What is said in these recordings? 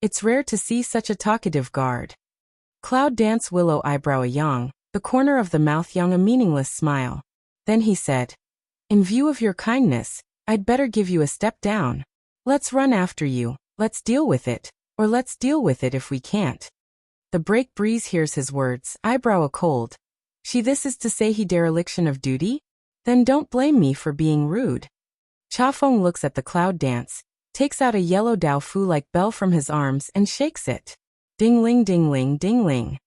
It's rare to see such a talkative guard. Cloud Dance Willow eyebrow a yang, the corner of the mouth yang a meaningless smile. Then he said, in view of your kindness, I'd better give you a step down. Let's run after you, let's deal with it, or let's deal with it if we can't. The break breeze hears his words, eyebrow a cold. This is to say he dereliction of duty? Then don't blame me for being rude. Cha Feng looks at the cloud dance, takes out a yellow Dao Fu-like bell from his arms and shakes it. Ding-ling ding-ling ding-ling.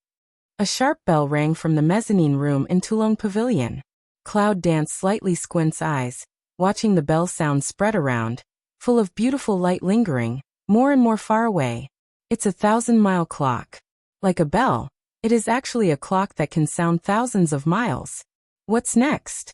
A sharp bell rang from the mezzanine room in Tulong Pavilion. Cloud Dance slightly squints eyes, watching the bell sound spread around, full of beautiful light lingering, more and more far away. It's a 1,000-mile clock. Like a bell, it is actually a clock that can sound thousands of miles. What's next?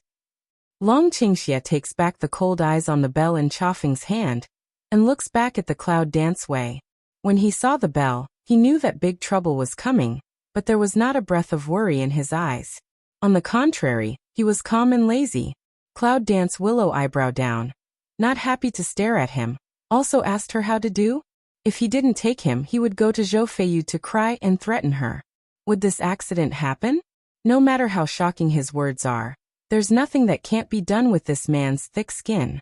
Long Qingxia takes back the cold eyes on the bell in Cha Feng's hand, and looks back at the Cloud Dance way. When he saw the bell, he knew that big trouble was coming, but there was not a breath of worry in his eyes. On the contrary, he was calm and lazy. Cloud Dance Willow eyebrow down, not happy to stare at him, also asked her how to do. If he didn't take him, he would go to Zhou Feiyu to cry and threaten her. Would this accident happen? No matter how shocking his words are, there's nothing that can't be done with this man's thick skin.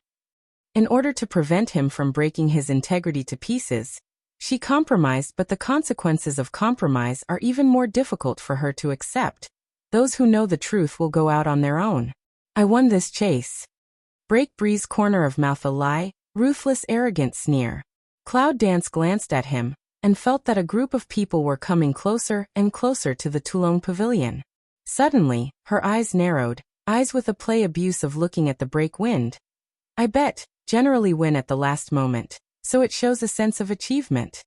In order to prevent him from breaking his integrity to pieces, she compromised, but the consequences of compromise are even more difficult for her to accept. Those who know the truth will go out on their own. I won this chase. Break breeze corner of mouth a lie, ruthless arrogant sneer. Cloud Dance glanced at him, and felt that a group of people were coming closer and closer to the Tulong Pavilion. Suddenly, her eyes narrowed, eyes with a play abuse of looking at the break wind. I bet, generally win at the last moment, so it shows a sense of achievement.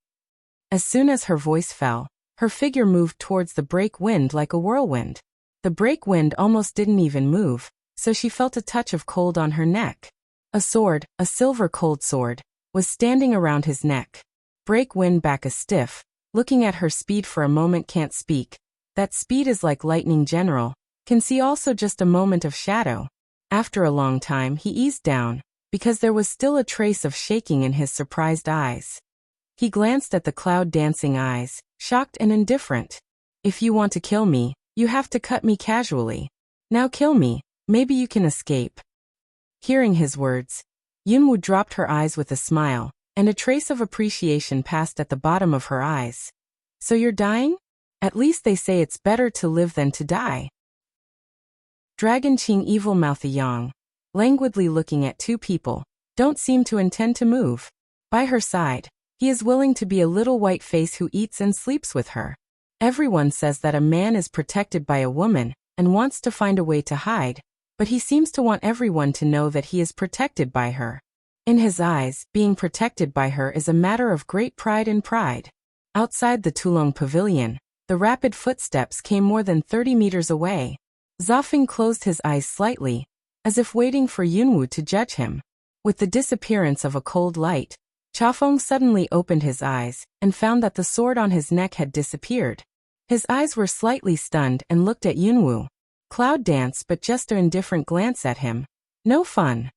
As soon as her voice fell, her figure moved towards the break wind like a whirlwind. The break wind almost didn't even move, so she felt a touch of cold on her neck. A sword, a silver cold sword, was standing around his neck. Break wind back a stiff, looking at her speed for a moment can't speak. That speed is like lightning general, can see also just a moment of shadow. After a long time he eased down, because there was still a trace of shaking in his surprised eyes. He glanced at the cloud dancing eyes, shocked and indifferent. If you want to kill me, you have to cut me casually. Now kill me, maybe you can escape. Hearing his words, Yunwu dropped her eyes with a smile, and a trace of appreciation passed at the bottom of her eyes. So you're dying? At least they say it's better to live than to die. Dragon Qing evil mouth a yang, languidly looking at two people, don't seem to intend to move. By her side, he is willing to be a little white face who eats and sleeps with her. Everyone says that a man is protected by a woman, and wants to find a way to hide, but he seems to want everyone to know that he is protected by her. In his eyes, being protected by her is a matter of great pride and pride. Outside the Tulong Pavilion, the rapid footsteps came more than 30 meters away. Zafeng closed his eyes slightly, as if waiting for Yunwu to judge him. With the disappearance of a cold light, Cha Feng suddenly opened his eyes, and found that the sword on his neck had disappeared. His eyes were slightly stunned and looked at Yunwu. Cloud Dance but just an indifferent glance at him. No fun.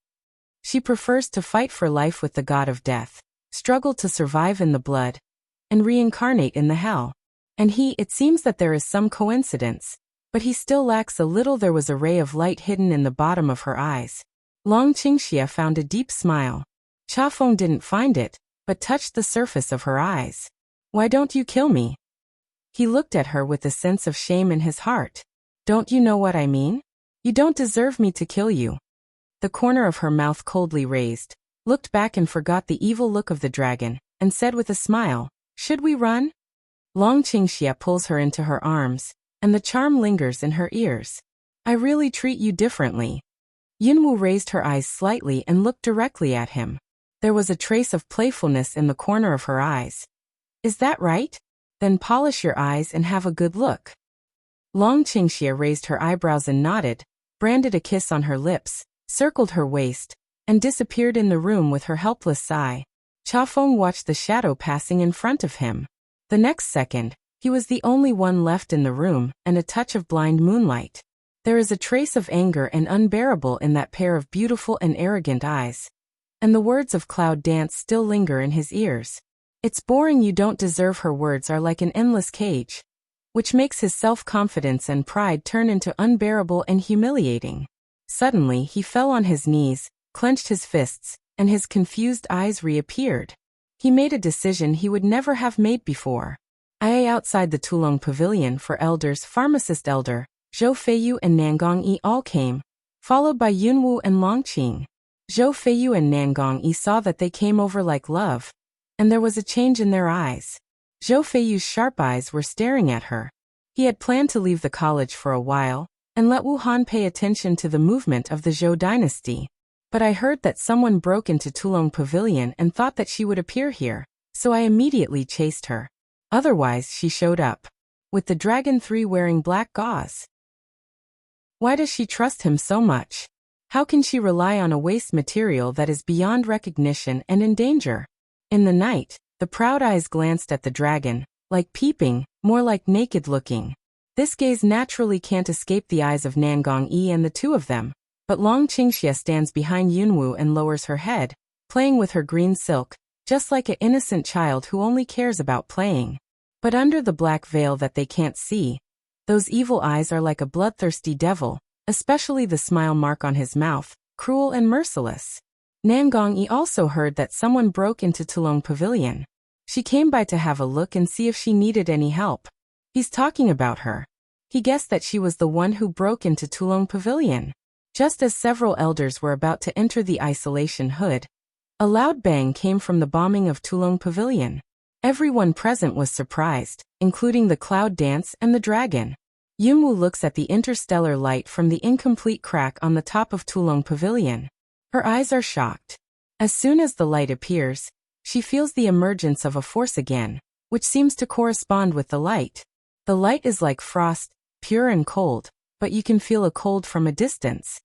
She prefers to fight for life with the god of death, struggle to survive in the blood, and reincarnate in the hell. And it seems that there is some coincidence, but he still lacks a little. There was a ray of light hidden in the bottom of her eyes. Long Qingxia found a deep smile. Cha Feng didn't find it, but touched the surface of her eyes. Why don't you kill me? He looked at her with a sense of shame in his heart. Don't you know what I mean? You don't deserve me to kill you. The corner of her mouth coldly raised, looked back and forgot the evil look of the dragon, and said with a smile, should we run? Long Qingxia pulls her into her arms, and the charm lingers in her ears. I really treat you differently. Yunwu raised her eyes slightly and looked directly at him. There was a trace of playfulness in the corner of her eyes. Is that right? Then polish your eyes and have a good look. Long Qingxia raised her eyebrows and nodded, branded a kiss on her lips, circled her waist, and disappeared in the room with her helpless sigh. Cha Feng watched the shadow passing in front of him. The next second, he was the only one left in the room, and a touch of blind moonlight. There is a trace of anger and unbearable in that pair of beautiful and arrogant eyes. And the words of Cloud Dance still linger in his ears. It's boring, you don't deserve her words are like an endless cage, which makes his self-confidence and pride turn into unbearable and humiliating. Suddenly he fell on his knees, clenched his fists, and his confused eyes reappeared. He made a decision he would never have made before. Outside the Tulong Pavilion for elders, pharmacist elder, Zhou Feiyu and Nangong Yi all came, followed by Yunwu and Longqing. Zhou Feiyu and Nangong Yi saw that they came over like love, and there was a change in their eyes. Zhou Feiyu's sharp eyes were staring at her. He had planned to leave the college for a while, and let Wu Han pay attention to the movement of the Zhou dynasty. But I heard that someone broke into Tulong Pavilion and thought that she would appear here, so I immediately chased her. Otherwise she showed up, with the Dragon 3 wearing black gauze. Why does she trust him so much? How can she rely on a waste material that is beyond recognition and in danger? In the night, the proud eyes glanced at the dragon, like peeping, more like naked looking. This gaze naturally can't escape the eyes of Nangong Yi and the two of them, but Long Qingxia stands behind Yunwu and lowers her head, playing with her green silk, just like an innocent child who only cares about playing. But under the black veil that they can't see, those evil eyes are like a bloodthirsty devil, especially the smile mark on his mouth, cruel and merciless. Nangong Yi also heard that someone broke into Tulong Pavilion. She came by to have a look and see if she needed any help. He's talking about her. He guessed that she was the one who broke into Tulong Pavilion. Just as several elders were about to enter the isolation hood, a loud bang came from the bombing of Tulong Pavilion. Everyone present was surprised, including the cloud dance and the dragon. Yunwu looks at the interstellar light from the incomplete crack on the top of Tulong Pavilion. Her eyes are shocked. As soon as the light appears, she feels the emergence of a force again, which seems to correspond with the light. The light is like frost, pure and cold, but you can feel a cold from a distance.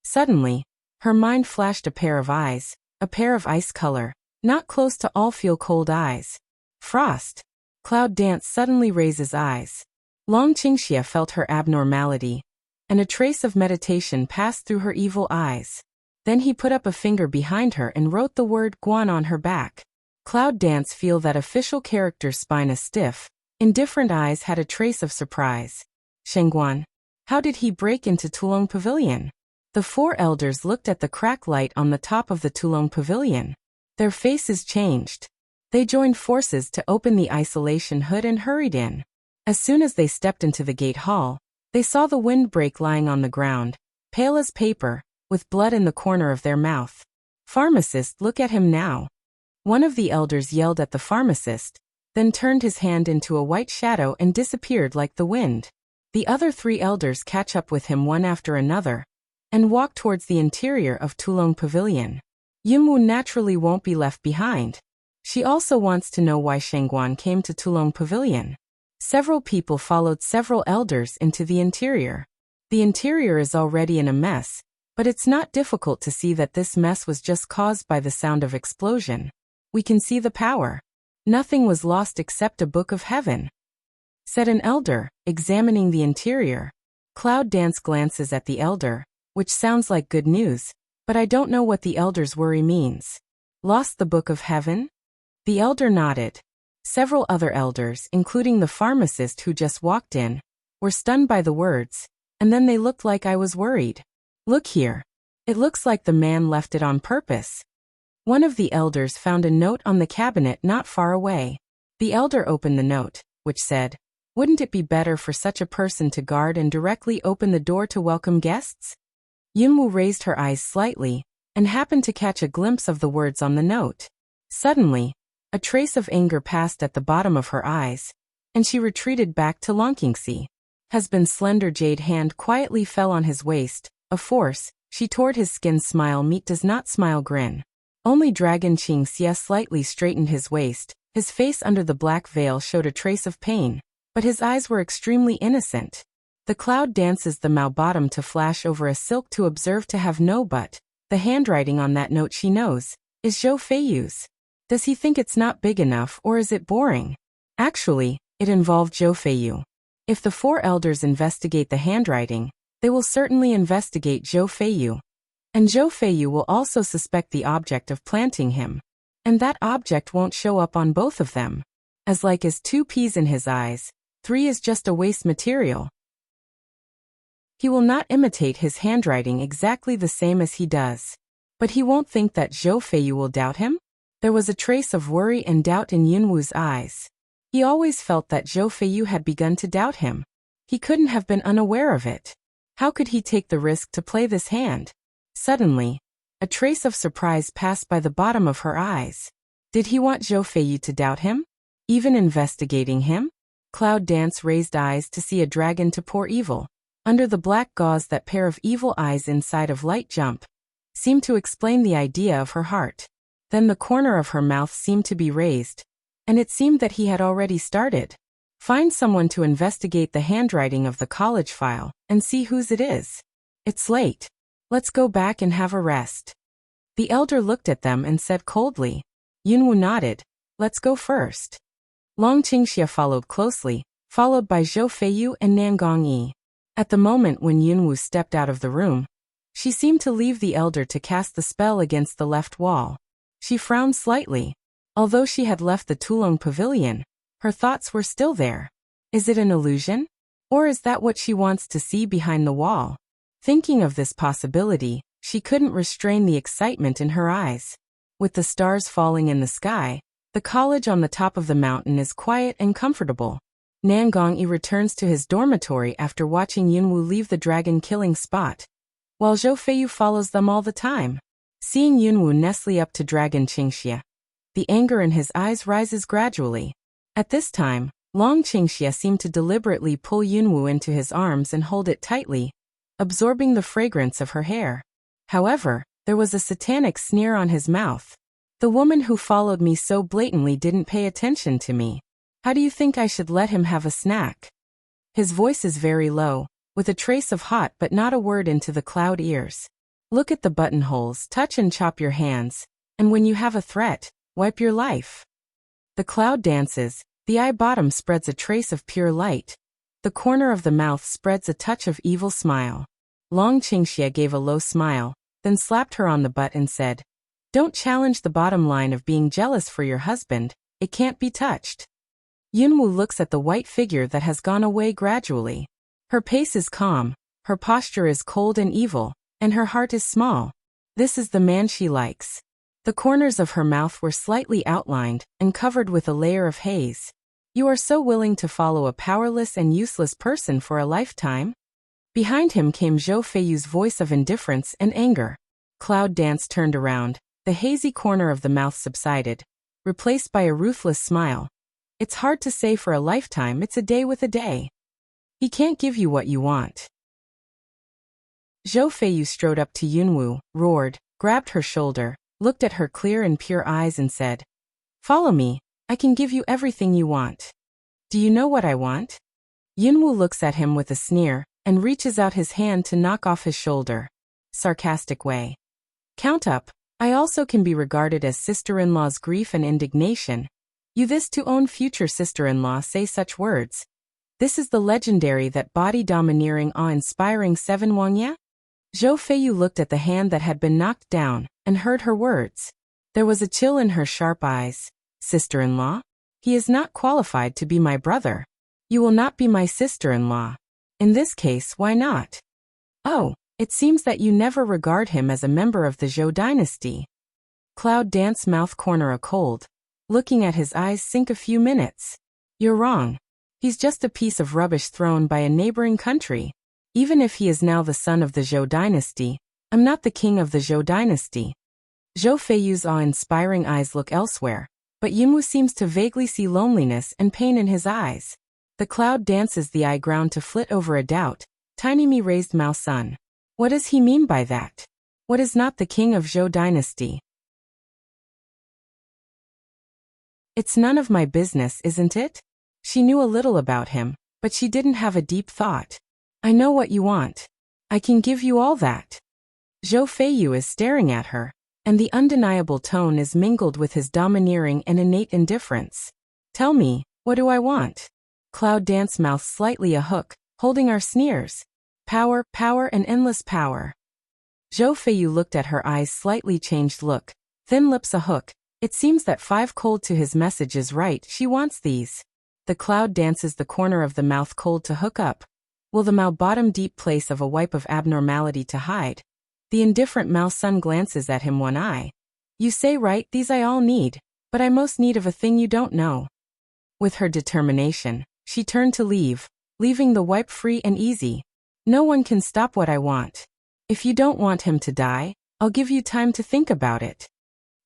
Suddenly, her mind flashed a pair of eyes, a pair of ice color, not close to all feel cold eyes. Frost. Cloud Dance suddenly raises eyes. Long Qingxia felt her abnormality, and a trace of meditation passed through her evil eyes. Then he put up a finger behind her and wrote the word Guan on her back. Cloud Dance feel that official character's spine is stiff. Indifferent eyes had a trace of surprise. Shengguan. How did he break into Tulong Pavilion? The four elders looked at the crack light on the top of the Tulong Pavilion. Their faces changed. They joined forces to open the isolation hood and hurried in. As soon as they stepped into the gate hall, they saw the windbreak lying on the ground, pale as paper, with blood in the corner of their mouth. Pharmacist, look at him now. One of the elders yelled at the pharmacist, then turned his hand into a white shadow and disappeared like the wind. The other three elders catch up with him one after another, and walk towards the interior of Tulong Pavilion. Yunwu naturally won't be left behind. She also wants to know why Shengguan came to Tulong Pavilion. Several people followed several elders into the interior. The interior is already in a mess, but it's not difficult to see that this mess was just caused by the sound of explosion. We can see the power. Nothing was lost except a book of heaven, said an elder, examining the interior. Cloud Dance glances at the elder, which sounds like good news, but I don't know what the elder's worry means. Lost the book of heaven? The elder nodded. Several other elders, including the pharmacist who just walked in, were stunned by the words, and then they looked like I was worried. Look here. It looks like the man left it on purpose. One of the elders found a note on the cabinet not far away. The elder opened the note, which said, "Wouldn't it be better for such a person to guard and directly open the door to welcome guests?" Yunwu raised her eyes slightly, and happened to catch a glimpse of the words on the note. Suddenly, a trace of anger passed at the bottom of her eyes, and she retreated back to Longqingxi. Husband's slender jade hand quietly fell on his waist, a force. She toward his skin smile meet does not smile grin. Only Dragon Qingxia slightly straightened his waist. His face under the black veil showed a trace of pain, but his eyes were extremely innocent. The cloud dances the Mao bottom to flash over a silk to observe to have no but. The handwriting on that note she knows is Zhou Feiyu's. Does he think it's not big enough or is it boring? Actually, it involved Zhou Feiyu. If the four elders investigate the handwriting, they will certainly investigate Zhou Feiyu. And Zhou Feiyu will also suspect the object of planting him. And that object won't show up on both of them. As like as two peas in his eyes, 3 is just a waste material. He will not imitate his handwriting exactly the same as he does. But he won't think that Zhou Feiyu will doubt him? There was a trace of worry and doubt in Yunwu's eyes. He always felt that Zhou Feiyu had begun to doubt him. He couldn't have been unaware of it. How could he take the risk to play this hand? Suddenly, a trace of surprise passed by the bottom of her eyes. Did he want Zhou Feiyu to doubt him? Even investigating him? Cloud Dance raised eyes to see a dragon to pour evil. Under the black gauze, that pair of evil eyes inside of light jump seemed to explain the idea of her heart. Then the corner of her mouth seemed to be raised, and it seemed that he had already started. Find someone to investigate the handwriting of the college file and see whose it is. It's late. Let's go back and have a rest. The elder looked at them and said coldly. Yunwu nodded. Let's go first. Long Qingxia followed closely, followed by Zhou Feiyu and Nan Gongyi. At the moment when Yunwu stepped out of the room, she seemed to leave the elder to cast the spell against the left wall. She frowned slightly. Although she had left the Tulong pavilion, her thoughts were still there. Is it an illusion? Or is that what she wants to see behind the wall? Thinking of this possibility, she couldn't restrain the excitement in her eyes. With the stars falling in the sky, the college on the top of the mountain is quiet and comfortable. Nan Gongyi returns to his dormitory after watching Yunwu leave the dragon-killing spot, while Zhou Feiyu follows them all the time. Seeing Yunwu nestle up to Dragon Qingxia, the anger in his eyes rises gradually. At this time, Long Qingxia seemed to deliberately pull Yunwu into his arms and hold it tightly, absorbing the fragrance of her hair. However, there was a satanic sneer on his mouth. The woman who followed me so blatantly didn't pay attention to me. How do you think I should let him have a snack? His voice is very low, with a trace of hot but not a word into the cloud ears. Look at the buttonholes, touch and chop your hands, and when you have a threat, wipe your life. The cloud dances, the eye bottom spreads a trace of pure light. The corner of the mouth spreads a touch of evil smile. Long Qingxia gave a low smile, then slapped her on the butt and said, Don't challenge the bottom line of being jealous for your husband, it can't be touched. Yunwu looks at the white figure that has gone away gradually. Her pace is calm, her posture is cold and evil, and her heart is small. This is the man she likes. The corners of her mouth were slightly outlined and covered with a layer of haze. You are so willing to follow a powerless and useless person for a lifetime? Behind him came Zhou Feiyu's voice of indifference and anger. Cloud Dance turned around, the hazy corner of the mouth subsided, replaced by a ruthless smile. It's hard to say for a lifetime, it's a day with a day. He can't give you what you want. Zhou Feiyu strode up to Yunwu, roared, grabbed her shoulder, looked at her clear and pure eyes and said, Follow me, I can give you everything you want. Do you know what I want? Yunwu looks at him with a sneer, and reaches out his hand to knock off his shoulder. Sarcastic way. Count up, I also can be regarded as sister-in-law's grief and indignation. You this to own future sister-in-law say such words. This is the legendary that body-domineering awe-inspiring 7 Wangya? Zhou Feiyu looked at the hand that had been knocked down, and heard her words. There was a chill in her sharp eyes. Sister-in-law? He is not qualified to be my brother. You will not be my sister-in-law. In this case, why not? Oh, it seems that you never regard him as a member of the Zhou dynasty. Cloud Dance mouth corner a cold. Looking at his eyes sink a few minutes. You're wrong. He's just a piece of rubbish thrown by a neighboring country. Even if he is now the son of the Zhou dynasty, I'm not the king of the Zhou dynasty. Zhou Feiyu's awe-inspiring eyes look elsewhere, but Yunwu seems to vaguely see loneliness and pain in his eyes. The cloud dances the eye ground to flit over a doubt. Tiny me raised Mao Sun. What does he mean by that? What is not the king of Zhou dynasty? It's none of my business, isn't it? She knew a little about him, but she didn't have a deep thought. I know what you want. I can give you all that. Zhou Feiyu is staring at her, and the undeniable tone is mingled with his domineering and innate indifference. Tell me, what do I want? Cloud Dance mouth slightly a hook, holding our sneers. Power, power and endless power. Zhou Feiyu looked at her eyes slightly changed look, thin lips a hook, It seems that 5 cold to his message is right, she wants these. The cloud dances the corner of the mouth cold to hook up. Will the mouth bottom deep place of a wipe of abnormality to hide? The indifferent mouth sun glances at him one eye. You say right, these I all need, but I most need of a thing you don't know. With her determination, she turned to leave, leaving the wipe free and easy. No one can stop what I want. If you don't want him to die, I'll give you time to think about it.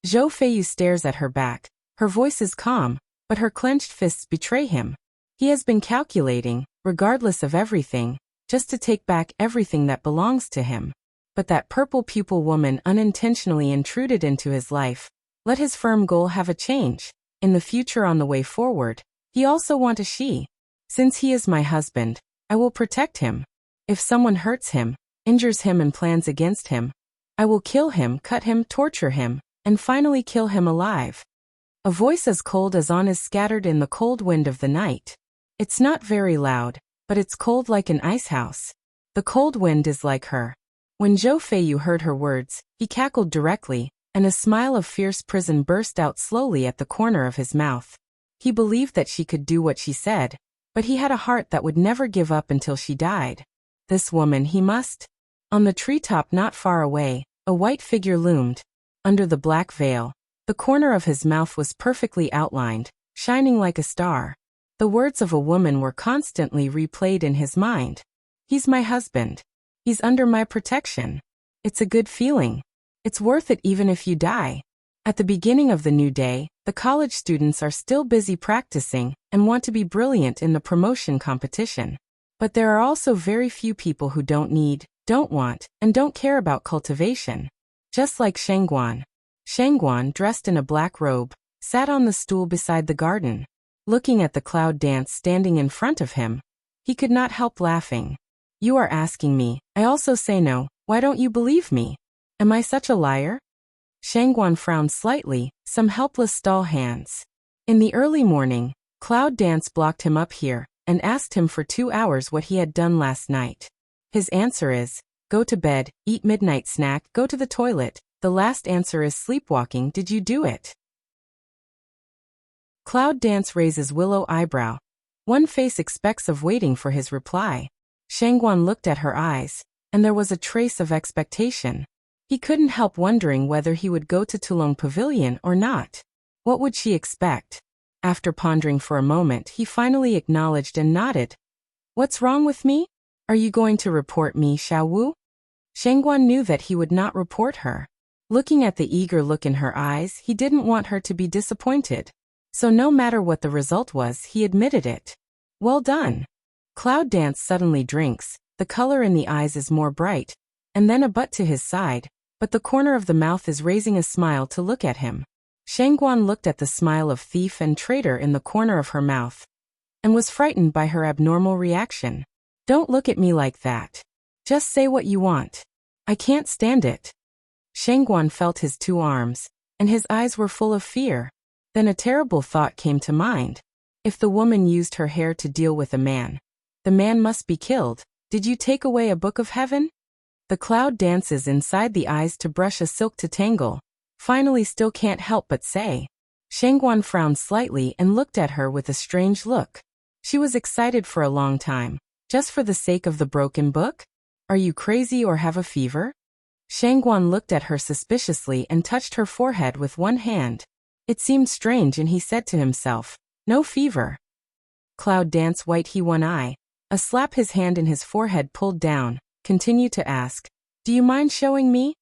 Zhou Feiyu stares at her back. Her voice is calm, but her clenched fists betray him. He has been calculating, regardless of everything, just to take back everything that belongs to him. But that purple pupil woman unintentionally intruded into his life. Let his firm goal have a change. In the future on the way forward, he also want a she. Since he is my husband, I will protect him. If someone hurts him, injures him and plans against him, I will kill him, cut him, torture him, and finally kill him alive. A voice as cold as on is scattered in the cold wind of the night. It's not very loud, but it's cold like an icehouse. The cold wind is like her. When Zhou Feiyu heard her words, he cackled directly, and a smile of fierce prison burst out slowly at the corner of his mouth. He believed that she could do what she said, but he had a heart that would never give up until she died. This woman he must. On the treetop not far away, a white figure loomed. Under the black veil, the corner of his mouth was perfectly outlined, shining like a star. The words of a woman were constantly replayed in his mind. He's my husband. He's under my protection. It's a good feeling. It's worth it even if you die. At the beginning of the new day, the college students are still busy practicing and want to be brilliant in the promotion competition. But there are also very few people who don't need, don't want, and don't care about cultivation. Just like Shengguan. Shengguan, dressed in a black robe, sat on the stool beside the garden. Looking at the cloud dance standing in front of him, he could not help laughing. You are asking me, I also say no, why don't you believe me? Am I such a liar? Shengguan frowned slightly, some helpless stall hands. In the early morning, Cloud Dance blocked him up here and asked him for 2 hours what he had done last night. His answer is, go to bed, eat midnight snack, go to the toilet. The last answer is sleepwalking. Did you do it? Cloud Dance raises willow eyebrow. One face expects of waiting for his reply. Shengguan looked at her eyes, and there was a trace of expectation. He couldn't help wondering whether he would go to Tulong Pavilion or not. What would she expect? After pondering for a moment, he finally acknowledged and nodded. What's wrong with me? Are you going to report me, Xiao Wu? Shengguan knew that he would not report her. Looking at the eager look in her eyes, he didn't want her to be disappointed. So no matter what the result was, he admitted it. Well done. Cloud Dance suddenly drinks, the color in the eyes is more bright, and then a butt to his side, but the corner of the mouth is raising a smile to look at him. Shengguan looked at the smile of thief and traitor in the corner of her mouth, and was frightened by her abnormal reaction. Don't look at me like that. Just say what you want. I can't stand it. Shengguan felt his 2 arms, and his eyes were full of fear. Then a terrible thought came to mind. If the woman used her hair to deal with a man, the man must be killed. Did you take away a book of heaven? The cloud dances inside the eyes to brush a silk to tangle. Finally still can't help but say. Shengguan frowned slightly and looked at her with a strange look. She was excited for a long time. Just for the sake of the broken book? Are you crazy or have a fever? Shengguan looked at her suspiciously and touched her forehead with one hand. It seemed strange and he said to himself, no fever. Cloud Dance white he one eye. A slap his hand in his forehead pulled down, continued to ask, do you mind showing me?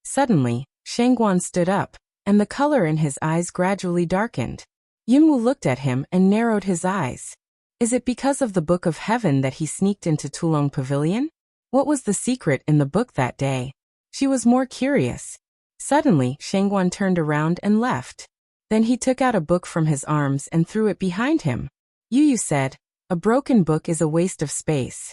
Suddenly, Shengguan stood up, and the color in his eyes gradually darkened. Yunwu looked at him and narrowed his eyes. Is it because of the Book of Heaven that he sneaked into Tulong Pavilion? What was the secret in the book that day? She was more curious. Suddenly, Shengguan turned around and left. Then he took out a book from his arms and threw it behind him. Yu said, a broken book is a waste of space.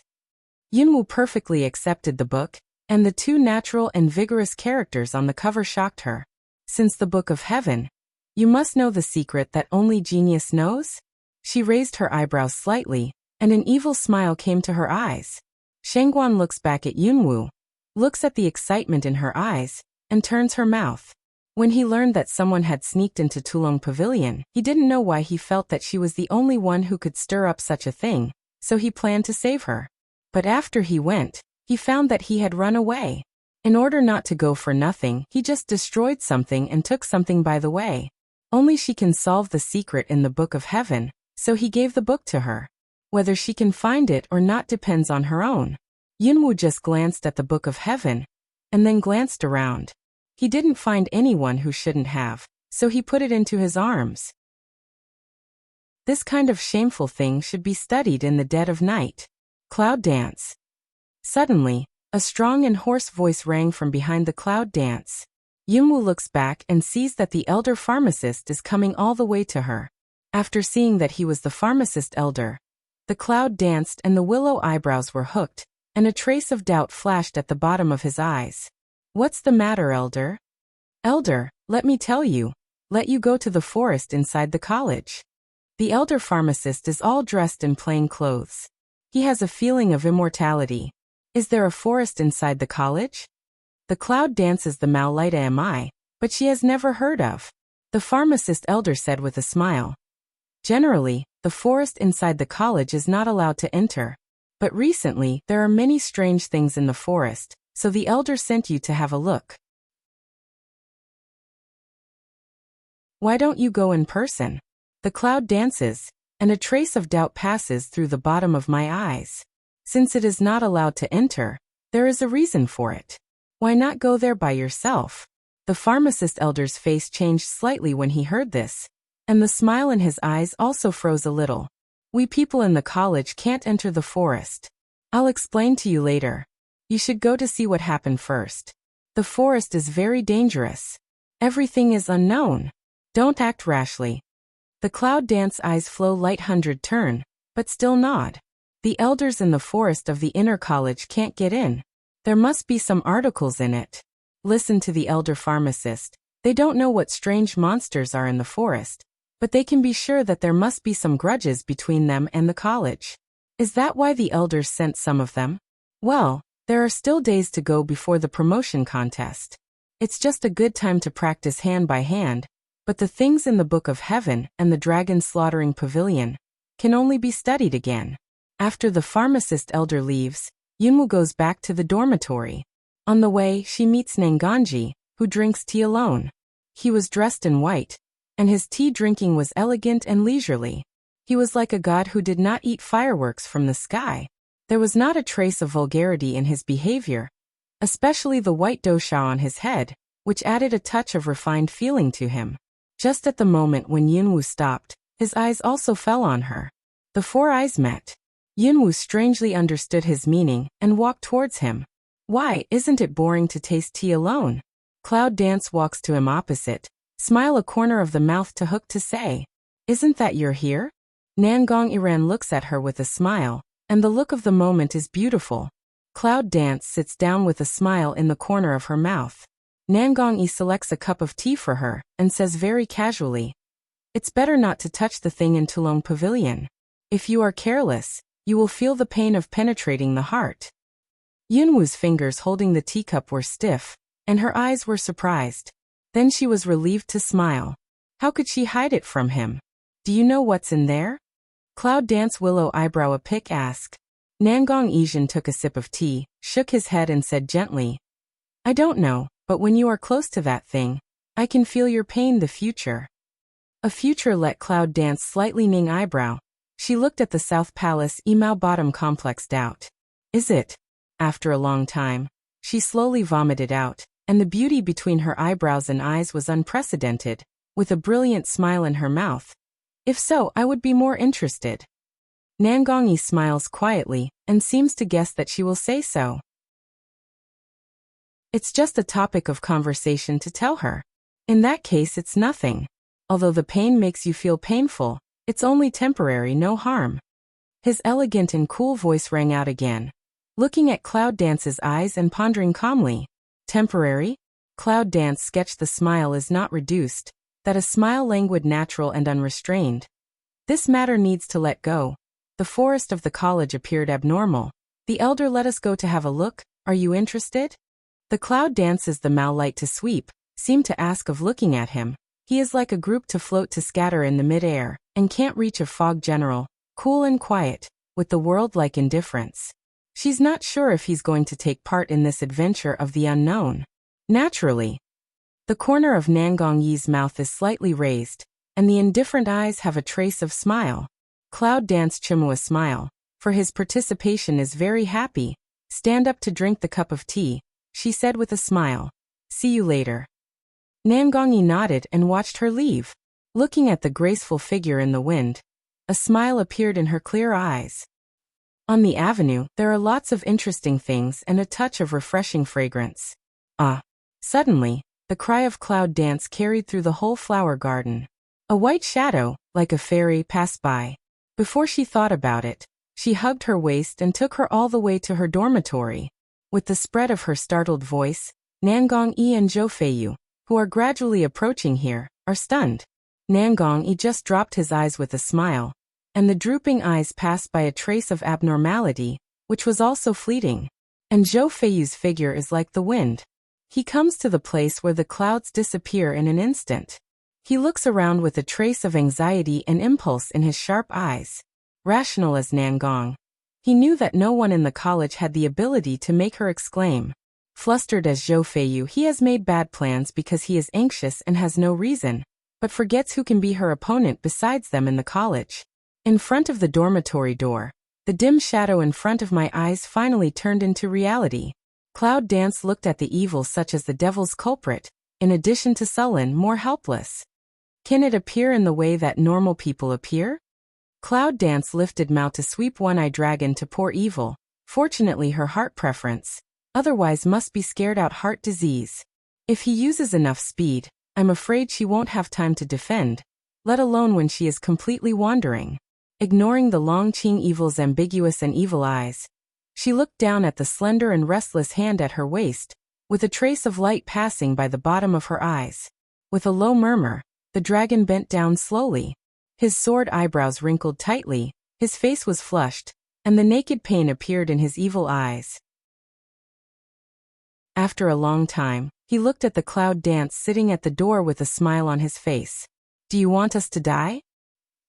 Yunwu perfectly accepted the book, and the 2 natural and vigorous characters on the cover shocked her. Since the Book of Heaven, you must know the secret that only genius knows? She raised her eyebrows slightly, and an evil smile came to her eyes. Shengguan looks back at Yunwu, looks at the excitement in her eyes, and turns her mouth. When he learned that someone had sneaked into Tulong Pavilion, he didn't know why he felt that she was the only one who could stir up such a thing, so he planned to save her. But after he went, he found that he had run away. In order not to go for nothing, he just destroyed something and took something by the way. Only she can solve the secret in the Book of Heaven, so he gave the book to her. Whether she can find it or not depends on her own. Yunwu just glanced at the Book of Heaven, and then glanced around. He didn't find anyone who shouldn't have, so he put it into his arms. This kind of shameful thing should be studied in the dead of night. Cloud dance. Suddenly, a strong and hoarse voice rang from behind the cloud dance. Yunwu looks back and sees that the elder pharmacist is coming all the way to her. After seeing that he was the pharmacist elder, the cloud danced and the willow eyebrows were hooked, and a trace of doubt flashed at the bottom of his eyes. What's the matter, elder? Elder, let me tell you. Let you go to the forest inside the college. The elder pharmacist is all dressed in plain clothes. He has a feeling of immortality. Is there a forest inside the college? The cloud dances the Maolaita am I, but she has never heard of. The pharmacist elder said with a smile. Generally, the forest inside the college is not allowed to enter. But recently, there are many strange things in the forest, so the elder sent you to have a look. Why don't you go in person? The cloud dances, and a trace of doubt passes through the bottom of my eyes. Since it is not allowed to enter, there is a reason for it. Why not go there by yourself? The pharmacist elder's face changed slightly when he heard this, and the smile in his eyes also froze a little. We people in the college can't enter the forest. I'll explain to you later. You should go to see what happened first. The forest is very dangerous. Everything is unknown. Don't act rashly. The cloud dance eyes flow light 100 turn, but still nod. The elders in the forest of the inner college can't get in. There must be some articles in it. Listen to the elder pharmacist. They don't know what strange monsters are in the forest, but they can be sure that there must be some grudges between them and the college. Is that why the elders sent some of them? Well, there are still days to go before the promotion contest. It's just a good time to practice hand by hand, but the things in the Book of Heaven and the dragon slaughtering pavilion can only be studied again. After the pharmacist elder leaves, Yunwu goes back to the dormitory. On the way, she meets Nanganji, who drinks tea alone. He was dressed in white, and his tea drinking was elegant and leisurely. He was like a god who did not eat fireworks from the sky. There was not a trace of vulgarity in his behavior, especially the white dosha on his head, which added a touch of refined feeling to him. Just at the moment when Yunwu stopped, his eyes also fell on her. The four eyes met. Yunwu strangely understood his meaning and walked towards him. Why, isn't it boring to taste tea alone? Cloud Dance walks to him opposite, smile a corner of the mouth to hook to say, "Isn't that you're here?" Nangong Iran looks at her with a smile, and the look of the moment is beautiful. Cloud Dance sits down with a smile in the corner of her mouth. Nangong selects a cup of tea for her, and says very casually, "It's better not to touch the thing in Tulong Pavilion. If you are careless, you will feel the pain of penetrating the heart." Yunwu's fingers holding the teacup were stiff, and her eyes were surprised. Then she was relieved to smile. How could she hide it from him? "Do you know what's in there?" Cloud Dance Willow Eyebrow a pick asked. Nangong Isian took a sip of tea, shook his head and said gently, "I don't know, but when you are close to that thing, I can feel your pain the future." A future let Cloud Dance slightly ning eyebrow. She looked at the South Palace Imao Bottom complex doubt. "Is it?" After a long time, she slowly vomited out, and the beauty between her eyebrows and eyes was unprecedented, with a brilliant smile in her mouth. "If so, I would be more interested." Nangongi smiles quietly, and seems to guess that she will say so. It's just a topic of conversation to tell her. In that case it's nothing. Although the pain makes you feel painful, it's only temporary, no harm. His elegant and cool voice rang out again. Looking at Cloud Dance's eyes and pondering calmly. Temporary? Cloud Dance sketched the smile is not reduced, that a smile languid natural and unrestrained. This matter needs to let go. The forest of the college appeared abnormal. The elder let us go to have a look, are you interested? The Cloud dances the Mao light to sweep, seemed to ask of looking at him. He is like a group to float to scatter in the mid-air, and can't reach a fog general, cool and quiet, with the world-like indifference. She's not sure if he's going to take part in this adventure of the unknown. Naturally. The corner of Nangong Yi's mouth is slightly raised, and the indifferent eyes have a trace of smile. Cloud Dance Chimua smile, for his participation is very happy. Stand up to drink the cup of tea, she said with a smile. See you later. Nangong Yi nodded and watched her leave. Looking at the graceful figure in the wind, a smile appeared in her clear eyes. On the avenue, there are lots of interesting things and a touch of refreshing fragrance. Ah! Suddenly, the cry of Cloud Dance carried through the whole flower garden. A white shadow, like a fairy, passed by. Before she thought about it, she hugged her waist and took her all the way to her dormitory. With the spread of her startled voice, Nangong Yi and Zhou Feiyu, who are gradually approaching here, are stunned. Nangong Yi just dropped his eyes with a smile, and the drooping eyes passed by a trace of abnormality, which was also fleeting. And Zhou Feiyu's figure is like the wind. He comes to the place where the clouds disappear in an instant. He looks around with a trace of anxiety and impulse in his sharp eyes. Rational as Nangong, he knew that no one in the college had the ability to make her exclaim. Flustered as Zhou Feiyu, he has made bad plans because he is anxious and has no reason, but forgets who can be her opponent besides them in the college. In front of the dormitory door, the dim shadow in front of my eyes finally turned into reality. Cloud Dance looked at the evil such as the devil's culprit, in addition to sullen, more helpless. Can it appear in the way that normal people appear? Cloud Dance lifted Mao to sweep one-eyed dragon to poor evil, fortunately her heart preference, otherwise must be scared out heart disease. If he uses enough speed, I'm afraid she won't have time to defend, let alone when she is completely wandering. Ignoring the Long Qing evil's ambiguous and evil eyes, she looked down at the slender and restless hand at her waist, with a trace of light passing by the bottom of her eyes. With a low murmur, the dragon bent down slowly. His sword eyebrows wrinkled tightly, his face was flushed, and the naked pain appeared in his evil eyes. After a long time, he looked at the Cloud Dance sitting at the door with a smile on his face. Do you want us to die?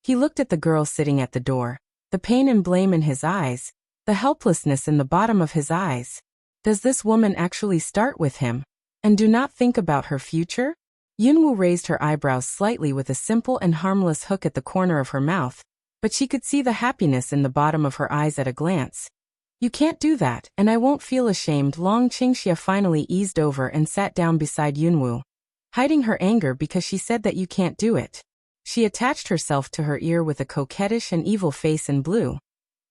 He looked at the girl sitting at the door, the pain and blame in his eyes, the helplessness in the bottom of his eyes. Does this woman actually start with him, and do not think about her future? Yunwu raised her eyebrows slightly with a simple and harmless hook at the corner of her mouth, but she could see the happiness in the bottom of her eyes at a glance. You can't do that, and I won't feel ashamed. Long Qingxia finally eased over and sat down beside Yunwu, hiding her anger because she said that you can't do it. She attached herself to her ear with a coquettish and evil face in blue.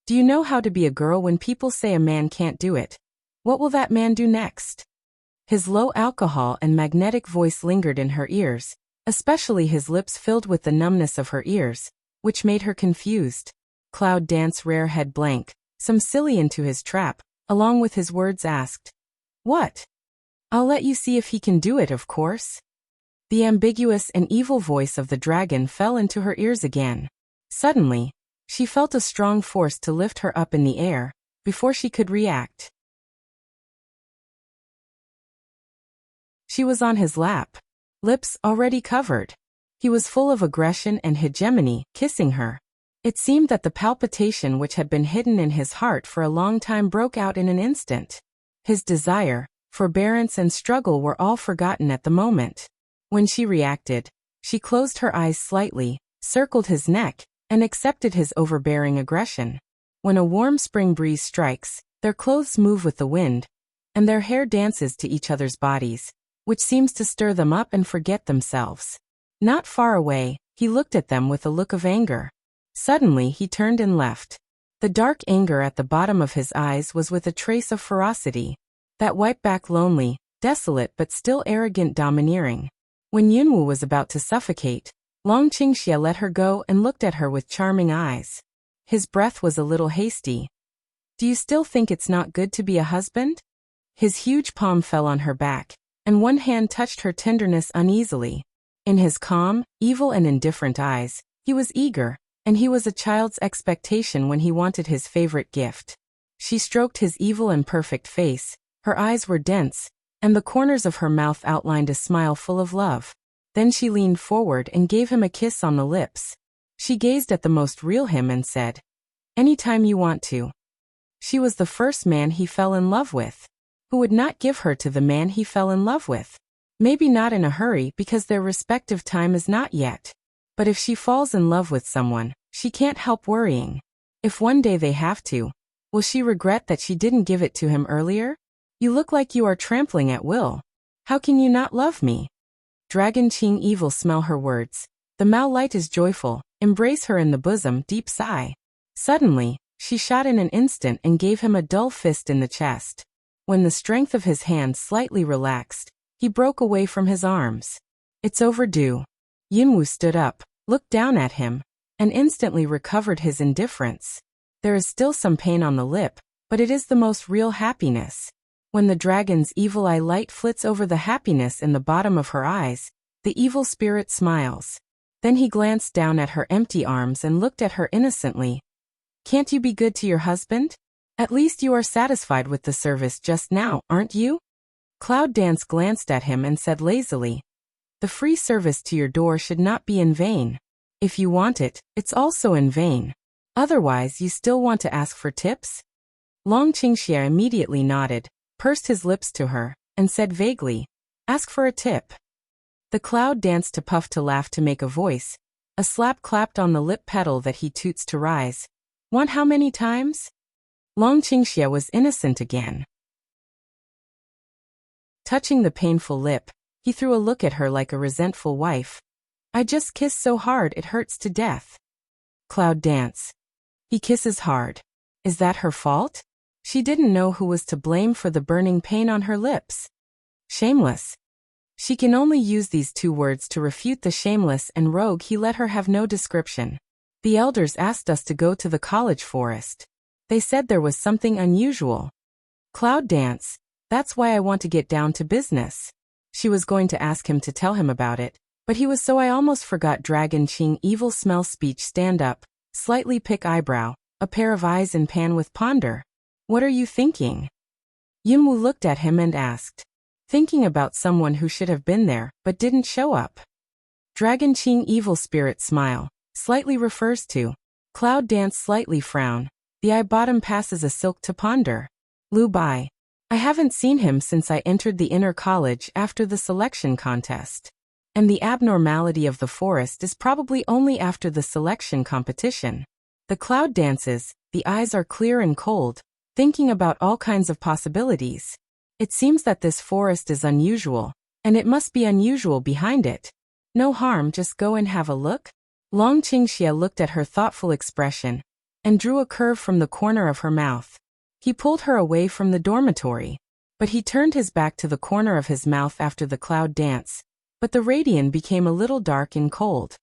Do you know how to be a girl when people say a man can't do it? What will that man do next? His low alcohol and magnetic voice lingered in her ears, especially his lips filled with the numbness of her ears, which made her confused. Cloud Dance rear head blank, some silly into his trap, along with his words asked. What? I'll let you see if he can do it, of course. The ambiguous and evil voice of the dragon fell into her ears again. Suddenly, she felt a strong force to lift her up in the air, before she could react. She was on his lap, lips already covered. He was full of aggression and hegemony, kissing her. It seemed that the palpitation which had been hidden in his heart for a long time broke out in an instant. His desire, forbearance and struggle were all forgotten at the moment. When she reacted, she closed her eyes slightly, circled his neck, and accepted his overbearing aggression. When a warm spring breeze strikes, their clothes move with the wind, and their hair dances to each other's bodies, which seems to stir them up and forget themselves. Not far away, he looked at them with a look of anger. Suddenly he turned and left. The dark anger at the bottom of his eyes was with a trace of ferocity, that wiped back lonely, desolate but still arrogant domineering. When Yunwu was about to suffocate, Long Qingxia let her go and looked at her with charming eyes. His breath was a little hasty. Do you still think it's not good to be a husband? His huge palm fell on her back, and one hand touched her tenderness uneasily. In his calm, evil and indifferent eyes, he was eager, and he was a child's expectation when he wanted his favorite gift. She stroked his evil and perfect face, her eyes were dense, and the corners of her mouth outlined a smile full of love. Then she leaned forward and gave him a kiss on the lips. She gazed at the most real him and said, "Anytime you want to." She was the first man he fell in love with. Who would not give her to the man he fell in love with? Maybe not in a hurry because their respective time is not yet. But if she falls in love with someone, she can't help worrying. If one day they have to, will she regret that she didn't give it to him earlier? "You look like you are trampling at will. How can you not love me?" Dragon Qing evil smell her words. The Mao light is joyful, embrace her in the bosom, deep sigh. Suddenly, she shot in an instant and gave him a dull fist in the chest. When the strength of his hand slightly relaxed, he broke away from his arms. "It's overdue." Yunwu stood up, looked down at him, and instantly recovered his indifference. There is still some pain on the lip, but it is the most real happiness. When the dragon's evil eye light flits over the happiness in the bottom of her eyes, the evil spirit smiles. Then he glanced down at her empty arms and looked at her innocently. "Can't you be good to your husband? At least you are satisfied with the service just now, aren't you?" Cloud Dance glanced at him and said lazily, "The free service to your door should not be in vain. If you want it, it's also in vain. Otherwise you still want to ask for tips?" Long Qingxia immediately nodded, pursed his lips to her, and said vaguely, "Ask for a tip." The Cloud danced to puff to laugh to make a voice. A slap clapped on the lip pedal that he toots to rise. "Want how many times?" Long Qingxia was innocent again. Touching the painful lip, he threw a look at her like a resentful wife. "I just kiss so hard it hurts to death." Cloud dance. He kisses hard. Is that her fault? She didn't know who was to blame for the burning pain on her lips. Shameless. She can only use these two words to refute the shameless and rogue he let her have no description. "The elders asked us to go to the college forest. They said there was something unusual." Cloud dance. "That's why I want to get down to business." She was going to ask him to tell him about it, but he was so I almost forgot Dragon Qing evil smell speech stand up, slightly pick eyebrow, a pair of eyes in pan with ponder. "What are you thinking?" Yunwu looked at him and asked. "Thinking about someone who should have been there, but didn't show up." Dragon Qing evil spirit smile, slightly refers to. Cloud dance slightly frown. The eye bottom passes a silk to ponder. Lu Bai. "I haven't seen him since I entered the inner college after the selection contest. And the abnormality of the forest is probably only after the selection competition." The Cloud dances, the eyes are clear and cold, thinking about all kinds of possibilities. It seems that this forest is unusual, and it must be unusual behind it. No harm, just go and have a look. Long Qingxia looked at her thoughtful expression, and drew a curve from the corner of her mouth. He pulled her away from the dormitory, but he turned his back to the corner of his mouth after the Cloud dance, but the radiance became a little dark and cold.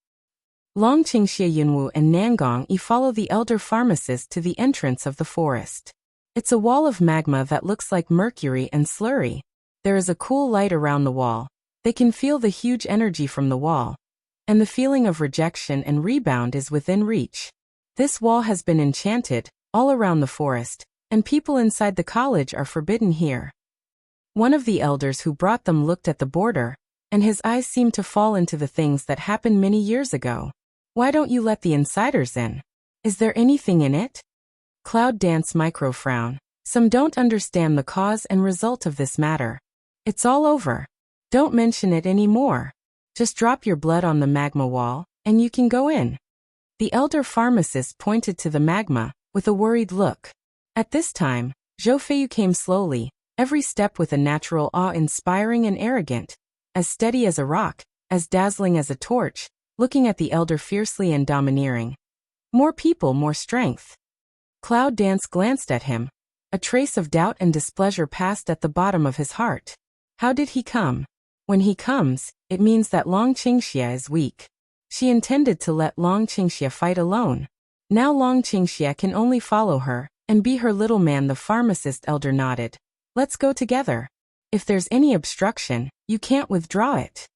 Long Qingxia Yunwu and Nangong follow the elder pharmacist to the entrance of the forest. It's a wall of magma that looks like mercury and slurry. There is a cool light around the wall. They can feel the huge energy from the wall, and the feeling of rejection and rebound is within reach. This wall has been enchanted, all around the forest, and people inside the college are forbidden here. One of the elders who brought them looked at the border, and his eyes seemed to fall into the things that happened many years ago. "Why don't you let the insiders in? Is there anything in it?" Cloud dance micro frown. "Some don't understand the cause and result of this matter. It's all over. Don't mention it anymore. Just drop your blood on the magma wall, and you can go in." The elder pharmacist pointed to the magma, with a worried look. At this time, Zhou Feiyu came slowly, every step with a natural awe-inspiring and arrogant, as steady as a rock, as dazzling as a torch, looking at the elder fiercely and domineering. "More people, more strength." Cloud dance glanced at him. A trace of doubt and displeasure passed at the bottom of his heart. How did he come? When he comes, it means that Long Qingxia is weak. She intended to let Long Qingxia fight alone. Now Long Qingxia can only follow her, and be her little man. The pharmacist elder nodded. "Let's go together. If there's any obstruction, you can't withdraw it.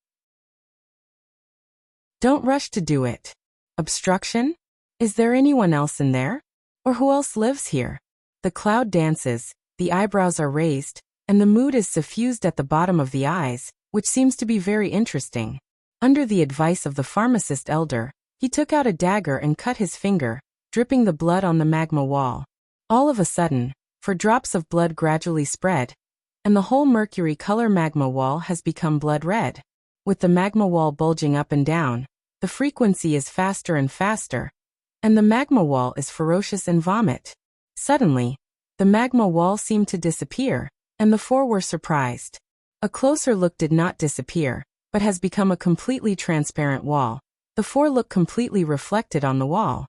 Don't rush to do it." "Obstruction? Is there anyone else in there? Or who else lives here?" The Cloud dances, the eyebrows are raised, and the mood is suffused at the bottom of the eyes, which seems to be very interesting. Under the advice of the pharmacist elder, he took out a dagger and cut his finger, dripping the blood on the magma wall. All of a sudden, for drops of blood gradually spread, and the whole mercury color magma wall has become blood red. With the magma wall bulging up and down, the frequency is faster and faster, and the magma wall is ferocious and vomit. Suddenly, the magma wall seemed to disappear, and the four were surprised. A closer look did not disappear, but has become a completely transparent wall. The four look completely reflected on the wall.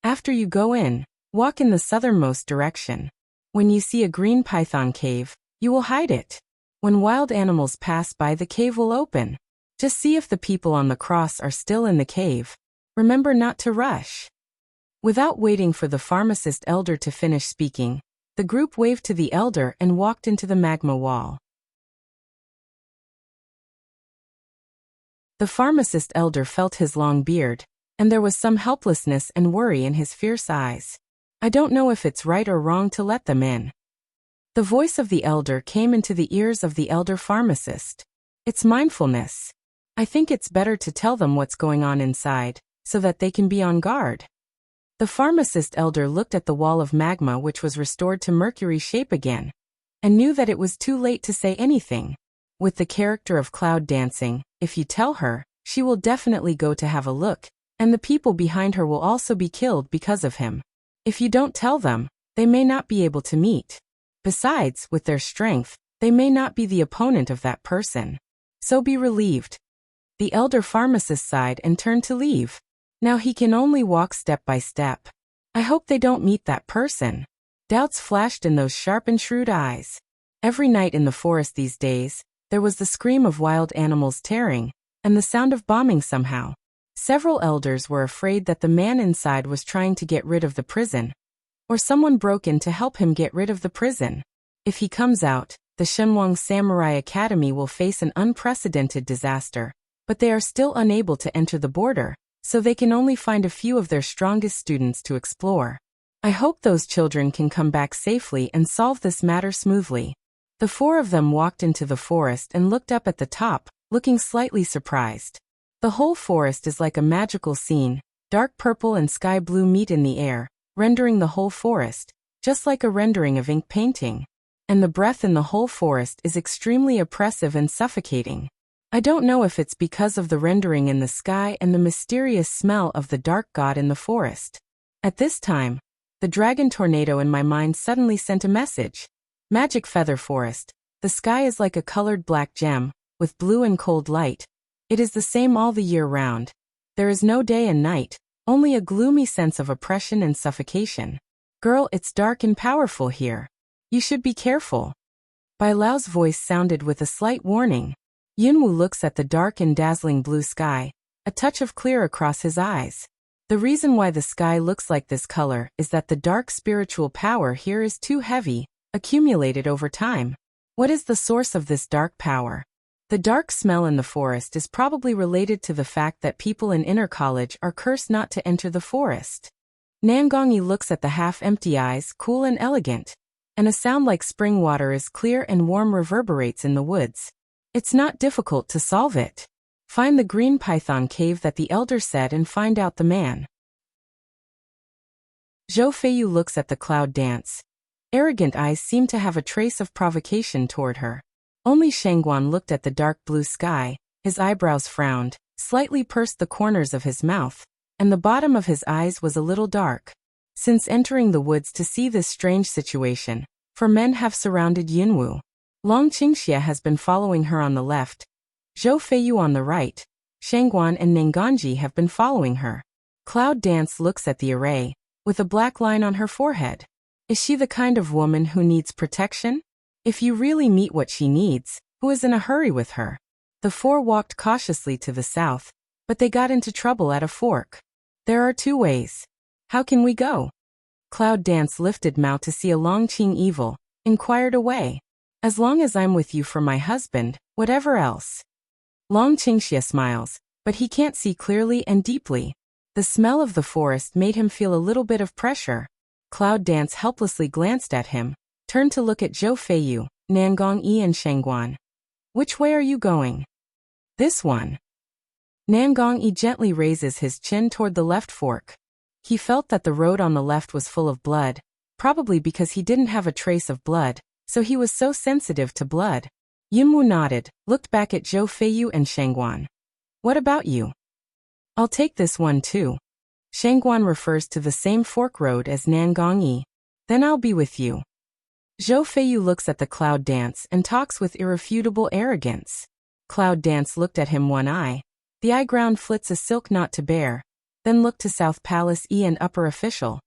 After you go in, walk in the southernmost direction. When you see a green python cave, you will hide it. When wild animals pass by, the cave will open. Just see if the people on the cross are still in the cave. Remember not to rush. Without waiting for the pharmacist elder to finish speaking, the group waved to the elder and walked into the magma wall. The pharmacist elder felt his long beard, and there was some helplessness and worry in his fierce eyes. I don't know if it's right or wrong to let them in. The voice of the elder came into the ears of the elder pharmacist. It's mindfulness. I think it's better to tell them what's going on inside, so that they can be on guard. The pharmacist elder looked at the wall of magma, which was restored to mercury shape again, and knew that it was too late to say anything. With the character of cloud dancing, if you tell her, she will definitely go to have a look, and the people behind her will also be killed because of him. If you don't tell them, they may not be able to meet. Besides, with their strength, they may not be the opponent of that person. So be relieved. The elder pharmacist sighed and turned to leave. Now he can only walk step by step. I hope they don't meet that person. Doubts flashed in those sharp and shrewd eyes. Every night in the forest these days, there was the scream of wild animals tearing, and the sound of bombing somehow. Several elders were afraid that the man inside was trying to get rid of the prison, or someone broke in to help him get rid of the prison. If he comes out, the Shenwang Samurai Academy will face an unprecedented disaster, but they are still unable to enter the border, so they can only find a few of their strongest students to explore. I hope those children can come back safely and solve this matter smoothly. The four of them walked into the forest and looked up at the top, looking slightly surprised. The whole forest is like a magical scene. Dark purple and sky blue meet in the air, rendering the whole forest, just like a rendering of ink painting. And the breath in the whole forest is extremely oppressive and suffocating. I don't know if it's because of the rendering in the sky and the mysterious smell of the dark god in the forest. At this time, the dragon tornado in my mind suddenly sent a message. Magic feather forest. The sky is like a colored black gem, with blue and cold light. It is the same all the year round. There is no day and night, only a gloomy sense of oppression and suffocation. Girl, it's dark and powerful here. You should be careful. Bai Lao's voice sounded with a slight warning. Yunwu looks at the dark and dazzling blue sky, a touch of clear across his eyes. The reason why the sky looks like this color is that the dark spiritual power here is too heavy, accumulated over time. What is the source of this dark power? The dark smell in the forest is probably related to the fact that people in Inner College are cursed not to enter the forest. Nangongi looks at the half-empty eyes, cool and elegant, and a sound like spring water is clear and warm reverberates in the woods. It's not difficult to solve it. Find the green python cave that the elder said and find out the man. Zhou Feiyu looks at the cloud dance. Arrogant eyes seem to have a trace of provocation toward her. Only Shangguan looked at the dark blue sky, his eyebrows frowned, slightly pursed the corners of his mouth, and the bottom of his eyes was a little dark. Since entering the woods to see this strange situation, 4 men have surrounded Yunwu. Long Qingxia has been following her on the left, Zhou Feiyu on the right, Shangguan and Nanganji have been following her. Cloud Dance looks at the array, with a black line on her forehead. Is she the kind of woman who needs protection? If you really meet what she needs, who is in a hurry with her? The 4 walked cautiously to the south, but they got into trouble at a fork. There are 2 ways. How can we go? Cloud Dance lifted mouth to see a Longqing evil, inquired away. As long as I'm with you for my husband, whatever else. Long Qingxia smiles, but he can't see clearly and deeply. The smell of the forest made him feel a little bit of pressure. Cloud Dance helplessly glanced at him, turned to look at Zhou Feiyu. Nangong Yi and Shangguan. Which way are you going? This one. Nangong Yi gently raises his chin toward the left fork. He felt that the road on the left was full of blood, probably because he didn't have a trace of blood, so he was so sensitive to blood. Yunwu nodded, looked back at Zhou Feiyu and Shangguan. What about you? I'll take this one too. Shangguan refers to the same fork road as Nangong Yi. Then I'll be with you. Zhou Feiyu looks at the cloud dance and talks with irrefutable arrogance. Cloud dance looked at him one eye. The eye ground flits a silk knot to bear, then looked to South Palace E and upper official.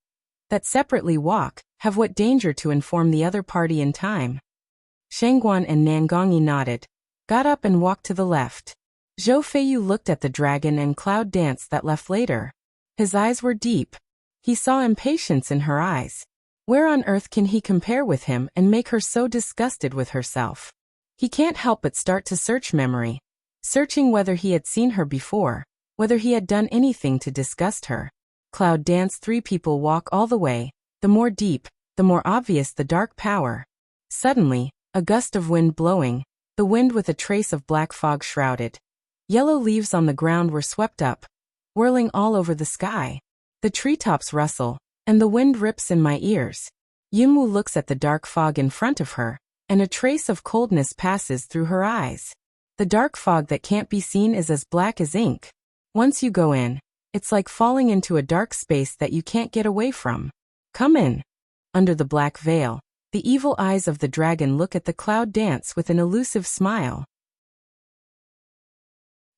That separately walk, have what danger to inform the other party in time. Shangguan and Nangong Yi nodded, got up and walked to the left. Zhou Feiyu looked at the dragon and cloud dance that left later. His eyes were deep. He saw impatience in her eyes. Where on earth can he compare with him and make her so disgusted with herself? He can't help but start to search memory, searching whether he had seen her before, whether he had done anything to disgust her. Cloud dance. Three people walk all the way, the more deep, the more obvious the dark power. Suddenly, a gust of wind blowing, the wind with a trace of black fog shrouded. Yellow leaves on the ground were swept up, whirling all over the sky. The treetops rustle, and the wind rips in my ears. Yunwu looks at the dark fog in front of her, and a trace of coldness passes through her eyes. The dark fog that can't be seen is as black as ink. Once you go in, it's like falling into a dark space that you can't get away from. Come in. Under the black veil, the evil eyes of the dragon look at the cloud dance with an elusive smile.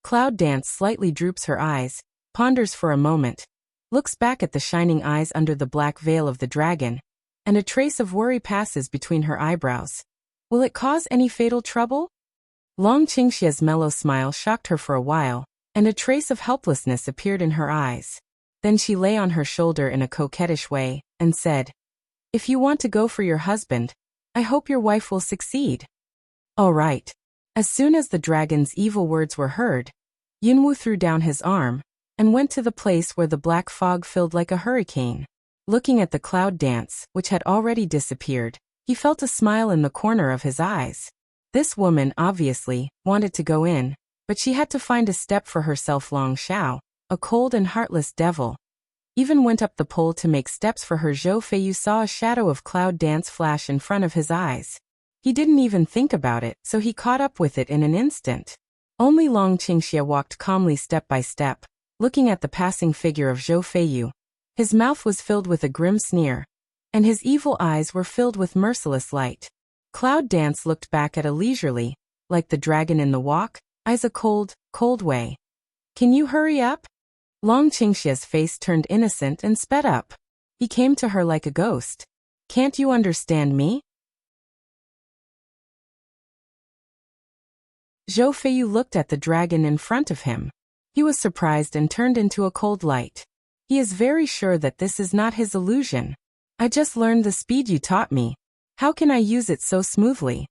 Cloud dance slightly droops her eyes, ponders for a moment, looks back at the shining eyes under the black veil of the dragon, and a trace of worry passes between her eyebrows. Will it cause any fatal trouble? Long Qingxia's mellow smile shocked her for a while, and a trace of helplessness appeared in her eyes. Then she lay on her shoulder in a coquettish way, and said, If you want to go for your husband, I hope your wife will succeed. All right. As soon as the dragon's evil words were heard, Yunwu threw down his arm, and went to the place where the black fog filled like a hurricane. Looking at the cloud dance, which had already disappeared, he felt a smile in the corner of his eyes. This woman, obviously, wanted to go in, but she had to find a step for herself. Long Xiao, a cold and heartless devil, even went up the pole to make steps for her. Zhou Feiyu saw a shadow of cloud dance flash in front of his eyes. He didn't even think about it, so he caught up with it in an instant. Only Long Qingxia walked calmly step by step, looking at the passing figure of Zhou Feiyu. His mouth was filled with a grim sneer, and his evil eyes were filled with merciless light. Cloud dance looked back at a leisurely, like the dragon in the walk, eyes a cold, cold way. Can you hurry up? Long Qingxia's face turned innocent and sped up. He came to her like a ghost. Can't you understand me? Zhou Feiyu looked at the dragon in front of him. He was surprised and turned into a cold light. He is very sure that this is not his illusion. I just learned the speed you taught me. How can I use it so smoothly?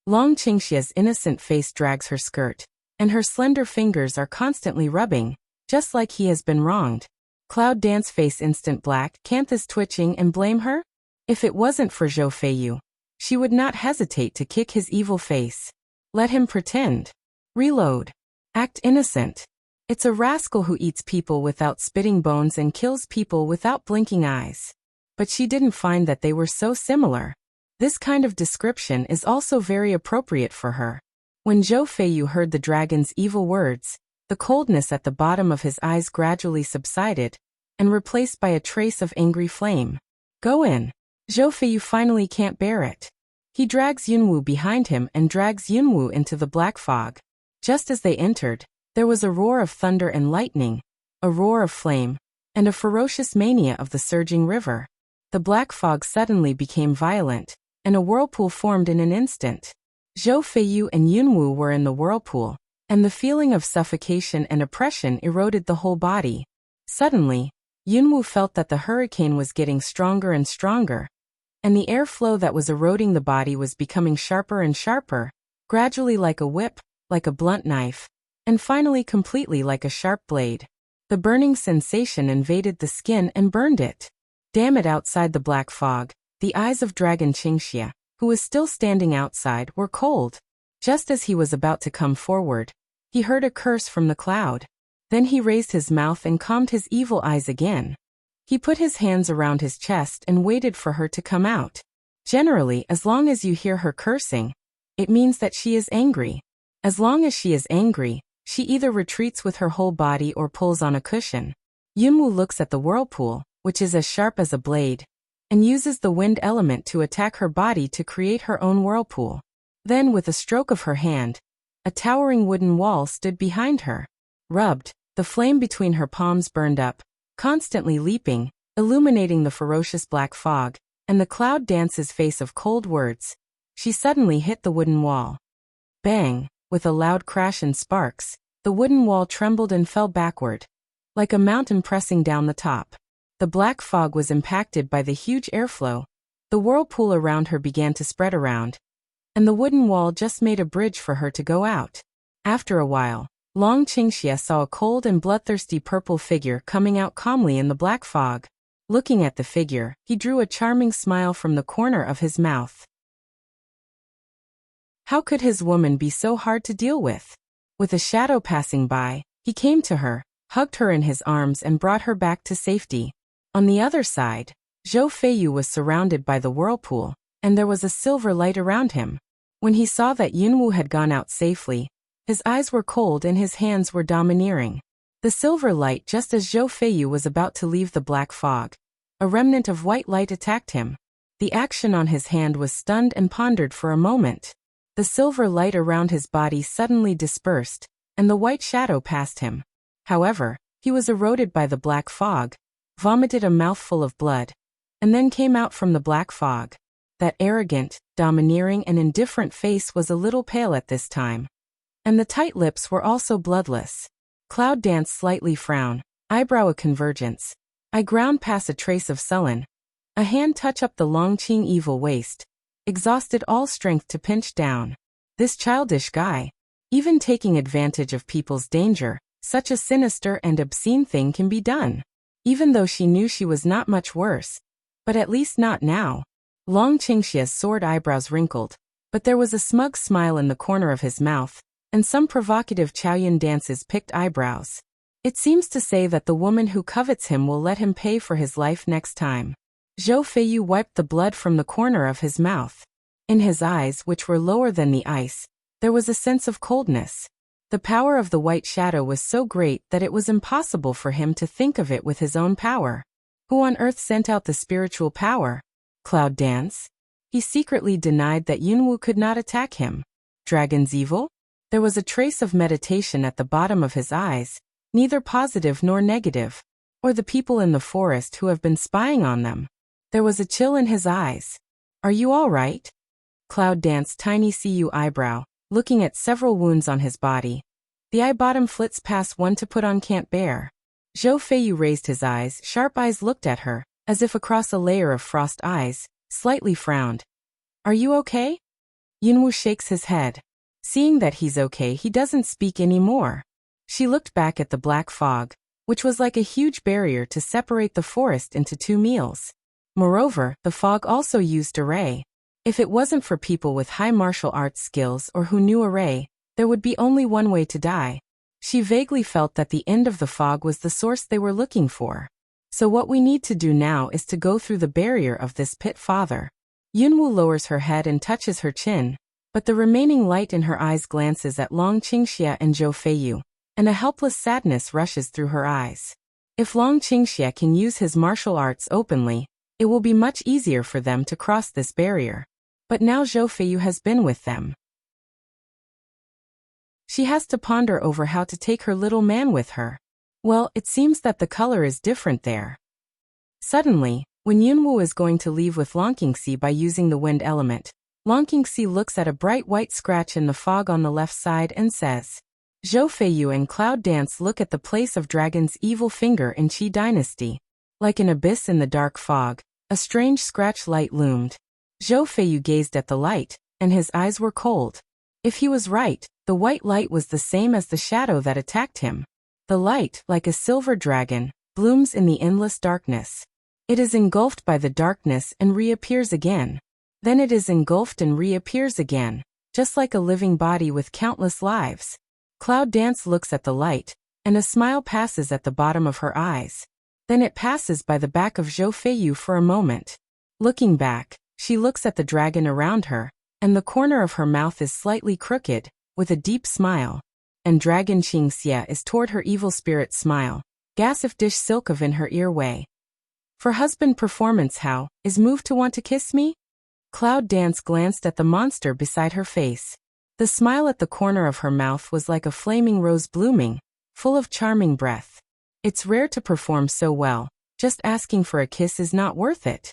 Long Qingxia's innocent face drags her skirt, and her slender fingers are constantly rubbing, just like he has been wronged. Cloud dance face instant black. Can't this twitching and blame her? If it wasn't for Zhou Feiyu, she would not hesitate to kick his evil face. Let him pretend. Reload. Act innocent. It's a rascal who eats people without spitting bones and kills people without blinking eyes. But she didn't find that they were so similar. This kind of description is also very appropriate for her. When Zhou Feiyu heard the dragon's evil words, the coldness at the bottom of his eyes gradually subsided, and replaced by a trace of angry flame. Go in. Zhou Feiyu finally can't bear it. He drags Yunwu behind him and drags Yunwu into the black fog. Just as they entered, there was a roar of thunder and lightning, a roar of flame, and a ferocious mania of the surging river. The black fog suddenly became violent, and a whirlpool formed in an instant. Zhou Feiyu and Yunwu were in the whirlpool, and the feeling of suffocation and oppression eroded the whole body. Suddenly, Yunwu felt that the hurricane was getting stronger and stronger, and the airflow that was eroding the body was becoming sharper and sharper, gradually like a whip, like a blunt knife, and finally completely like a sharp blade. The burning sensation invaded the skin and burned it. Damn it! Outside the black fog, the eyes of Dragon Qingxia, who was still standing outside, were cold. Just as he was about to come forward, he heard a curse from the cloud. Then he raised his mouth and calmed his evil eyes again. He put his hands around his chest and waited for her to come out. Generally, as long as you hear her cursing, it means that she is angry. As long as she is angry, she either retreats with her whole body or pulls on a cushion. Yunwu looks at the whirlpool, which is as sharp as a blade, and uses the wind element to attack her body to create her own whirlpool. Then, with a stroke of her hand, a towering wooden wall stood behind her. Rubbed, the flame between her palms burned up, constantly leaping, illuminating the ferocious black fog, and the cloud dance's face of cold words. She suddenly hit the wooden wall. Bang! With a loud crash and sparks, the wooden wall trembled and fell backward, like a mountain pressing down the top. The black fog was impacted by the huge airflow. The whirlpool around her began to spread around, and the wooden wall just made a bridge for her to go out. After a while, Long Qingxia saw a cold and bloodthirsty purple figure coming out calmly in the black fog. Looking at the figure, he drew a charming smile from the corner of his mouth. How could his woman be so hard to deal with? With a shadow passing by, he came to her, hugged her in his arms and brought her back to safety. On the other side, Zhou Feiyu was surrounded by the whirlpool, and there was a silver light around him. When he saw that Yunwu had gone out safely, his eyes were cold and his hands were domineering. The silver light, just as Zhou Feiyu was about to leave the black fog, a remnant of white light attacked him. The action on his hand was stunned and pondered for a moment. The silver light around his body suddenly dispersed, and the white shadow passed him. However, he was eroded by the black fog, vomited a mouthful of blood, and then came out from the black fog. That arrogant, domineering and indifferent face was a little pale at this time. And the tight lips were also bloodless. Cloud Dance slightly frown, eyebrow a convergence. I ground past a trace of sullen. A hand touch up the Longqing evil waist. Exhausted all strength to pinch down. This childish guy. Even taking advantage of people's danger, such a sinister and obscene thing can be done. Even though she knew she was not much worse. But at least not now. Long Qingxia's sword eyebrows wrinkled, but there was a smug smile in the corner of his mouth, and some provocative Chaoyun dance's picked eyebrows. It seems to say that the woman who covets him will let him pay for his life next time. Zhou Feiyu wiped the blood from the corner of his mouth. In his eyes, which were lower than the ice, there was a sense of coldness. The power of the white shadow was so great that it was impossible for him to think of it with his own power. Who on earth sent out the spiritual power? Cloud Dance? He secretly denied that Yunwu could not attack him. Dragon's evil? There was a trace of meditation at the bottom of his eyes, neither positive nor negative. Or the people in the forest who have been spying on them. There was a chill in his eyes. Are you all right? Cloud Dance's tiny Cu eyebrow, looking at several wounds on his body. The eye bottom flits past one to put on can't bear. Zhou Feiyu raised his eyes, sharp eyes looked at her, as if across a layer of frost eyes, slightly frowned. Are you okay? Yunwu shakes his head. Seeing that he's okay, he doesn't speak anymore. She looked back at the black fog, which was like a huge barrier to separate the forest into two meals. Moreover, the fog also used array. If it wasn't for people with high martial arts skills or who knew array, there would be only one way to die. She vaguely felt that the end of the fog was the source they were looking for. So what we need to do now is to go through the barrier of this pit father. Yunwu lowers her head and touches her chin, but the remaining light in her eyes glances at Long Qingxia and Zhou Feiyu, and a helpless sadness rushes through her eyes. If Long Qingxia can use his martial arts openly, it will be much easier for them to cross this barrier. But now Zhou Feiyu has been with them. She has to ponder over how to take her little man with her. Well, it seems that the color is different there. Suddenly, when Yunwu is going to leave with Longqingxi by using the wind element, Longqingxi looks at a bright white scratch in the fog on the left side and says, Zhou Feiyu and Cloud Dance look at the place of Dragon's evil finger in Qi dynasty. Like an abyss in the dark fog, a strange scratch light loomed. Zhou Feiyu gazed at the light, and his eyes were cold. If he was right, the white light was the same as the shadow that attacked him. The light, like a silver dragon, blooms in the endless darkness. It is engulfed by the darkness and reappears again. Then it is engulfed and reappears again, just like a living body with countless lives. Cloud Dance looks at the light, and a smile passes at the bottom of her eyes. Then it passes by the back of Zhou Feiyu for a moment. Looking back, she looks at the dragon around her, and the corner of her mouth is slightly crooked, with a deep smile. And Dragon Qingxia is toward her evil spirit smile. Gas if dish silk of in her ear way. For husband performance how, is moved to want to kiss me? Cloud Dance glanced at the monster beside her face. The smile at the corner of her mouth was like a flaming rose blooming, full of charming breath. It's rare to perform so well, just asking for a kiss is not worth it.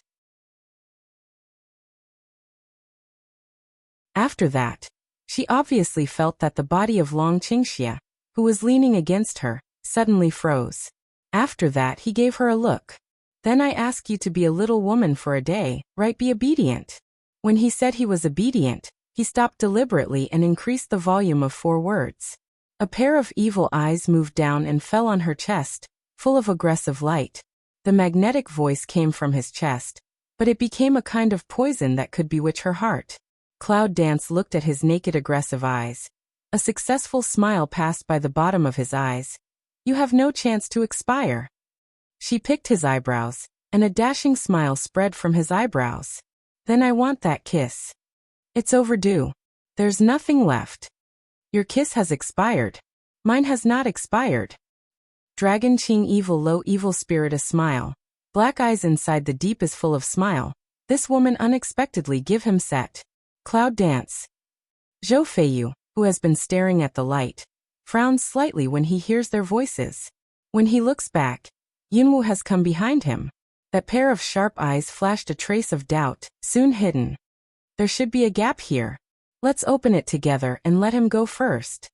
After that, she obviously felt that the body of Long Qingxia, who was leaning against her, suddenly froze. After that he gave her a look. Then I ask you to be a little woman for a day, right? Be obedient. When he said he was obedient, he stopped deliberately and increased the volume of 4 words. A pair of evil eyes moved down and fell on her chest, full of aggressive light. The magnetic voice came from his chest, but it became a kind of poison that could bewitch her heart. Cloud Dance looked at his naked aggressive eyes. A successful smile passed by the bottom of his eyes. You have no chance to expire. She picked his eyebrows, and a dashing smile spread from his eyebrows. Then I want that kiss. It's overdue. There's nothing left. Your kiss has expired. Mine has not expired. Dragon Qing evil low evil spirit a smile. Black eyes inside the deep is full of smile. This woman unexpectedly give him set. Cloud Dance. Zhou Feiyu, who has been staring at the light, frowns slightly when he hears their voices. When he looks back, Yunwu has come behind him. That pair of sharp eyes flashed a trace of doubt, soon hidden. There should be a gap here. Let's open it together and let him go first.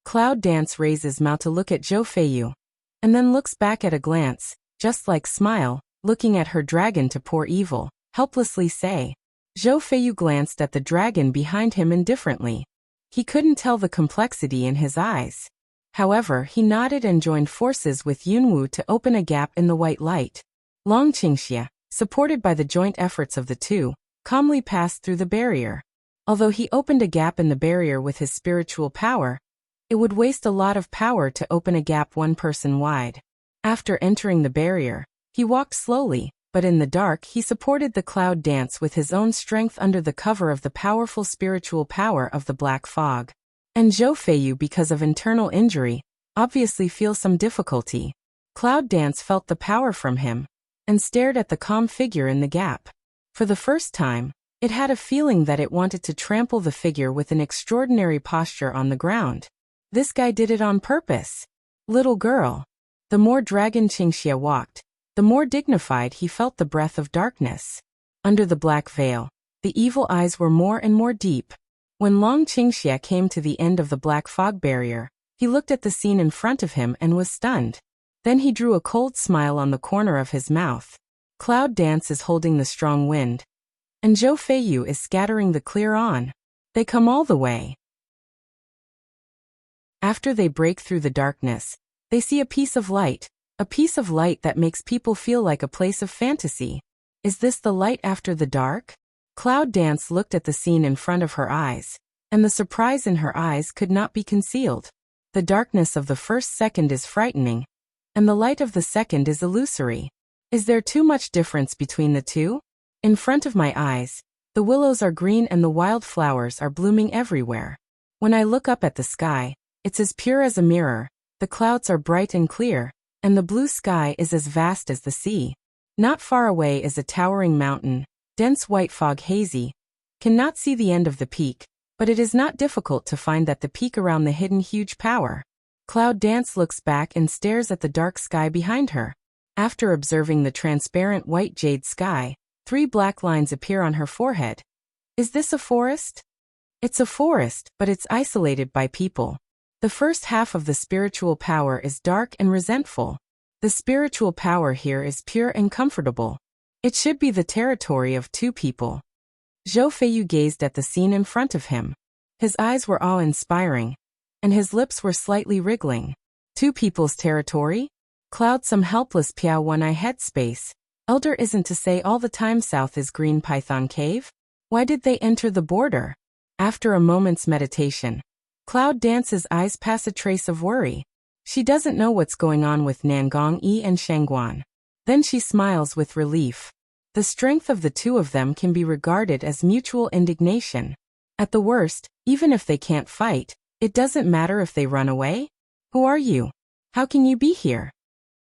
Cloud Dance raises mouth to look at Zhou Feiyu, and then looks back at a glance, just like smile, looking at her dragon to pour evil, helplessly say. Zhou Feiyu glanced at the dragon behind him indifferently. He couldn't tell the complexity in his eyes. However, he nodded and joined forces with Yunwu to open a gap in the white light. Long Qingxia, supported by the joint efforts of the two, calmly passed through the barrier. Although he opened a gap in the barrier with his spiritual power, it would waste a lot of power to open a gap one person wide. After entering the barrier, he walked slowly, but in the dark he supported the Cloud Dance with his own strength under the cover of the powerful spiritual power of the black fog. And Zhou Feiyu, because of internal injury, obviously feels some difficulty. Cloud Dance felt the power from him, and stared at the calm figure in the gap. For the first time, it had a feeling that it wanted to trample the figure with an extraordinary posture on the ground. This guy did it on purpose. Little girl. The more Dragon Qingxia walked, the more dignified he felt the breath of darkness. Under the black veil, the evil eyes were more and more deep. When Long Qingxia came to the end of the black fog barrier, he looked at the scene in front of him and was stunned. Then he drew a cold smile on the corner of his mouth. Cloud Dance is holding the strong wind, and Zhou Feiyu is scattering the clear on. They come all the way. After they break through the darkness, they see a piece of light that makes people feel like a place of fantasy. Is this the light after the dark? Cloud Dance looked at the scene in front of her eyes, and the surprise in her eyes could not be concealed. The darkness of the first second is frightening, and the light of the second is illusory. Is there too much difference between the two? In front of my eyes, the willows are green and the wildflowers are blooming everywhere. When I look up at the sky, it's as pure as a mirror, the clouds are bright and clear, and the blue sky is as vast as the sea. Not far away is a towering mountain, dense white fog hazy. Cannot see the end of the peak, but it is not difficult to find that the peak around the hidden huge power. Cloud Dance looks back and stares at the dark sky behind her. After observing the transparent white jade sky, 3 black lines appear on her forehead. Is this a forest? It's a forest, but it's isolated by people. The first half of the spiritual power is dark and resentful. The spiritual power here is pure and comfortable. It should be the territory of 2 people. Zhou Feiyu gazed at the scene in front of him. His eyes were awe-inspiring, and his lips were slightly wriggling. 2 people's territory? Cloud some helpless Piao one-eye headspace. Elder isn't to say all the time south is Green Python Cave? Why did they enter the border? After a moment's meditation, Cloud Dance's eyes pass a trace of worry. She doesn't know what's going on with Nangong Yi and Shangguan. Then she smiles with relief. The strength of the two of them can be regarded as mutual indignation. At the worst, even if they can't fight, it doesn't matter if they run away. Who are you? How can you be here?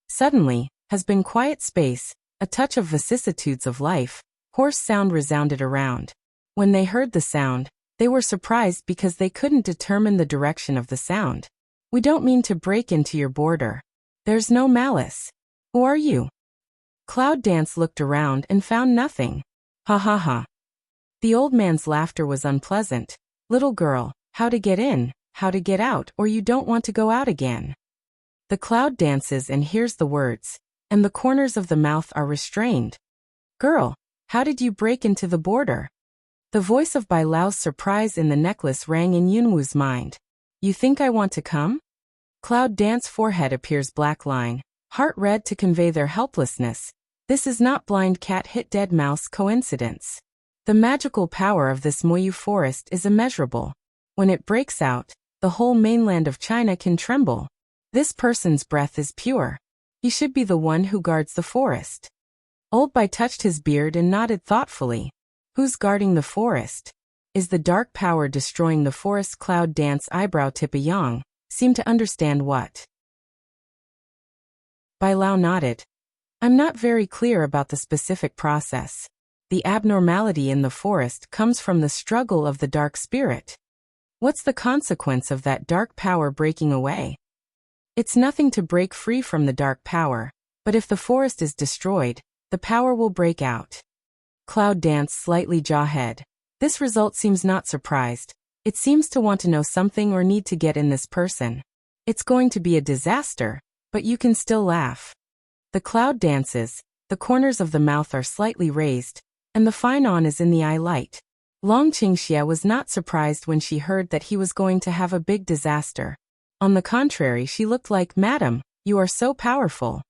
Suddenly, has been quiet space, a touch of vicissitudes of life, hoarse sound resounded around. When they heard the sound, they were surprised because they couldn't determine the direction of the sound. We don't mean to break into your border. There's no malice. Who are you? Cloud Dance looked around and found nothing. Ha ha ha. The old man's laughter was unpleasant. Little girl, how to get in, how to get out, or you don't want to go out again. The cloud dances and hears the words, and the corners of the mouth are restrained. Girl, how did you break into the border? The voice of Bai Lao's surprise in the necklace rang in Yunwu's mind. You think I want to come? Cloud Dance forehead appears black line, heart red to convey their helplessness. This is not blind cat hit dead mouse coincidence. The magical power of this Moyu forest is immeasurable. When it breaks out, the whole mainland of China can tremble. This person's breath is pure. He should be the one who guards the forest. Old Bai touched his beard and nodded thoughtfully. Who's guarding the forest? Is the dark power destroying the forest? Cloud Dance eyebrow tip a yang, seemed to understand what. Bai Lao nodded. I'm not very clear about the specific process. The abnormality in the forest comes from the struggle of the dark spirit. What's the consequence of that dark power breaking away? It's nothing to break free from the dark power, but if the forest is destroyed, the power will break out. Cloud Dance slightly jawhead. This result seems not surprised. It seems to want to know something or need to get in this person. It's going to be a disaster, but you can still laugh. The cloud dances, the corners of the mouth are slightly raised, and the fine on is in the eye light. Long Qingxia was not surprised when she heard that he was going to have a big disaster. On the contrary, she looked like, Madam, you are so powerful.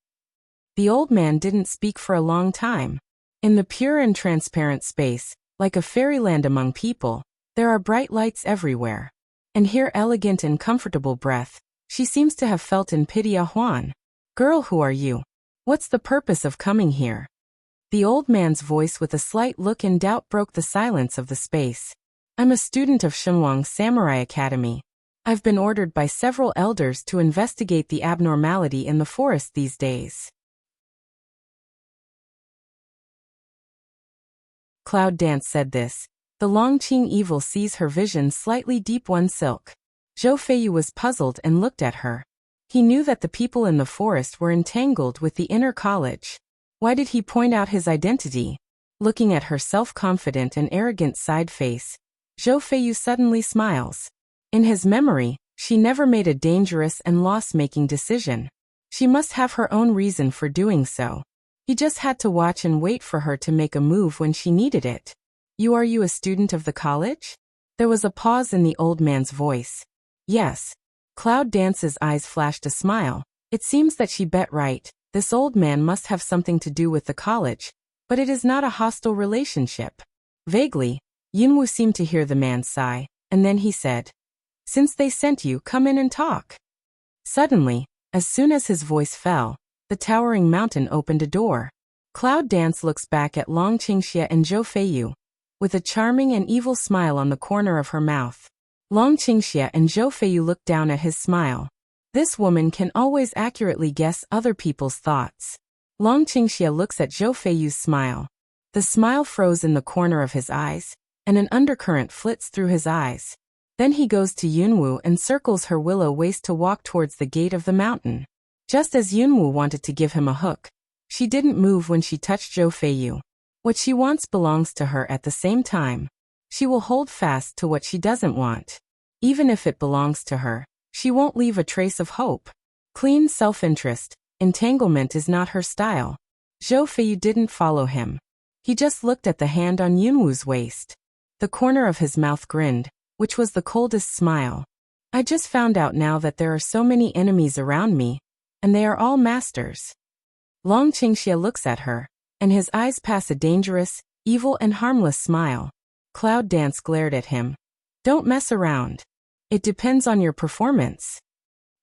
The old man didn't speak for a long time. In the pure and transparent space, like a fairyland among people, there are bright lights everywhere. And here elegant and comfortable breath, she seems to have felt in pity a Huan. Girl, who are you? What's the purpose of coming here? The old man's voice with a slight look in doubt broke the silence of the space. I'm a student of Shenwang Samurai Academy. I've been ordered by several elders to investigate the abnormality in the forest these days. Cloud Dance said this. The Longqing evil sees her vision slightly deep one silk. Zhou Feiyu was puzzled and looked at her. He knew that the people in the forest were entangled with the inner college. Why did he point out his identity? Looking at her self-confident and arrogant side face, Zhou Feiyu suddenly smiles. In his memory, she never made a dangerous and loss-making decision. She must have her own reason for doing so. He just had to watch and wait for her to make a move when she needed it. Are you a student of the college? There was a pause in the old man's voice. Yes. Cloud Dance's eyes flashed a smile. It seems that she bet right. This old man must have something to do with the college, but it is not a hostile relationship. Vaguely, Yunwu seemed to hear the man sigh, and then he said, Since they sent you, come in and talk. Suddenly, as soon as his voice fell, the towering mountain opened a door. Cloud Dance looks back at Long Qingxia and Zhou Feiyu, with a charming and evil smile on the corner of her mouth. Long Qingxia and Zhou Feiyu looked down at his smile. This woman can always accurately guess other people's thoughts. Long Qingxia looks at Zhou Feiyu's smile. The smile froze in the corner of his eyes, and an undercurrent flits through his eyes. Then he goes to Yunwu and circles her willow waist to walk towards the gate of the mountain. Just as Yunwu wanted to give him a hook, she didn't move when she touched Zhou Feiyu. What she wants belongs to her at the same time. She will hold fast to what she doesn't want. Even if it belongs to her, she won't leave a trace of hope. Clean self-interest, entanglement is not her style. Zhou Feiyu didn't follow him. He just looked at the hand on Yunwu's waist. The corner of his mouth grinned, which was the coldest smile. I just found out now that there are so many enemies around me, and they are all masters. Long Qingxia looks at her, and his eyes pass a dangerous, evil and harmless smile. Cloud Dance glared at him. Don't mess around. It depends on your performance.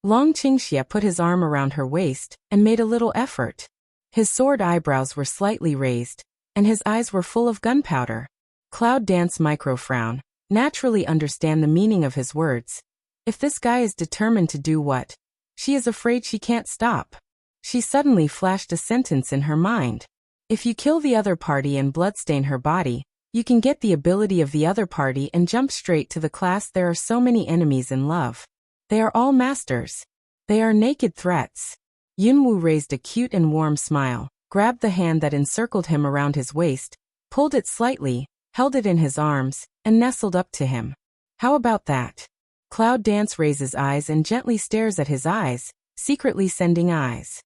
Long Qingxia put his arm around her waist and made a little effort. His sword eyebrows were slightly raised, and his eyes were full of gunpowder. Cloud Dance micro-frown, naturally understand the meaning of his words. If this guy is determined to do what? She is afraid she can't stop. She suddenly flashed a sentence in her mind. If you kill the other party and bloodstain her body, you can get the ability of the other party and jump straight to the class. There are so many enemies in love. They are all masters. They are naked threats. Yunwu raised a cute and warm smile, grabbed the hand that encircled him around his waist, pulled it slightly, held it in his arms, and nestled up to him. How about that? Cloud Dance raises eyes and gently stares at his eyes, secretly sending eyes.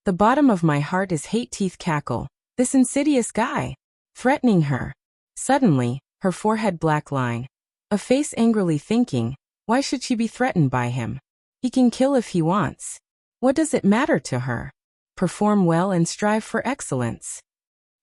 The bottom of my heart is hate teeth cackle. This insidious guy. Threatening her. Suddenly, her forehead black line. A face angrily thinking, why should she be threatened by him? He can kill if he wants. What does it matter to her? Perform well and strive for excellence.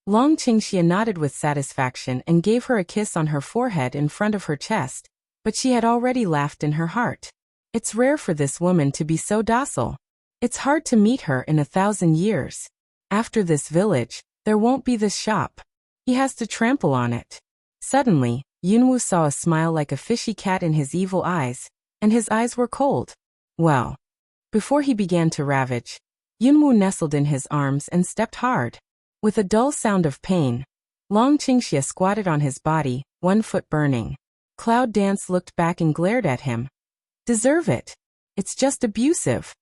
Long Qingxia nodded with satisfaction and gave her a kiss on her forehead in front of her chest, but she had already laughed in her heart. It's rare for this woman to be so docile. It's hard to meet her in 1,000 years. After this village, there won't be this shop. He has to trample on it. Suddenly, Yunwu saw a smile like a fishy cat in his evil eyes, and his eyes were cold. Well. Before he began to ravage, Yunwu nestled in his arms and stepped hard. With a dull sound of pain, Long Qingxia squatted on his body, one foot burning. Cloud Dance looked back and glared at him. Deserve it. It's just abusive.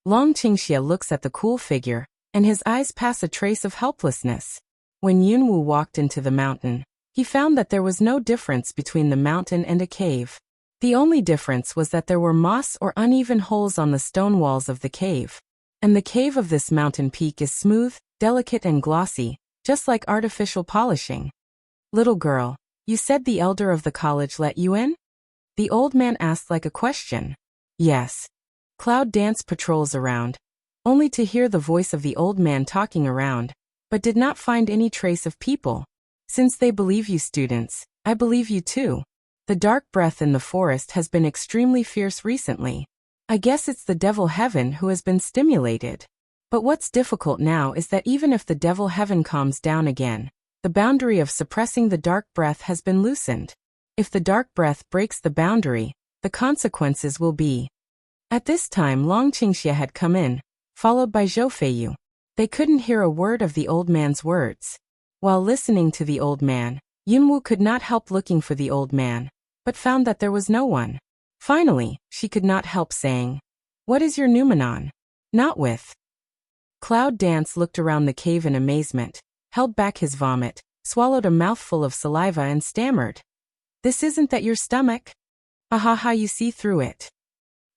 Long Qingxia looks at the cool figure, and his eyes pass a trace of helplessness. When Yunwu walked into the mountain, he found that there was no difference between the mountain and a cave. The only difference was that there were moss or uneven holes on the stone walls of the cave. And the cave of this mountain peak is smooth, delicate and glossy, just like artificial polishing. Little girl, you said the elder of the college let you in? The old man asked like a question. Yes. Cloud Dance patrols around, only to hear the voice of the old man talking around, but did not find any trace of people. Since they believe you students, I believe you too. The dark breath in the forest has been extremely fierce recently. I guess it's the devil heaven who has been stimulated. But what's difficult now is that even if the devil heaven calms down again, the boundary of suppressing the dark breath has been loosened. If the dark breath breaks the boundary, the consequences will be. At this time Long Qingxia had come in, followed by Zhou Feiyu. They couldn't hear a word of the old man's words. While listening to the old man, Yunwu could not help looking for the old man, but found that there was no one. Finally, she could not help saying, "What is your noumenon?" Not with. Cloud Dance looked around the cave in amazement, held back his vomit, swallowed a mouthful of saliva and stammered. "This isn't that your stomach? Ahaha, you see through it."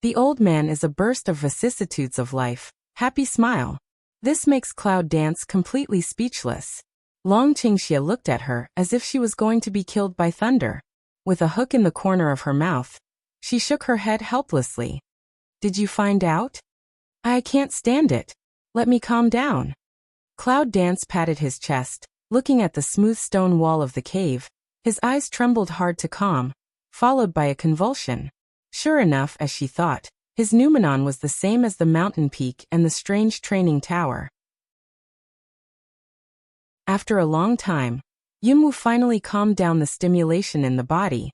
The old man is a burst of vicissitudes of life, happy smile. This makes Cloud Dance completely speechless. Long Qingxia looked at her as if she was going to be killed by thunder. With a hook in the corner of her mouth, she shook her head helplessly. "Did you find out? I can't stand it. Let me calm down." Cloud Dance patted his chest, looking at the smooth stone wall of the cave. His eyes trembled hard to calm, followed by a convulsion. Sure enough, as she thought, his noumenon was the same as the mountain peak and the strange training tower. After a long time, Yunwu finally calmed down the stimulation in the body,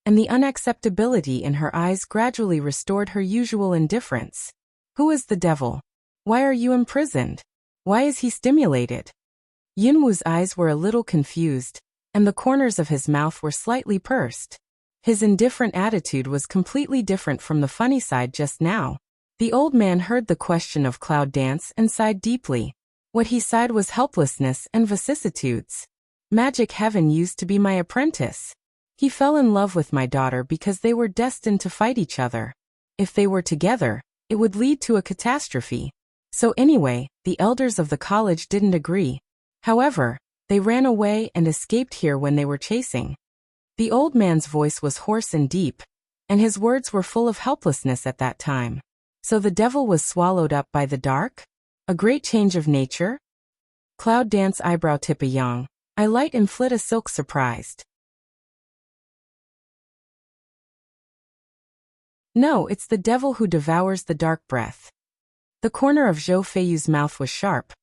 and the unacceptability in her eyes gradually restored her usual indifference. Who is the devil? Why are you imprisoned? Why is he stimulated? Yunwu's eyes were a little confused, and the corners of his mouth were slightly pursed. His indifferent attitude was completely different from the funny side just now. The old man heard the question of Cloud Dance and sighed deeply. What he sighed was helplessness and vicissitudes. Magic Heaven used to be my apprentice. He fell in love with my daughter because they were destined to fight each other. If they were together, it would lead to a catastrophe. So anyway, the elders of the college didn't agree. However, they ran away and escaped here when they were chasing. The old man's voice was hoarse and deep, and his words were full of helplessness at that time. So the devil was swallowed up by the dark? A great change of nature? Cloud Dance eyebrow tip a yang. I light and flit a silk surprised. No, it's the devil who devours the dark breath. The corner of Zhou Feiyu's mouth was sharp,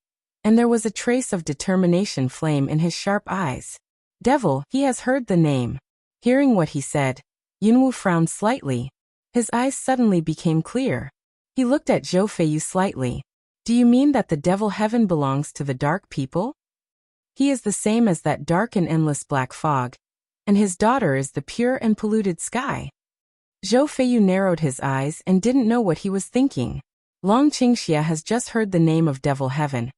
and there was a trace of determination flame in his sharp eyes. Devil, he has heard the name. Hearing what he said, Yunwu frowned slightly. His eyes suddenly became clear. He looked at Zhou Feiyu slightly. Do you mean that the devil heaven belongs to the dark people? He is the same as that dark and endless black fog, and his daughter is the pure and polluted sky. Zhou Feiyu narrowed his eyes and didn't know what he was thinking. Long Qingxia has just heard the name of devil heaven,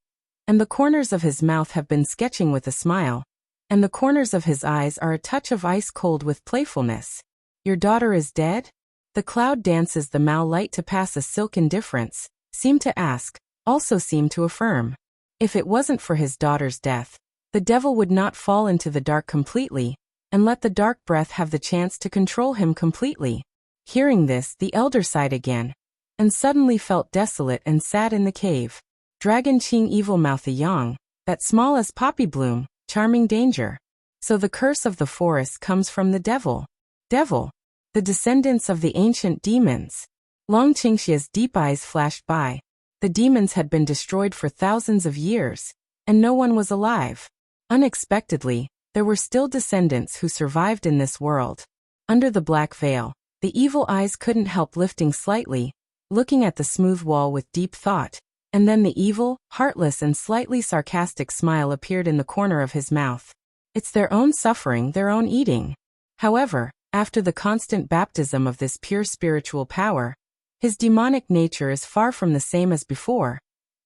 and the corners of his mouth have been sketching with a smile, and the corners of his eyes are a touch of ice cold with playfulness. Your daughter is dead? The cloud dances the Mao light to pass a silk indifference, seemed to ask, also seemed to affirm. If it wasn't for his daughter's death, the devil would not fall into the dark completely, and let the dark breath have the chance to control him completely. Hearing this, the elder sighed again, and suddenly felt desolate and sad in the cave. Dragon Qing evil mouth a yang, that small as poppy bloom, charming danger. So the curse of the forest comes from the devil. Devil, the descendants of the ancient demons. Long Qingxia's deep eyes flashed by. The demons had been destroyed for thousands of years, and no one was alive. Unexpectedly, there were still descendants who survived in this world. Under the black veil, the evil eyes couldn't help lifting slightly, looking at the smooth wall with deep thought, and then the evil, heartless and slightly sarcastic smile appeared in the corner of his mouth. It's their own suffering, their own eating. However, after the constant baptism of this pure spiritual power, his demonic nature is far from the same as before,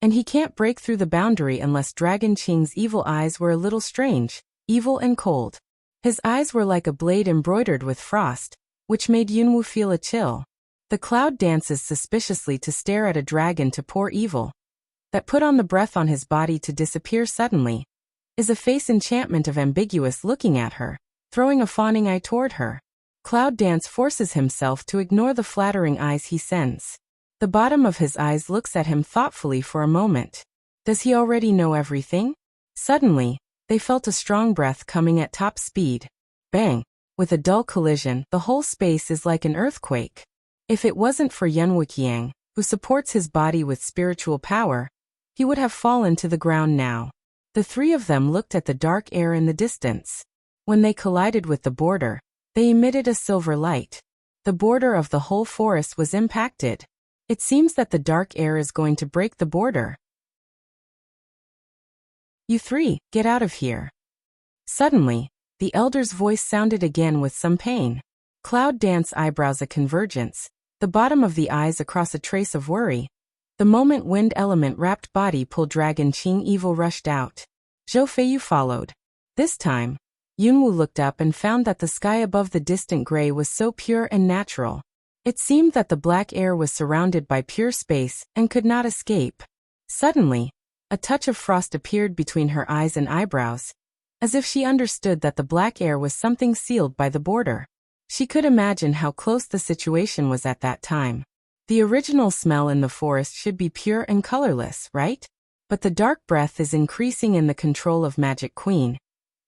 and he can't break through the boundary unless Dragon Qing's evil eyes were a little strange, evil and cold. His eyes were like a blade embroidered with frost, which made Yunwu feel a chill. The cloud dances suspiciously to stare at a dragon to pour evil, that put on the breath on his body to disappear suddenly, is a face enchantment of ambiguous looking at her, throwing a fawning eye toward her. Cloud Dance forces himself to ignore the flattering eyes he sends. The bottom of his eyes looks at him thoughtfully for a moment. Does he already know everything? Suddenly, they felt a strong breath coming at top speed. Bang! With a dull collision, the whole space is like an earthquake. If it wasn't for Yan Wuqiang, who supports his body with spiritual power, he would have fallen to the ground now. The three of them looked at the dark air in the distance. When they collided with the border, they emitted a silver light. The border of the whole forest was impacted. It seems that the dark air is going to break the border. You three, get out of here. Suddenly, the elder's voice sounded again with some pain. Cloud Dance eyebrows a convergence, the bottom of the eyes across a trace of worry. The moment wind element wrapped body pulled Dragon Qing evil rushed out. Zhou Feiyu followed. This time, Yunwu looked up and found that the sky above the distant gray was so pure and natural. It seemed that the black air was surrounded by pure space and could not escape. Suddenly, a touch of frost appeared between her eyes and eyebrows, as if she understood that the black air was something sealed by the border. She could imagine how close the situation was at that time. The original smell in the forest should be pure and colorless, right? But the dark breath is increasing in the control of Magic Queen,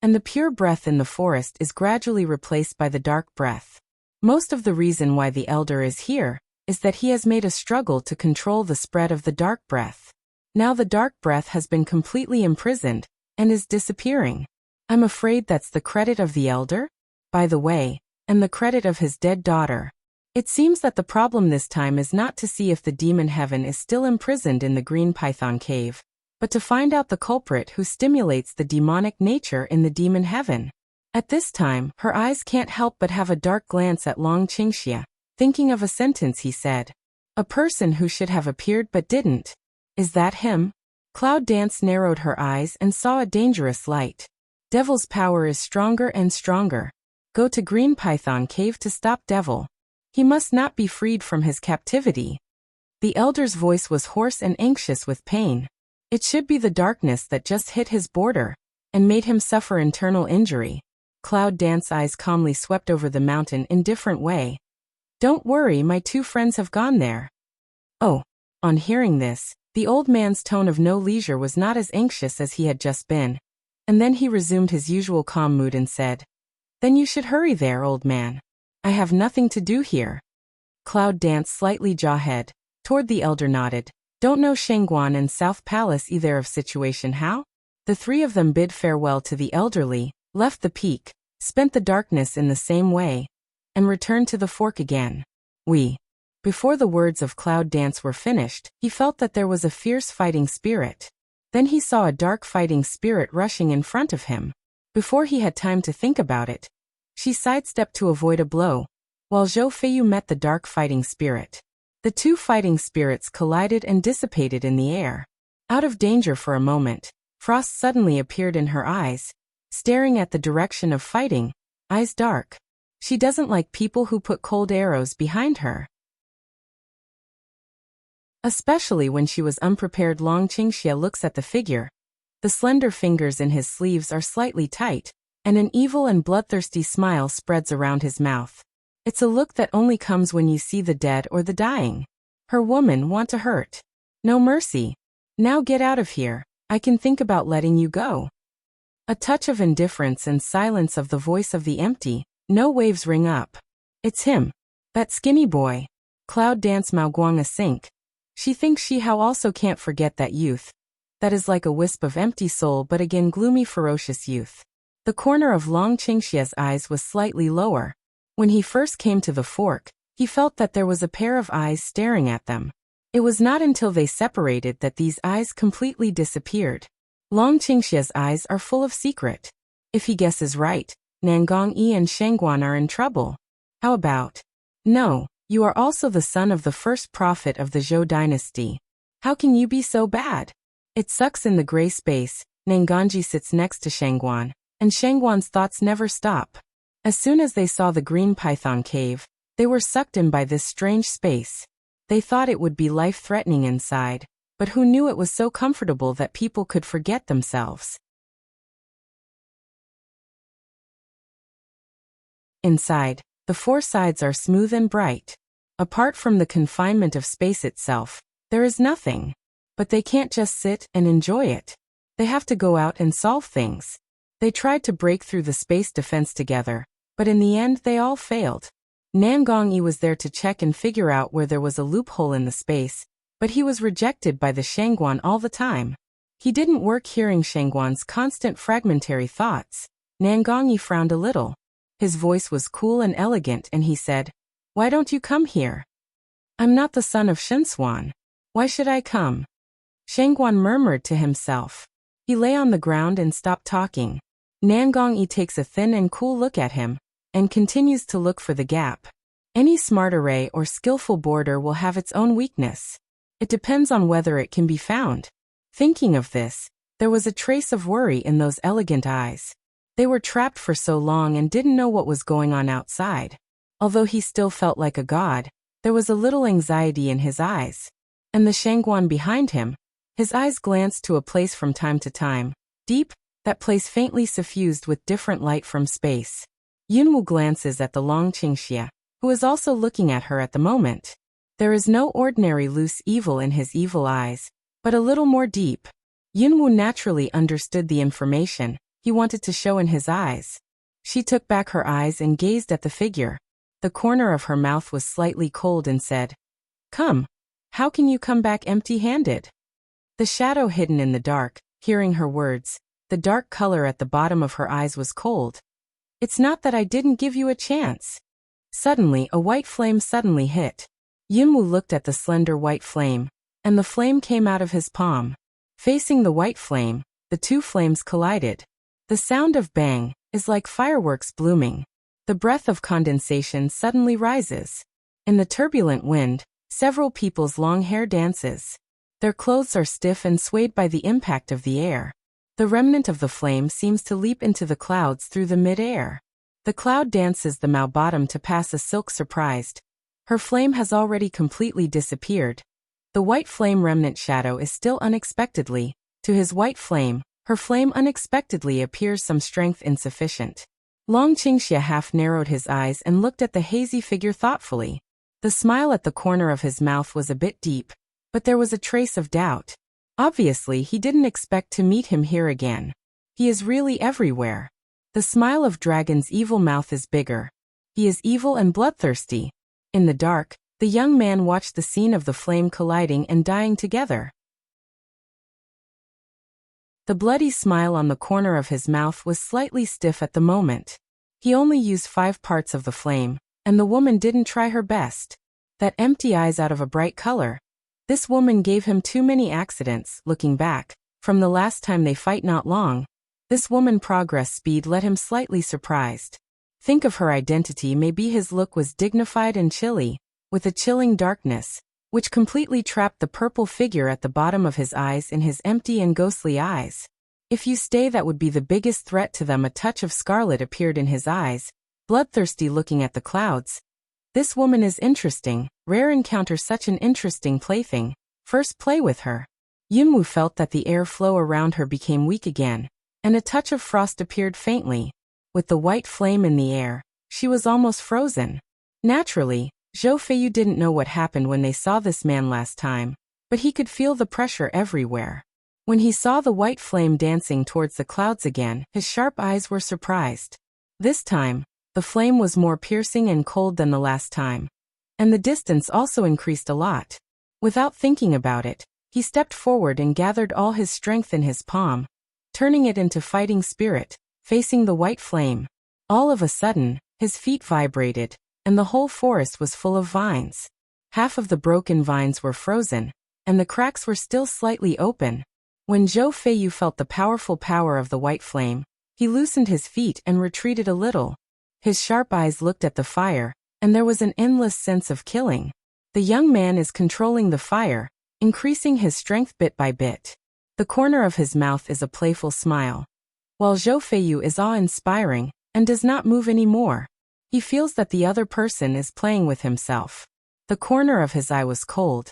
and the pure breath in the forest is gradually replaced by the dark breath. Most of the reason why the elder is here is that he has made a struggle to control the spread of the dark breath. Now the dark breath has been completely imprisoned and is disappearing. I'm afraid that's the credit of the elder, by the way, and the credit of his dead daughter. It seems that the problem this time is not to see if the demon heaven is still imprisoned in the green python cave, but to find out the culprit who stimulates the demonic nature in the demon heaven. At this time, her eyes can't help but have a dark glance at Long Qingxia, thinking of a sentence he said. A person who should have appeared but didn't. Is that him? Cloud Dance narrowed her eyes and saw a dangerous light. Devil's power is stronger and stronger. Go to Green Python Cave to stop Devil. He must not be freed from his captivity. The elder's voice was hoarse and anxious with pain. It should be the darkness that just hit his border and made him suffer internal injury. Cloud Dance eyes calmly swept over the mountain in different way. Don't worry, my two friends have gone there. Oh, on hearing this, the old man's tone of no leisure was not as anxious as he had just been. And then he resumed his usual calm mood and said, "Then you should hurry there, old man. I have nothing to do here." Cloud danced slightly jawhead. Toward the elder nodded. "Don't know Shangguan and South Palace either of situation how?" The three of them bid farewell to the elderly, left the peak, spent the darkness in the same way, and returned to the fork again. Before the words of Cloud Dance were finished, he felt that there was a fierce fighting spirit. Then he saw a dark fighting spirit rushing in front of him. Before he had time to think about it, she sidestepped to avoid a blow, while Zhou Feiyu met the dark fighting spirit. The two fighting spirits collided and dissipated in the air. Out of danger for a moment, frost suddenly appeared in her eyes, staring at the direction of fighting, eyes dark. She doesn't like people who put cold arrows behind her. Especially when she was unprepared. Long Qingxia looks at the figure. The slender fingers in his sleeves are slightly tight, and an evil and bloodthirsty smile spreads around his mouth. It's a look that only comes when you see the dead or the dying. Her woman want to hurt. No mercy. Now get out of here. I can think about letting you go. A touch of indifference and silence of the voice of the empty. No waves ring up. It's him. That skinny boy. Cloud Dance Maoguang a sink. She thinks she how also can't forget that youth. That is like a wisp of empty soul but again gloomy ferocious youth. The corner of Long Qingxia's eyes was slightly lower. When he first came to the fork, he felt that there was a pair of eyes staring at them. It was not until they separated that these eyes completely disappeared. Long Qingxia's eyes are full of secret. If he guesses right, Nangong Yi and Shangguan are in trouble. How about? No, you are also the son of the first prophet of the Zhou dynasty. How can you be so bad? It sucks. In the gray space, Nangongji sits next to Shangguan, and Shangguan's thoughts never stop. As soon as they saw the green python cave, they were sucked in by this strange space. They thought it would be life-threatening inside, but who knew it was so comfortable that people could forget themselves. Inside, the four sides are smooth and bright. Apart from the confinement of space itself, there is nothing. But they can't just sit and enjoy it. They have to go out and solve things. They tried to break through the space defense together, but in the end they all failed. Nangong Yi was there to check and figure out where there was a loophole in the space, but he was rejected by the Shangguan all the time. He didn't work. Hearing Shangguan's constant fragmentary thoughts, Nangong Yi frowned a little. His voice was cool and elegant and he said, "Why don't you come here? I'm not the son of Shinswan. Why should I come?" Shangguan murmured to himself. He lay on the ground and stopped talking. Nangong Yi takes a thin and cool look at him, and continues to look for the gap. Any smart array or skillful boarder will have its own weakness. It depends on whether it can be found. Thinking of this, there was a trace of worry in those elegant eyes. They were trapped for so long and didn't know what was going on outside. Although he still felt like a god, there was a little anxiety in his eyes. And the Shangguan behind him, his eyes glanced to a place from time to time, deep, that place faintly suffused with different light from space. Yunwu glances at the Long Qingxia, who is also looking at her at the moment. There is no ordinary loose evil in his evil eyes, but a little more deep. Yunwu naturally understood the information he wanted to show in his eyes. She took back her eyes and gazed at the figure. The corner of her mouth was slightly cold and said, "Come. How can you come back empty-handed?" The shadow hidden in the dark, hearing her words, the dark color at the bottom of her eyes was cold. "It's not that I didn't give you a chance." Suddenly, a white flame suddenly hit. Yunwu looked at the slender white flame, and the flame came out of his palm. Facing the white flame, the two flames collided. The sound of bang is like fireworks blooming. The breath of condensation suddenly rises. In the turbulent wind, several people's long hair dances. Their clothes are stiff and swayed by the impact of the air. The remnant of the flame seems to leap into the clouds through the mid-air. The cloud dances the Mao bottom to pass a silk surprised. Her flame has already completely disappeared. The white flame remnant shadow is still unexpectedly. To his white flame, her flame unexpectedly appears some strength insufficient. Long Qingxia half narrowed his eyes and looked at the hazy figure thoughtfully. The smile at the corner of his mouth was a bit deep, but there was a trace of doubt. Obviously he didn't expect to meet him here again. He is really everywhere. The smile of Dragon's evil mouth is bigger. He is evil and bloodthirsty. In the dark, the young man watched the scene of the flame colliding and dying together. The bloody smile on the corner of his mouth was slightly stiff at the moment. He only used 5 parts of the flame, and the woman didn't try her best. That empty eyes out of a bright color. This woman gave him too many accidents. Looking back, from the last time they fight not long, this woman progress speed let him slightly surprised. Think of her identity. Maybe his look was dignified and chilly, with a chilling darkness, which completely trapped the purple figure at the bottom of his eyes in his empty and ghostly eyes. If you stay, that would be the biggest threat to them. A touch of scarlet appeared in his eyes, bloodthirsty looking at the clouds. This woman is interesting, rare encounter such an interesting plaything. First play with her. Yunwu felt that the air flow around her became weak again, and a touch of frost appeared faintly. With the white flame in the air, she was almost frozen. Naturally, Zhou Feiyu didn't know what happened when they saw this man last time, but he could feel the pressure everywhere. When he saw the white flame dancing towards the clouds again, his sharp eyes were surprised. This time, the flame was more piercing and cold than the last time, and the distance also increased a lot. Without thinking about it, he stepped forward and gathered all his strength in his palm, turning it into fighting spirit, facing the white flame. All of a sudden, his feet vibrated, and the whole forest was full of vines. Half of the broken vines were frozen, and the cracks were still slightly open. When Zhou Feiyu felt the powerful power of the white flame, he loosened his feet and retreated a little. His sharp eyes looked at the fire, and there was an endless sense of killing. The young man is controlling the fire, increasing his strength bit by bit. The corner of his mouth is a playful smile. While Zhou Feiyu is awe-inspiring, and does not move anymore. He feels that the other person is playing with himself. The corner of his eye was cold,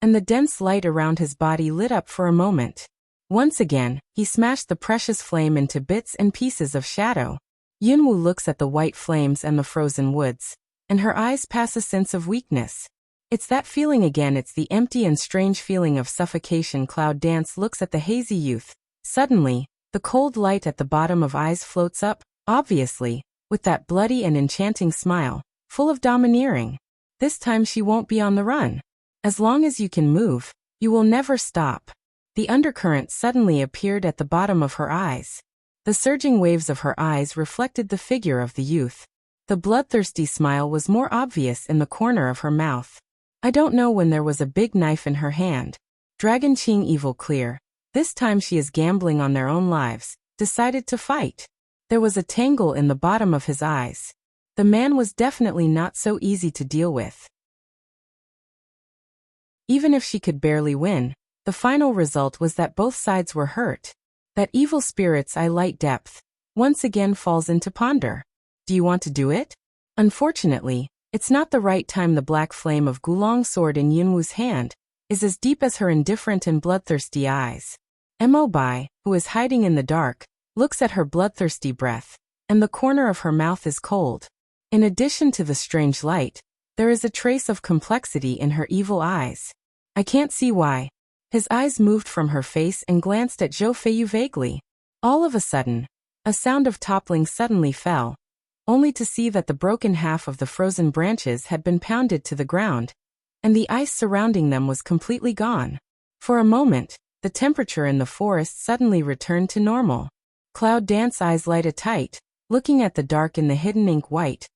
and the dense light around his body lit up for a moment. Once again, he smashed the precious flame into bits and pieces of shadow. Yunwu looks at the white flames and the frozen woods, and her eyes pass a sense of weakness. It's that feeling again. It's the empty and strange feeling of suffocation. Cloud Dance looks at the hazy youth. Suddenly, the cold light at the bottom of eyes floats up, obviously, with that bloody and enchanting smile, full of domineering. This time she won't be on the run. As long as you can move, you will never stop. The undercurrent suddenly appeared at the bottom of her eyes. The surging waves of her eyes reflected the figure of the youth. The bloodthirsty smile was more obvious in the corner of her mouth. I don't know when there was a big knife in her hand. Dragon Qing Evil Clear. This time she is gambling on their own lives, decided to fight. There was a tangle in the bottom of his eyes. The man was definitely not so easy to deal with. Even if she could barely win, the final result was that both sides were hurt. That evil spirit's eye light depth once again falls into ponder. Do you want to do it? Unfortunately, it's not the right time. The black flame of Gulong's sword in Yunwu's hand is as deep as her indifferent and bloodthirsty eyes. Mo Bai, who is hiding in the dark, looks at her bloodthirsty breath, and the corner of her mouth is cold. In addition to the strange light, there is a trace of complexity in her evil eyes. I can't see why. His eyes moved from her face and glanced at Zhou Feiyu vaguely. All of a sudden, a sound of toppling suddenly fell, only to see that the broken half of the frozen branches had been pounded to the ground, and the ice surrounding them was completely gone. For a moment, the temperature in the forest suddenly returned to normal. Cloud Dance eyes lighted tight, looking at the dark in the hidden ink white,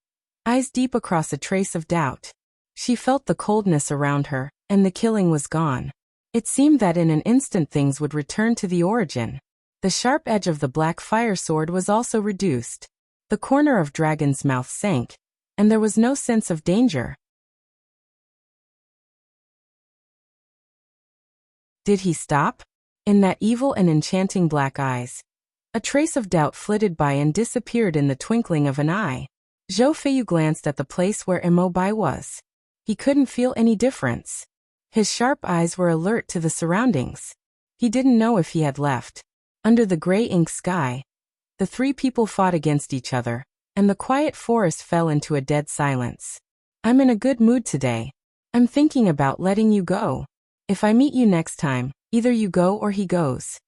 eyes deep across a trace of doubt. She felt the coldness around her, and the killing was gone. It seemed that in an instant things would return to the origin. The sharp edge of the black fire sword was also reduced. The corner of Dragon's mouth sank, and there was no sense of danger. Did he stop? In that evil and enchanting black eyes, a trace of doubt flitted by and disappeared in the twinkling of an eye. Zhou Feiyu glanced at the place where Mo Bai was. He couldn't feel any difference. His sharp eyes were alert to the surroundings. He didn't know if he had left. Under the gray ink sky, the three people fought against each other, and the quiet forest fell into a dead silence. I'm in a good mood today. I'm thinking about letting you go. If I meet you next time, either you go or he goes.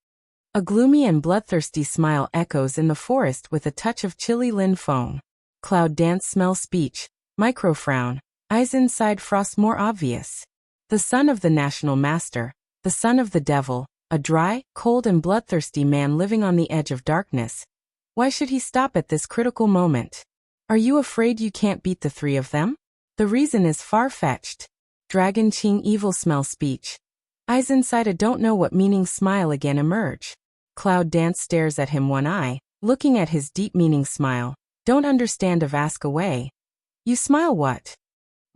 A gloomy and bloodthirsty smile echoes in the forest with a touch of chilly Lin Feng. Cloud dance smell speech, micro-frown, eyes inside frost more obvious. The son of the national master, the son of the devil, a dry, cold and bloodthirsty man living on the edge of darkness. Why should he stop at this critical moment? Are you afraid you can't beat the three of them? The reason is far-fetched. Dragon Qing evil smell speech. Eyes inside a don't know what meaning smile again emerge. Cloud dance stares at him one eye, looking at his deep meaning smile. Don't understand of ask away. You smile what?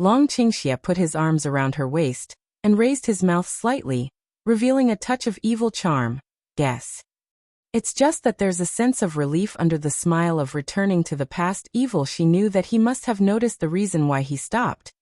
Long Qingxia put his arms around her waist, and raised his mouth slightly, revealing a touch of evil charm. Guess. It's just that there's a sense of relief under the smile of returning to the past evil. She knew that he must have noticed the reason why he stopped.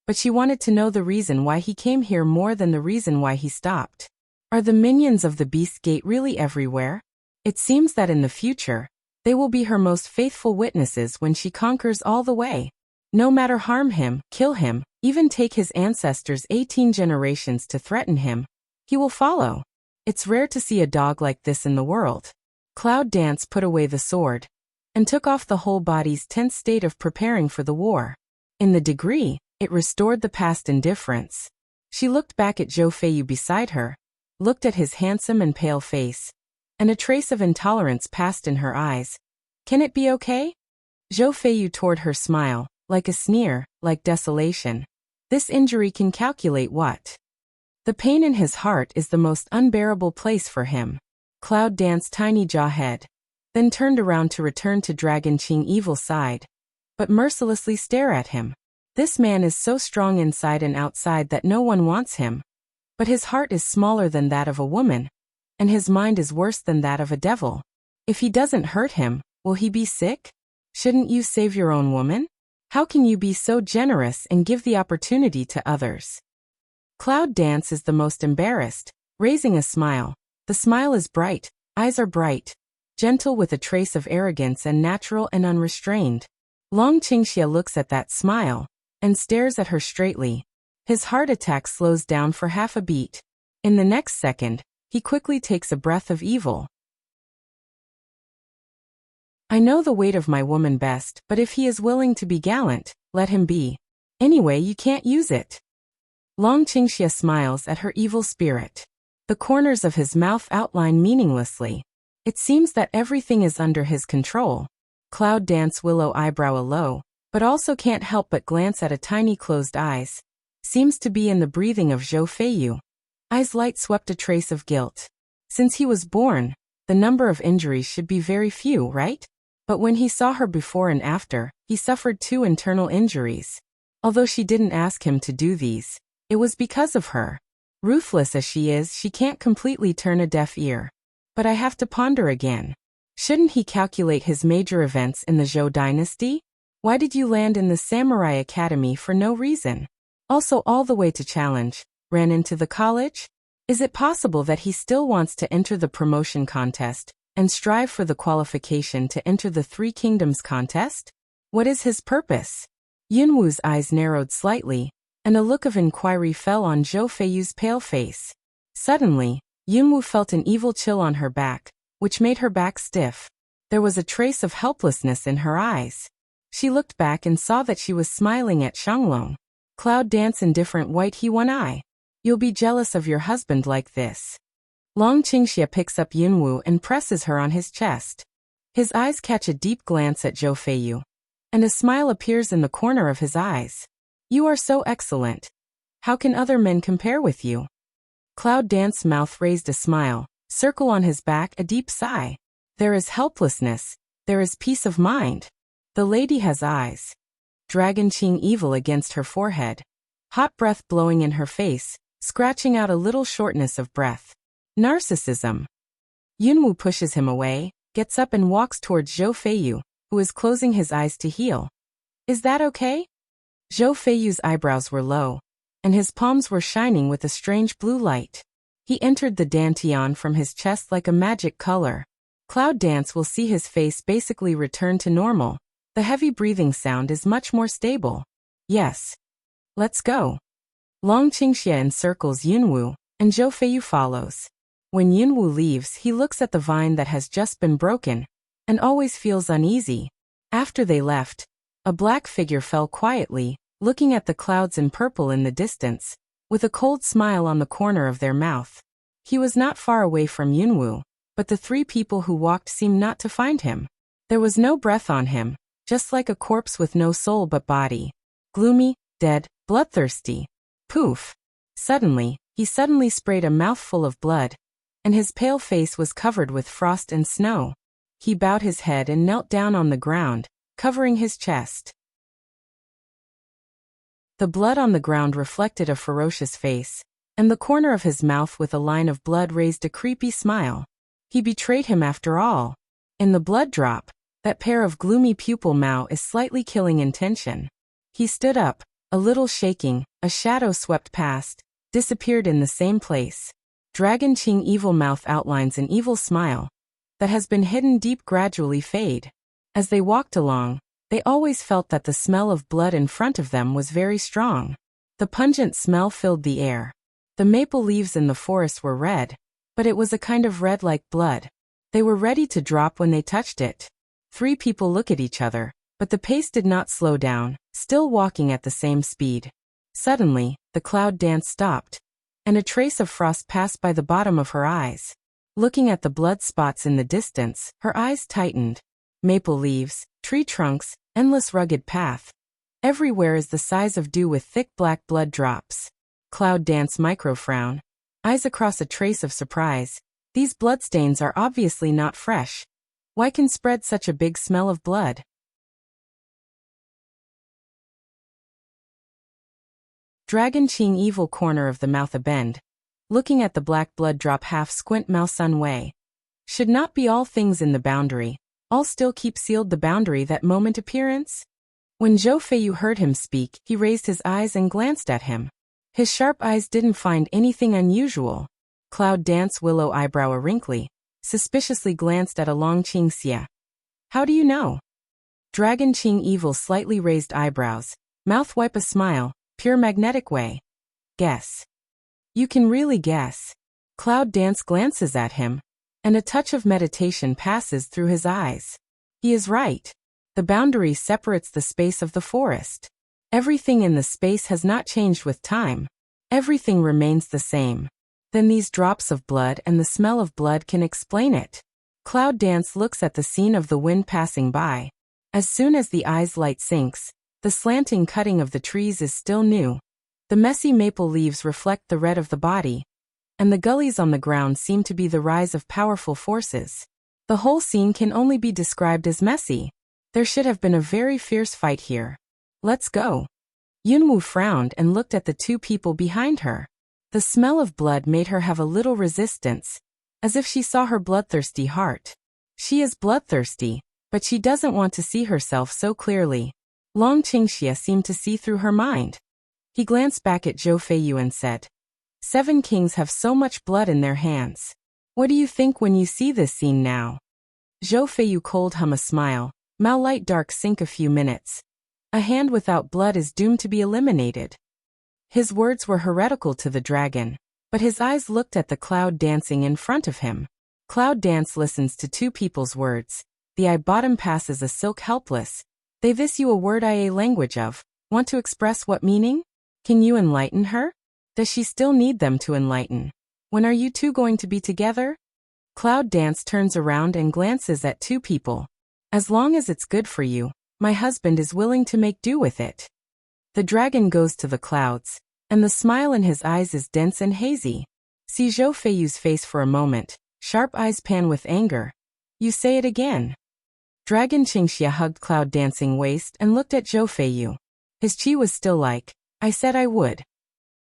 But she wanted to know the reason why he came here more than the reason why he stopped. Are the minions of the Beast Gate really everywhere? It seems that in the future, they will be her most faithful witnesses when she conquers all the way. No matter harm him, kill him, even take his ancestors 18 generations to threaten him, he will follow. It's rare to see a dog like this in the world. Cloud Dance put away the sword, and took off the whole body's tense state of preparing for the war. In the degree, it restored the past indifference. She looked back at Zhou Feiyu beside her, looked at his handsome and pale face, and a trace of intolerance passed in her eyes. Can it be okay? Zhou Feiyu toward her smile, like a sneer, like desolation. This injury can calculate what? The pain in his heart is the most unbearable place for him. Cloud danced tiny jaw head, then turned around to return to Dragon Qing evil side, but mercilessly stare at him. This man is so strong inside and outside that no one wants him. But his heart is smaller than that of a woman, and his mind is worse than that of a devil. If he doesn't hurt him, will he be sick? Shouldn't you save your own woman? How can you be so generous and give the opportunity to others? Cloud Dance is the most embarrassed, raising a smile. The smile is bright, eyes are bright, gentle with a trace of arrogance and natural and unrestrained. Long Qingxia looks at that smile, and stares at her straightly. His heart attack slows down for half a beat. In the next second, he quickly takes a breath of evil. I know the weight of my woman best, but if he is willing to be gallant, let him be. Anyway, you can't use it. Long Qingxia smiles at her evil spirit. The corners of his mouth outline meaninglessly. It seems that everything is under his control. Cloud Dance willow eyebrow low, but also can't help but glance at a tiny closed eyes. Seems to be in the breathing of Zhou Feiyu. Eyes light swept a trace of guilt. Since he was born, the number of injuries should be very few, right? But when he saw her before and after, he suffered 2 internal injuries. Although she didn't ask him to do these, it was because of her. Ruthless as she is, she can't completely turn a deaf ear. But I have to ponder again. Shouldn't he calculate his major events in the Zhou dynasty? Why did you land in the Samurai Academy for no reason? Also all the way to challenge, ran into the college? Is it possible that he still wants to enter the promotion contest, and strive for the qualification to enter the Three Kingdoms contest? What is his purpose? Yunwu's eyes narrowed slightly, and a look of inquiry fell on Zhou Feiyu's pale face. Suddenly, Yunwu felt an evil chill on her back, which made her back stiff. There was a trace of helplessness in her eyes. She looked back and saw that she was smiling at Shanglong. Cloud Dance indifferent white he one eye. You'll be jealous of your husband like this. Long Qingxia picks up Yunwu and presses her on his chest. His eyes catch a deep glance at Zhou Feiyu, and a smile appears in the corner of his eyes. You are so excellent. How can other men compare with you? Cloud Dance's mouth raised a smile, circle on his back a deep sigh. There is helplessness, there is peace of mind. The lady has eyes. Dragon Qing evil against her forehead. Hot breath blowing in her face, scratching out a little shortness of breath. Narcissism. Yunwu pushes him away, gets up and walks towards Zhou Feiyu, who is closing his eyes to heal. Is that okay? Zhou Feiyu's eyebrows were low, and his palms were shining with a strange blue light. He entered the dantian from his chest like a magic color. Cloud Dance will see his face basically return to normal. The heavy breathing sound is much more stable. Yes. Let's go. Long Qingxia encircles Yunwu, and Zhou Feiyu follows. When Yunwu leaves, he looks at the vine that has just been broken, and always feels uneasy. After they left, a black figure fell quietly, looking at the clouds in purple in the distance, with a cold smile on the corner of their mouth. He was not far away from Yunwu, but the three people who walked seemed not to find him. There was no breath on him, just like a corpse with no soul but body. Gloomy, dead, bloodthirsty. Poof! He suddenly sprayed a mouthful of blood, and his pale face was covered with frost and snow. He bowed his head and knelt down on the ground, covering his chest. The blood on the ground reflected a ferocious face, and the corner of his mouth with a line of blood raised a creepy smile. He betrayed him after all. In the blood drop, that pair of gloomy pupil Mao is slightly killing intention. He stood up, a little shaking, a shadow swept past, disappeared in the same place. Dragon Qing evil mouth outlines an evil smile that has been hidden deep gradually fade. As they walked along, they always felt that the smell of blood in front of them was very strong. The pungent smell filled the air. The maple leaves in the forest were red, but it was a kind of red like blood. They were ready to drop when they touched it. Three people look at each other, but the pace did not slow down, still walking at the same speed. Suddenly, the cloud dance stopped, and a trace of frost passed by the bottom of her eyes. Looking at the blood spots in the distance, her eyes tightened. Maple leaves, tree trunks, endless rugged path. Everywhere is the size of dew with thick black blood drops. Cloud dance micro-frown. Eyes across a trace of surprise. These bloodstains are obviously not fresh. Why can spread such a big smell of blood? Dragon Qing evil corner of the mouth a bend. Looking at the black blood drop half squint Mao Sun Wei. Should not be all things in the boundary, all still keep sealed the boundary that moment appearance? When Zhou Feiyu heard him speak, he raised his eyes and glanced at him. His sharp eyes didn't find anything unusual. Cloud dance willow eyebrow a wrinkly, suspiciously glanced at a Long Qingxia. How do you know? Dragon Qing evil slightly raised eyebrows, mouth wipe a smile, pure magnetic way. Guess. You can really guess. Cloud dance glances at him, and a touch of meditation passes through his eyes. He is right. The boundary separates the space of the forest. Everything in the space has not changed with time. Everything remains the same. Then these drops of blood and the smell of blood can explain it. Cloud dance looks at the scene of the wind passing by. As soon as the eye's light sinks, the slanting cutting of the trees is still new. The messy maple leaves reflect the red of the body, and the gullies on the ground seem to be the rise of powerful forces. The whole scene can only be described as messy. There should have been a very fierce fight here. Let's go. Yunwu frowned and looked at the two people behind her. The smell of blood made her have a little resistance, as if she saw her bloodthirsty heart. She is bloodthirsty, but she doesn't want to see herself so clearly. Long Qingxia seemed to see through her mind. He glanced back at Zhou Feiyu and said, 7 kings have so much blood in their hands. What do you think when you see this scene now? Zhou Feiyu cold hum a smile, Mao light dark sink a few minutes. A hand without blood is doomed to be eliminated. His words were heretical to the dragon, but his eyes looked at the cloud dancing in front of him. Cloud dance listens to two people's words. The eye bottom passes a silk helpless. They this you a word I a language of. Want to express what meaning? Can you enlighten her? Does she still need them to enlighten? When are you two going to be together? Cloud dance turns around and glances at two people. As long as it's good for you, my husband is willing to make do with it. The dragon goes to the clouds, and the smile in his eyes is dense and hazy. See Zhou Feiyu's face for a moment, sharp eyes pan with anger. You say it again. Dragon Qingxia hugged cloud dancing waist and looked at Zhou Feiyu. His chi was still like, I said I would.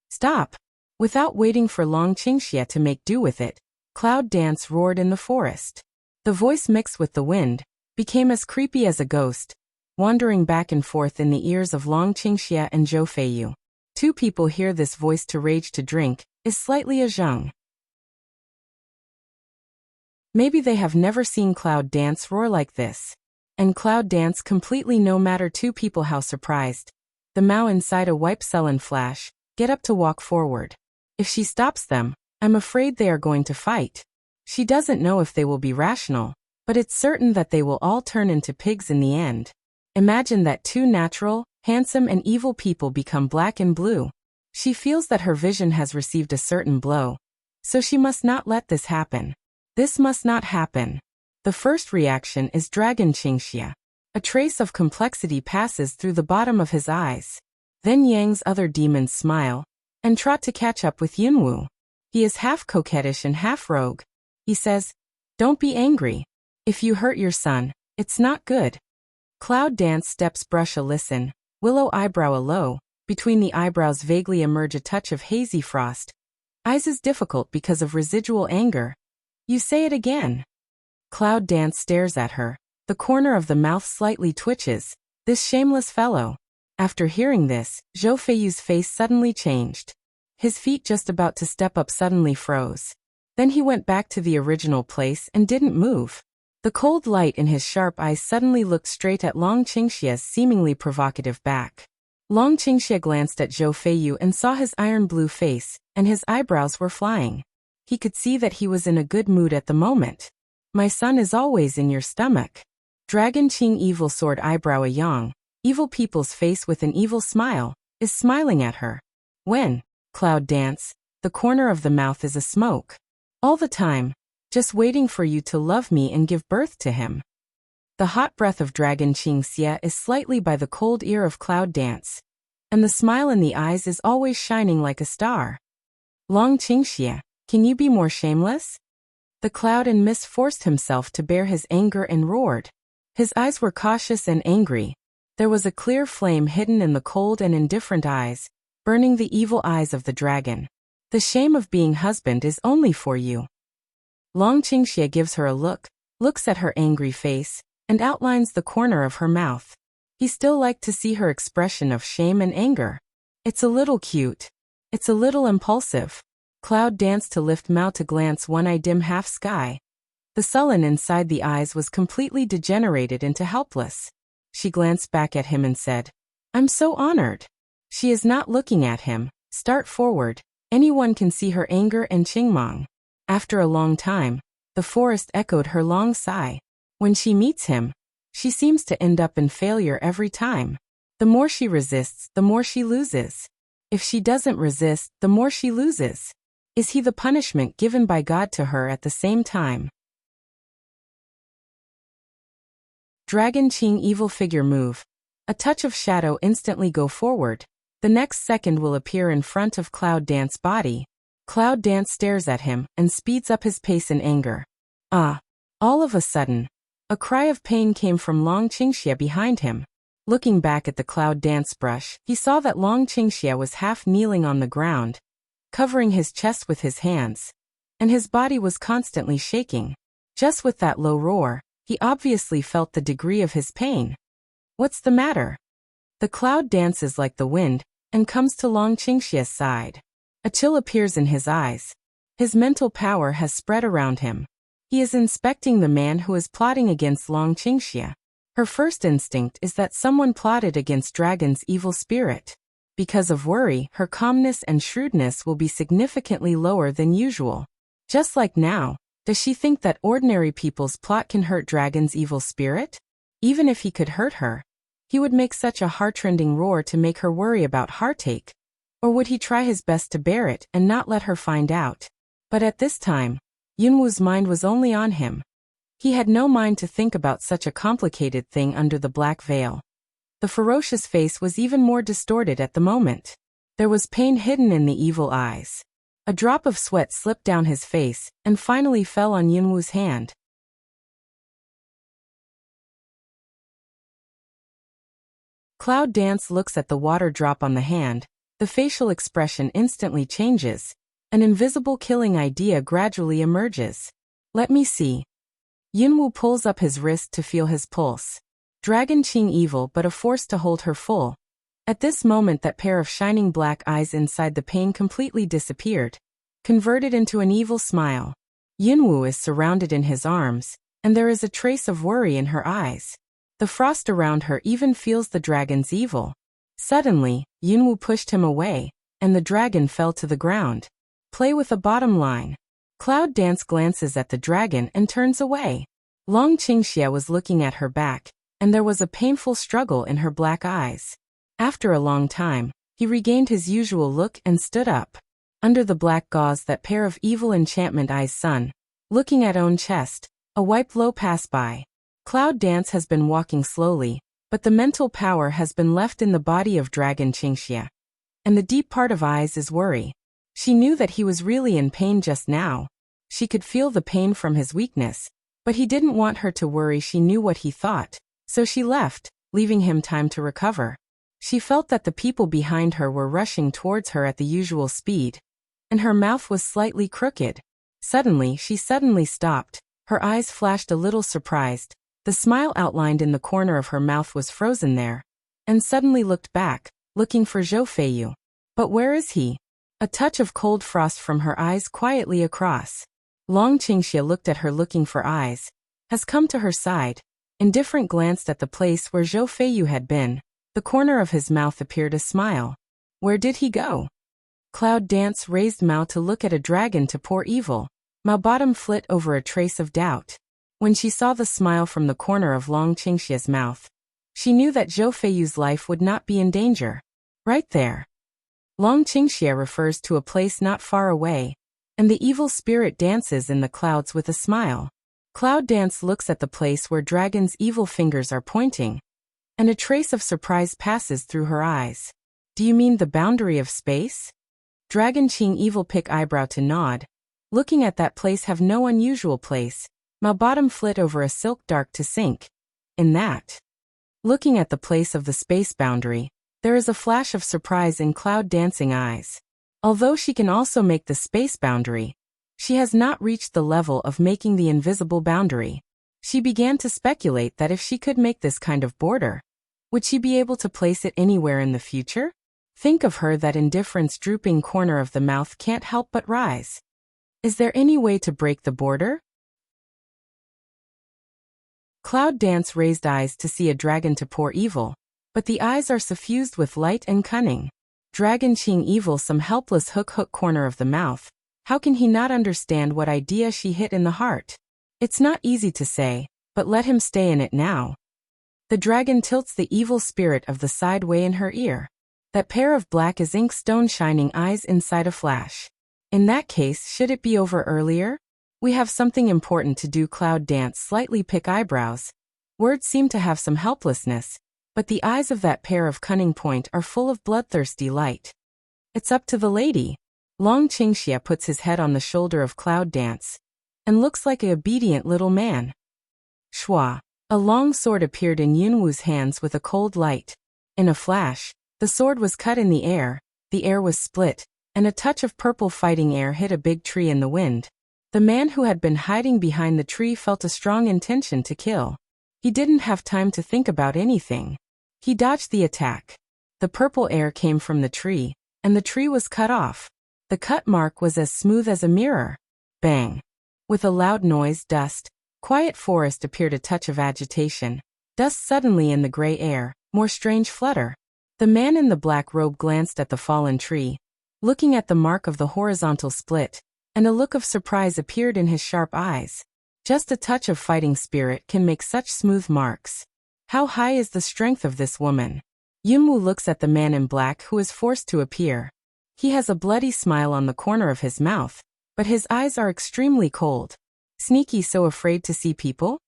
Stop. Without waiting for Long Qingxia to make do with it, cloud dance roared in the forest. The voice mixed with the wind, became as creepy as a ghost, wandering back and forth in the ears of Long Qingxia and Zhou Feiyu. Two people hear this voice to rage to drink, is slightly a zheng. Maybe they have never seen cloud dance roar like this. And cloud dance completely no matter two people how surprised. The Mao inside a wipe sullen flash, get up to walk forward. If she stops them, I'm afraid they are going to fight. She doesn't know if they will be rational, but it's certain that they will all turn into pigs in the end. Imagine that two natural, handsome and evil people become black and blue. She feels that her vision has received a certain blow. So she must not let this happen. This must not happen. The first reaction is Dragon Qingxia. A trace of complexity passes through the bottom of his eyes. Then Yang's other demons smile and trot to catch up with Yunwu. He is half coquettish and half rogue. He says, "Don't be angry. If you hurt your son, it's not good." Cloud Dance steps brush a listen, willow eyebrow a low, between the eyebrows vaguely emerge a touch of hazy frost. Eyes is difficult because of residual anger. You say it again. Cloud Dance stares at her. The corner of the mouth slightly twitches. This shameless fellow. After hearing this, Zhou Feiyu's face suddenly changed. His feet just about to step up suddenly froze. Then he went back to the original place and didn't move. The cold light in his sharp eyes suddenly looked straight at Long Qingxia's seemingly provocative back. Long Qingxia glanced at Zhou Feiyu and saw his iron blue face, and his eyebrows were flying. He could see that he was in a good mood at the moment. "My son is always in your stomach." Dragon Qing Evil Sword Eyebrow a Yang, evil people's face with an evil smile, is smiling at her. When, Cloud Dance, the corner of the mouth is a smoke. All the time, just waiting for you to love me and give birth to him. The hot breath of Dragon Qingxia is slightly by the cold ear of Cloud Dance, and the smile in the eyes is always shining like a star. Long Qingxia, can you be more shameless? The cloud and mist forced himself to bear his anger and roared. His eyes were cautious and angry. There was a clear flame hidden in the cold and indifferent eyes, burning the evil eyes of the dragon. The shame of being husband is only for you. Long Qingxia gives her a look, looks at her angry face, and outlines the corner of her mouth. He still liked to see her expression of shame and anger. It's a little cute. It's a little impulsive. Cloud danced to lift mouth to glance one-eye dim half sky. The sullen inside the eyes was completely degenerated into helpless. She glanced back at him and said, "I'm so honored." She is not looking at him. Start forward. Anyone can see her anger and Qingmong. After a long time, the forest echoed her long sigh. When she meets him, she seems to end up in failure every time. The more she resists, the more she loses. If she doesn't resist, the more she loses. Is he the punishment given by God to her at the same time? Dragon Qing evil figure move. A touch of shadow instantly go forward. The next second will appear in front of Cloud Dance body. Cloud Dance stares at him and speeds up his pace in anger. Ah! All of a sudden, a cry of pain came from Long Qingxia behind him. Looking back at the Cloud Dance brush, he saw that Long Qingxia was half kneeling on the ground, covering his chest with his hands, and his body was constantly shaking. Just with that low roar, he obviously felt the degree of his pain. What's the matter? The Cloud dances like the wind and comes to Long Qingxia's side. A chill appears in his eyes. His mental power has spread around him. He is inspecting the man who is plotting against Long Qingxia. Her first instinct is that someone plotted against Dragon's evil spirit. Because of worry, her calmness and shrewdness will be significantly lower than usual. Just like now, does she think that ordinary people's plot can hurt Dragon's evil spirit? Even if he could hurt her, he would make such a heartrending roar to make her worry about heartache. Or would he try his best to bear it and not let her find out? But at this time, Yunwu's mind was only on him. He had no mind to think about such a complicated thing under the black veil. The ferocious face was even more distorted at the moment. There was pain hidden in the evil eyes. A drop of sweat slipped down his face and finally fell on Yunwu's hand. Cloud Dance looks at the water drop on the hand. The facial expression instantly changes. An invisible killing idea gradually emerges. Let me see. Yunwu pulls up his wrist to feel his pulse. Dragon Qing evil but a force to hold her full. At this moment that pair of shining black eyes inside the pain completely disappeared, converted into an evil smile. Yunwu is surrounded in his arms, and there is a trace of worry in her eyes. The frost around her even feels the dragon's evil. Suddenly, Yunwu pushed him away, and the dragon fell to the ground. Play with a bottom line. Cloud Dance glances at the dragon and turns away. Long Qingxia was looking at her back, and there was a painful struggle in her black eyes. After a long time, he regained his usual look and stood up. Under the black gauze that pair of evil enchantment eyes sun, looking at own chest, a white low pass by. Cloud Dance has been walking slowly, but the mental power has been left in the body of Dragon Qingxia. And the deep part of eyes is worry. She knew that he was really in pain just now. She could feel the pain from his weakness, but he didn't want her to worry. She knew what he thought, so she left, leaving him time to recover. She felt that the people behind her were rushing towards her at the usual speed, and her mouth was slightly crooked. Suddenly, she stopped. Her eyes flashed a little surprised. The smile outlined in the corner of her mouth was frozen there, and suddenly looked back, looking for Zhou Feiyu. But where is he? A touch of cold frost from her eyes quietly across. Long Qingxia looked at her looking for eyes, has come to her side. Indifferent glanced at the place where Zhou Feiyu had been. The corner of his mouth appeared a smile. Where did he go? Cloud Dance raised Mao to look at a dragon to pour evil. Mao bottom flit over a trace of doubt. When she saw the smile from the corner of Long Qingxia's mouth, she knew that Zhou Feiyu's life would not be in danger. Right there. Long Qingxia refers to a place not far away, and the evil spirit dances in the clouds with a smile. Cloud Dance looks at the place where Dragon's evil fingers are pointing, and a trace of surprise passes through her eyes. Do you mean the boundary of space? Dragon Qing evil pick eyebrow to nod. Looking at that place have no unusual place. Mao bottom flit over a silk dark to sink. In that. Looking at the place of the space boundary, there is a flash of surprise in Cloud Dancing eyes. Although she can also make the space boundary, she has not reached the level of making the invisible boundary. She began to speculate that if she could make this kind of border, would she be able to place it anywhere in the future? Think of her, that indifference drooping corner of the mouth can't help but rise. Is there any way to break the border? Cloud Dance raised eyes to see a dragon to pour evil, but the eyes are suffused with light and cunning. Dragon Qing evil some helpless hook corner of the mouth. How can he not understand what idea she hit in the heart? It's not easy to say, but let him stay in it now. The dragon tilts the evil spirit of the side way in her ear. That pair of black as ink stone shining eyes inside a flash. In that case, should it be over earlier? We have something important to do. Cloud Dance slightly pick eyebrows. Words seem to have some helplessness, but the eyes of that pair of cunning point are full of bloodthirsty light. It's up to the lady. Long Qingxia puts his head on the shoulder of Cloud Dance, and looks like a obedient little man. Shua. A long sword appeared in Yunwu's hands with a cold light. In a flash, the sword was cut in the air was split, and a touch of purple fighting air hit a big tree in the wind. The man who had been hiding behind the tree felt a strong intention to kill. He didn't have time to think about anything. He dodged the attack. The purple air came from the tree, and the tree was cut off. The cut mark was as smooth as a mirror. Bang! With a loud noise, quiet forest appeared. A touch of agitation. Dust suddenly in the gray air, more strange flutter. The man in the black robe glanced at the fallen tree, looking at the mark of the horizontal split, and a look of surprise appeared in his sharp eyes. Just a touch of fighting spirit can make such smooth marks. How high is the strength of this woman? Yunwu looks at the man in black who is forced to appear. He has a bloody smile on the corner of his mouth, but his eyes are extremely cold. Sneaky, so afraid to see people?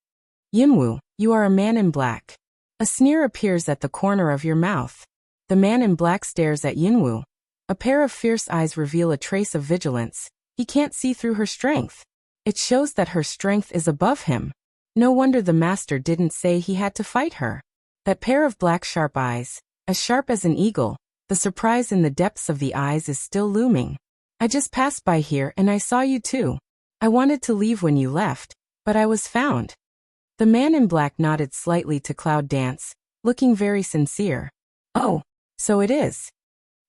Yunwu, you are a man in black. A sneer appears at the corner of your mouth. The man in black stares at Yunwu. A pair of fierce eyes reveal a trace of vigilance. He can't see through her strength. It shows that her strength is above him. No wonder the master didn't say he had to fight her. That pair of black sharp eyes, as sharp as an eagle, the surprise in the depths of the eyes is still looming. I just passed by here and I saw you too. I wanted to leave when you left, but I was found. The man in black nodded slightly to Cloud Dance, looking very sincere. Oh, so it is.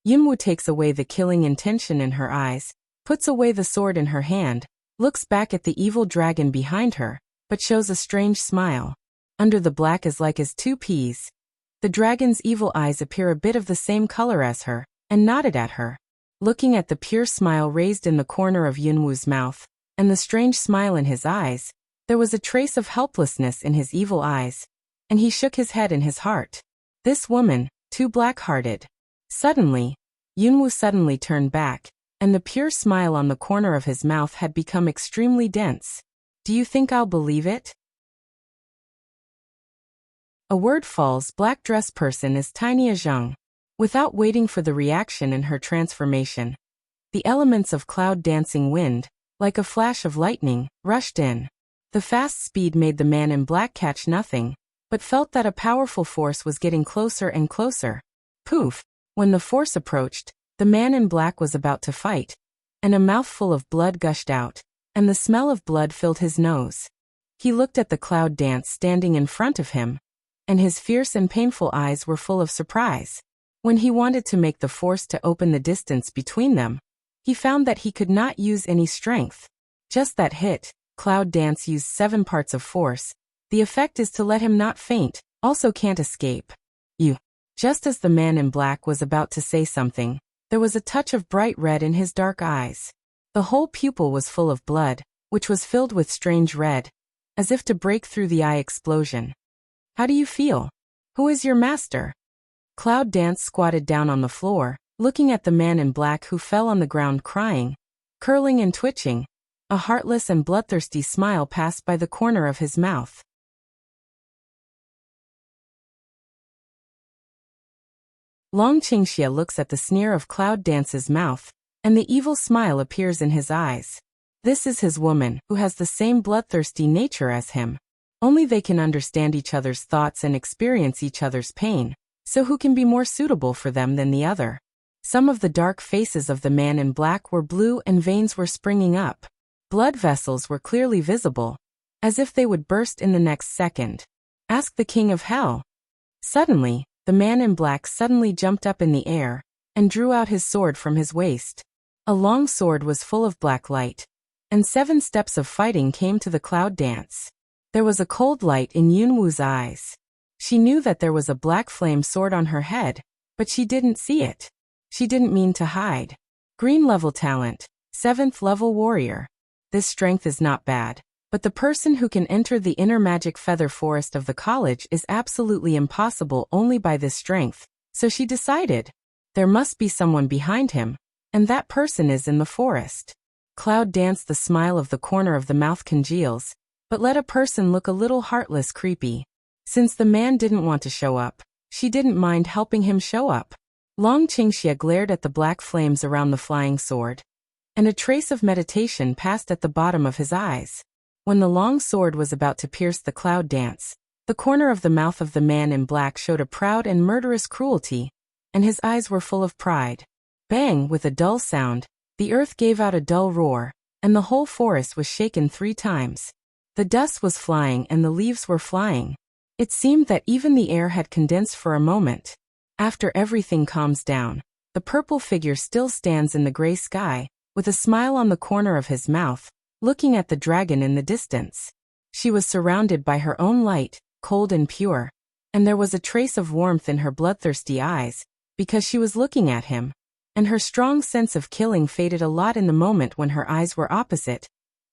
Yunwu takes away the killing intention in her eyes, puts away the sword in her hand, looks back at the evil dragon behind her, but shows a strange smile. Under the black is like as two peas. The dragon's evil eyes appear a bit of the same color as her, and nodded at her. Looking at the pure smile raised in the corner of Yunwu's mouth, and the strange smile in his eyes, there was a trace of helplessness in his evil eyes, and he shook his head in his heart. This woman, too black-hearted. Suddenly, Yunwu suddenly turned back, and the pure smile on the corner of his mouth had become extremely dense. Do you think I'll believe it? A word falls. Black dress person is Tiny Zhang. Without waiting for the reaction in her transformation, the elements of cloud dancing wind, like a flash of lightning, rushed in. The fast speed made the man in black catch nothing, but felt that a powerful force was getting closer and closer. Poof! When the force approached, the man in black was about to fight, and a mouthful of blood gushed out, and the smell of blood filled his nose. He looked at the cloud dance standing in front of him, and his fierce and painful eyes were full of surprise. When he wanted to make the force to open the distance between them, he found that he could not use any strength. Just that hit. Cloud dance used 7 parts of force. The effect is to let him not faint, also can't escape. You. Just as the man in black was about to say something, there was a touch of bright red in his dark eyes. The whole pupil was full of blood, which was filled with strange red, as if to break through the eye explosion. How do you feel? Who is your master? Cloud Dance squatted down on the floor, looking at the man in black who fell on the ground crying, curling and twitching. A heartless and bloodthirsty smile passed by the corner of his mouth. Long Qingxia looks at the sneer of Cloud Dance's mouth, and the evil smile appears in his eyes. This is his woman, who has the same bloodthirsty nature as him. Only they can understand each other's thoughts and experience each other's pain, so who can be more suitable for them than the other? Some of the dark faces of the man in black were blue and veins were springing up. Blood vessels were clearly visible, as if they would burst in the next second. Ask the king of hell. Suddenly, the man in black suddenly jumped up in the air, and drew out his sword from his waist. A long sword was full of black light, and 7 steps of fighting came to the Cloud Dance. There was a cold light in Yunwu's eyes. She knew that there was a black flame sword on her head, but she didn't see it. She didn't mean to hide. Green level talent, 7th level warrior. This strength is not bad, but the person who can enter the inner magic feather forest of the college is absolutely impossible only by this strength, so she decided. There must be someone behind him, and that person is in the forest. Cloud Dance, the smile of the corner of the mouth congeals, but let a person look a little heartless creepy. Since the man didn't want to show up, she didn't mind helping him show up. Long Qingxia glared at the black flames around the flying sword, and a trace of meditation passed at the bottom of his eyes. When the long sword was about to pierce the Cloud Dance, the corner of the mouth of the man in black showed a proud and murderous cruelty, and his eyes were full of pride. Bang! With a dull sound, the earth gave out a dull roar, and the whole forest was shaken 3 times. The dust was flying and the leaves were flying. It seemed that even the air had condensed for a moment. After everything calms down, the purple figure still stands in the gray sky, with a smile on the corner of his mouth, looking at the dragon in the distance. She was surrounded by her own light, cold and pure, and there was a trace of warmth in her bloodthirsty eyes, because she was looking at him, and her strong sense of killing faded a lot in the moment when her eyes were opposite,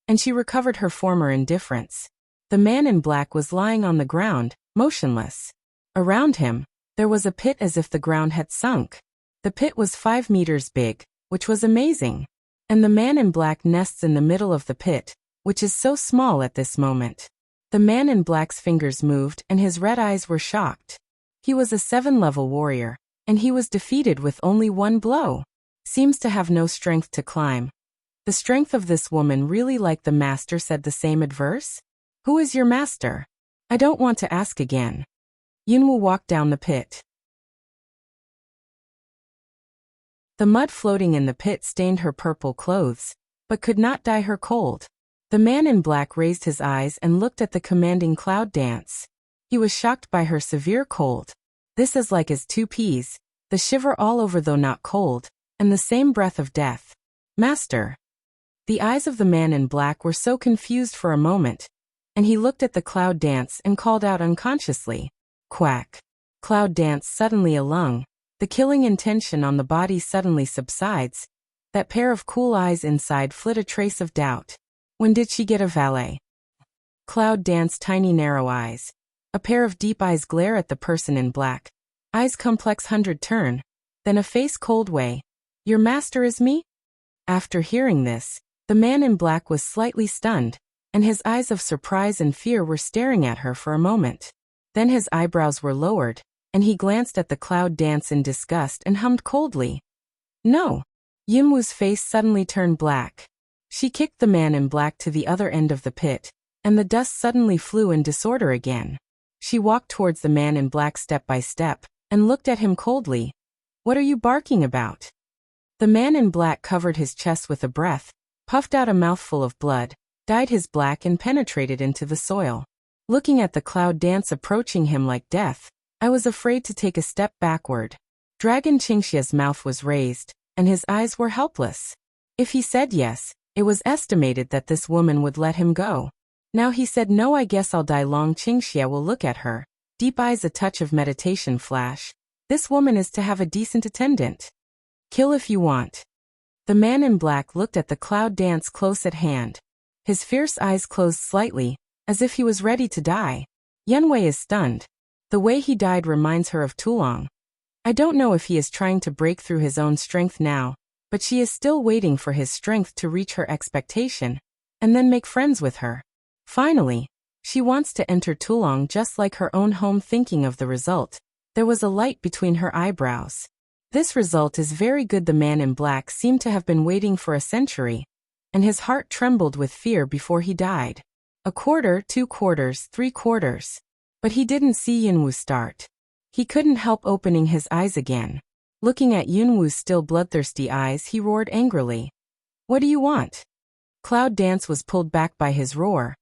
and she recovered her former indifference. The man in black was lying on the ground, motionless. Around him, there was a pit as if the ground had sunk. The pit was 5 meters big, which was amazing. And the man in black nests in the middle of the pit, which is so small at this moment. The man in black's fingers moved and his red eyes were shocked. He was a 7-level warrior, and he was defeated with only 1 blow. Seems to have no strength to climb. The strength of this woman really like the master, said the same adverse. Who is your master? I don't want to ask again. Yunwu walked down the pit. The mud floating in the pit stained her purple clothes, but could not dye her cold. The man in black raised his eyes and looked at the commanding Cloud Dance. He was shocked by her severe cold. This is like as 2 peas, the shiver all over though not cold, and the same breath of death. Master. The eyes of the man in black were so confused for a moment, and he looked at the Cloud Dance and called out unconsciously. Quack. Cloud Dance, suddenly a lung. The killing intention on the body suddenly subsides, That pair of cool eyes inside flit a trace of doubt. When did she get a valet? Cloud Dance's tiny narrow eyes. A pair of deep eyes glare at the person in black. Eyes complex 100 turn. Then a face cold way. Your master is me? After hearing this, the man in black was slightly stunned, and his eyes of surprise and fear were staring at her for a moment. Then his eyebrows were lowered, and he glanced at the Cloud Dance in disgust and hummed coldly. No. Yinwu's face suddenly turned black. She kicked the man in black to the other end of the pit, and the dust suddenly flew in disorder again. She walked towards the man in black step by step, and looked at him coldly. What are you barking about? The man in black covered his chest with a breath, puffed out a mouthful of blood, dyed his black and penetrated into the soil. Looking at the Cloud Dance approaching him like death, I was afraid to take a step backward. Dragon Qingxia's mouth was raised, and his eyes were helpless. If he said yes, it was estimated that this woman would let him go. Now he said no. I guess I'll die. Long Qingxia will look at her, deep eyes a touch of meditation flash. This woman is to have a decent attendant. Kill if you want. The man in black looked at the Cloud Dance close at hand. His fierce eyes closed slightly, as if he was ready to die. Yanwei is stunned. The way he died reminds her of Tulong. I don't know if he is trying to break through his own strength now, but she is still waiting for his strength to reach her expectation, and then make friends with her. Finally, she wants to enter Tulong just like her own home. Thinking of the result, there was a light between her eyebrows. This result is very good. The man in black seemed to have been waiting for a century, and his heart trembled with fear before he died. A quarter, 2 quarters, 3 quarters. But he didn't see Yunwu start. He couldn't help opening his eyes again. Looking at Yunwu's still bloodthirsty eyes, he roared angrily. What do you want? Cloud Dance was pulled back by his roar.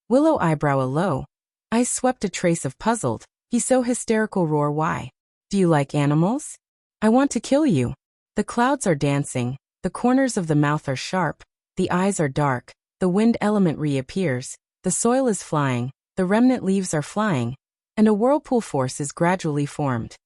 Willow eyebrow a low. Eyes swept a trace of puzzled. He so hysterical roar. Why? Do you like animals? I want to kill you. The clouds are dancing, the corners of the mouth are sharp, the eyes are dark, the wind element reappears, the soil is flying, the remnant leaves are flying, and a whirlpool force is gradually formed.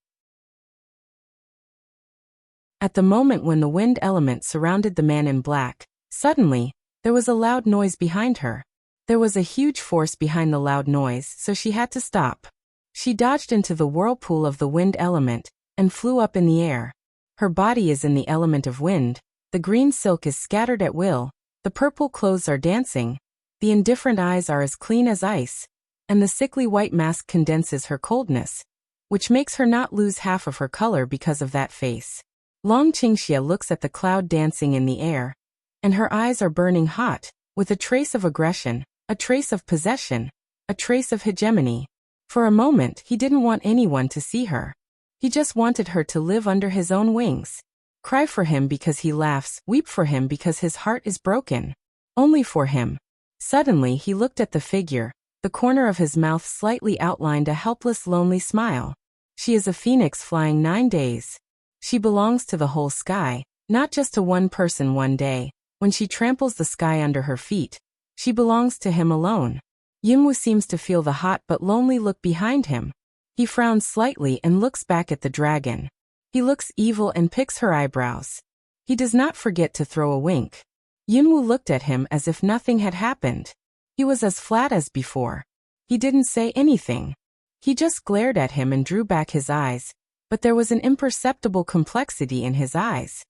At the moment when the wind element surrounded the man in black, suddenly, there was a loud noise behind her. There was a huge force behind the loud noise, so she had to stop. She dodged into the whirlpool of the wind element, and flew up in the air. Her body is in the element of wind, the green silk is scattered at will, the purple clothes are dancing, the indifferent eyes are as clean as ice, and the sickly white mask condenses her coldness, which makes her not lose half of her color because of that face. Long Qingxia looks at the cloud dancing in the air, and her eyes are burning hot, with a trace of aggression, a trace of possession, a trace of hegemony. For a moment, he didn't want anyone to see her. He just wanted her to live under his own wings. Cry for him because he laughs, weep for him because his heart is broken. Only for him. Suddenly he looked at the figure. The corner of his mouth slightly outlined a helpless, lonely smile. She is a phoenix flying 9 days. She belongs to the whole sky, not just to one person one day. When she tramples the sky under her feet, she belongs to him alone. Yunwu seems to feel the hot but lonely look behind him. He frowns slightly and looks back at the dragon. He looks evil and picks her eyebrows. He does not forget to throw a wink. Yunwu looked at him as if nothing had happened. He was as flat as before. He didn't say anything. He just glared at him and drew back his eyes, but there was an imperceptible complexity in his eyes.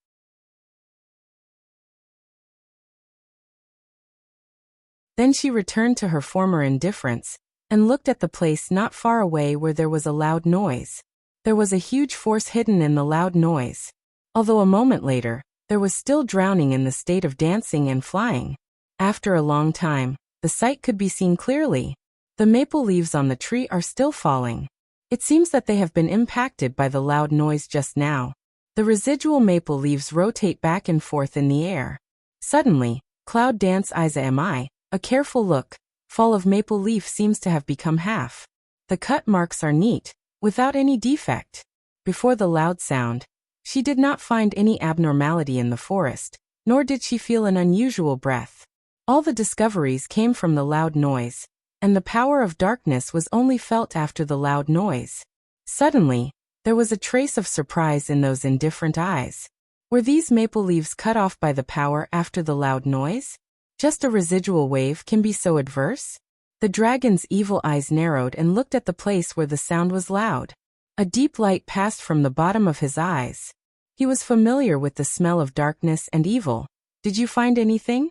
Then she returned to her former indifference, and looked at the place not far away where there was a loud noise. There was a huge force hidden in the loud noise. Although a moment later, there was still drowning in the state of dancing and flying. After a long time, the sight could be seen clearly. The maple leaves on the tree are still falling. It seems that they have been impacted by the loud noise just now. The residual maple leaves rotate back and forth in the air. Suddenly, Cloud Dance eyes a careful look. Fall of maple leaf seems to have become half. The cut marks are neat, without any defect. Before the loud sound, she did not find any abnormality in the forest, nor did she feel an unusual breath. All the discoveries came from the loud noise, and the power of darkness was only felt after the loud noise. Suddenly, there was a trace of surprise in those indifferent eyes. Were these maple leaves cut off by the power after the loud noise? Just a residual wave can be so adverse? The dragon's evil eyes narrowed and looked at the place where the sound was loud. A deep light passed from the bottom of his eyes. He was familiar with the smell of darkness and evil. Did you find anything?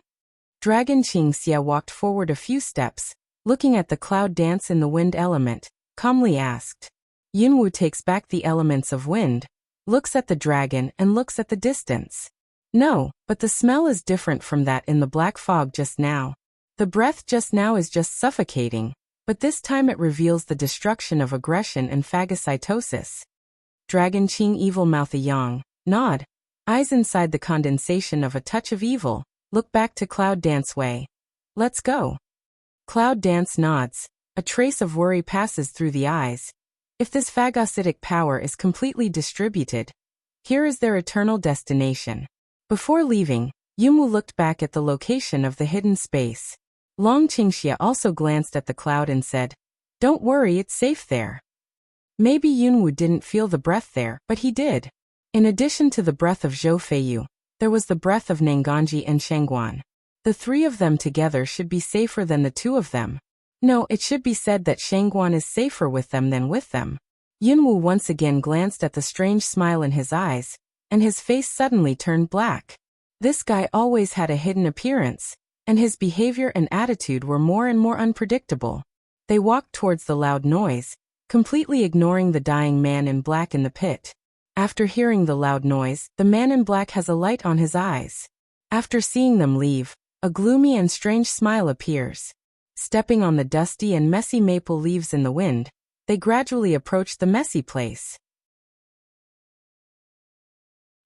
Dragon Qingxia walked forward a few steps, looking at the cloud dance in the wind element, calmly asked. Yunwu takes back the elements of wind, looks at the dragon and looks at the distance. No, but the smell is different from that in the black fog just now. The breath just now is just suffocating, but this time it reveals the destruction of aggression and phagocytosis. Dragon Qing evil mouth a yang, nod, eyes inside the condensation of a touch of evil, look back to Cloud Dance way. Let's go. Cloud Dance nods, a trace of worry passes through the eyes. If this phagocytic power is completely distributed, here is their eternal destination. Before leaving, Yunwu looked back at the location of the hidden space. Long Qingxia also glanced at the cloud and said, "Don't worry, it's safe there." Maybe Yunwu didn't feel the breath there, but he did. In addition to the breath of Zhou Feiyu, there was the breath of Nanganji and Shangguan. The three of them together should be safer than the two of them. No, it should be said that Shangguan is safer with them than with them. Yunwu once again glanced at the strange smile in his eyes, and his face suddenly turned black. This guy always had a hidden appearance, and his behavior and attitude were more and more unpredictable. They walked towards the loud noise, completely ignoring the dying man in black in the pit. After hearing the loud noise, the man in black has a light on his eyes. After seeing them leave, a gloomy and strange smile appears. Stepping on the dusty and messy maple leaves in the wind, they gradually approach the messy place.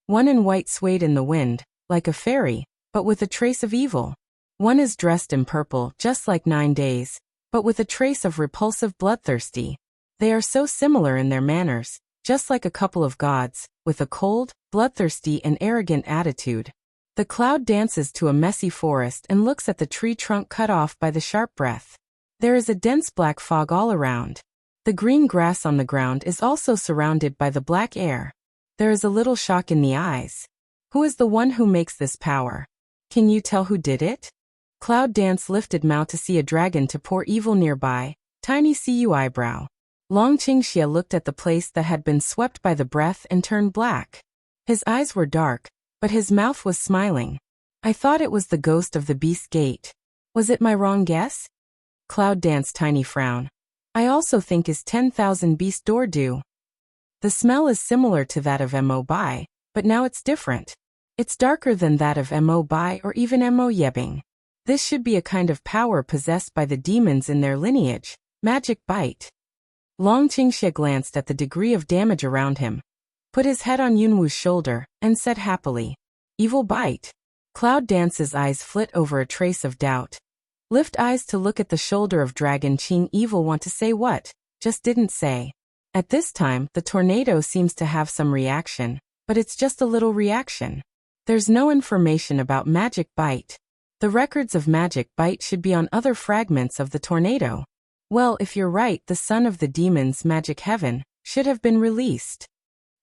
One in white swayed in the wind, like a fairy, but with a trace of evil. One is dressed in purple, just like 9 days, but with a trace of repulsive bloodthirsty. They are so similar in their manners, just like a couple of gods, with a cold, bloodthirsty and arrogant attitude. The cloud dances to a messy forest and looks at the tree trunk cut off by the sharp breath. There is a dense black fog all around. The green grass on the ground is also surrounded by the black air. There is a little shock in the eyes. Who is the one who makes this power? Can you tell who did it? Cloud Dance lifted mouth to see a dragon to pour evil nearby, tiny CU eyebrow. Long Qingxia looked at the place that had been swept by the breath and turned black. His eyes were dark, but his mouth was smiling. I thought it was the ghost of the beast gate. Was it my wrong guess? Cloud Dance tiny frown. I also think is 10,000 beast door do. The smell is similar to that of Mo Bai, but now it's different. It's darker than that of Mo Bai or even Mo Yebing. This should be a kind of power possessed by the demons in their lineage, magic bite. Long Qingxia glanced at the degree of damage around him, put his head on Yunwu's shoulder, and said happily, "Evil bite." Cloud Dance's eyes flit over a trace of doubt. Lift eyes to look at the shoulder of Dragon Qing evil want to say what, just didn't say. At this time, the tornado seems to have some reaction, but it's just a little reaction. There's no information about magic bite. The records of magic bite should be on other fragments of the tornado. Well, if you're right, the son of the demon's magic heaven should have been released.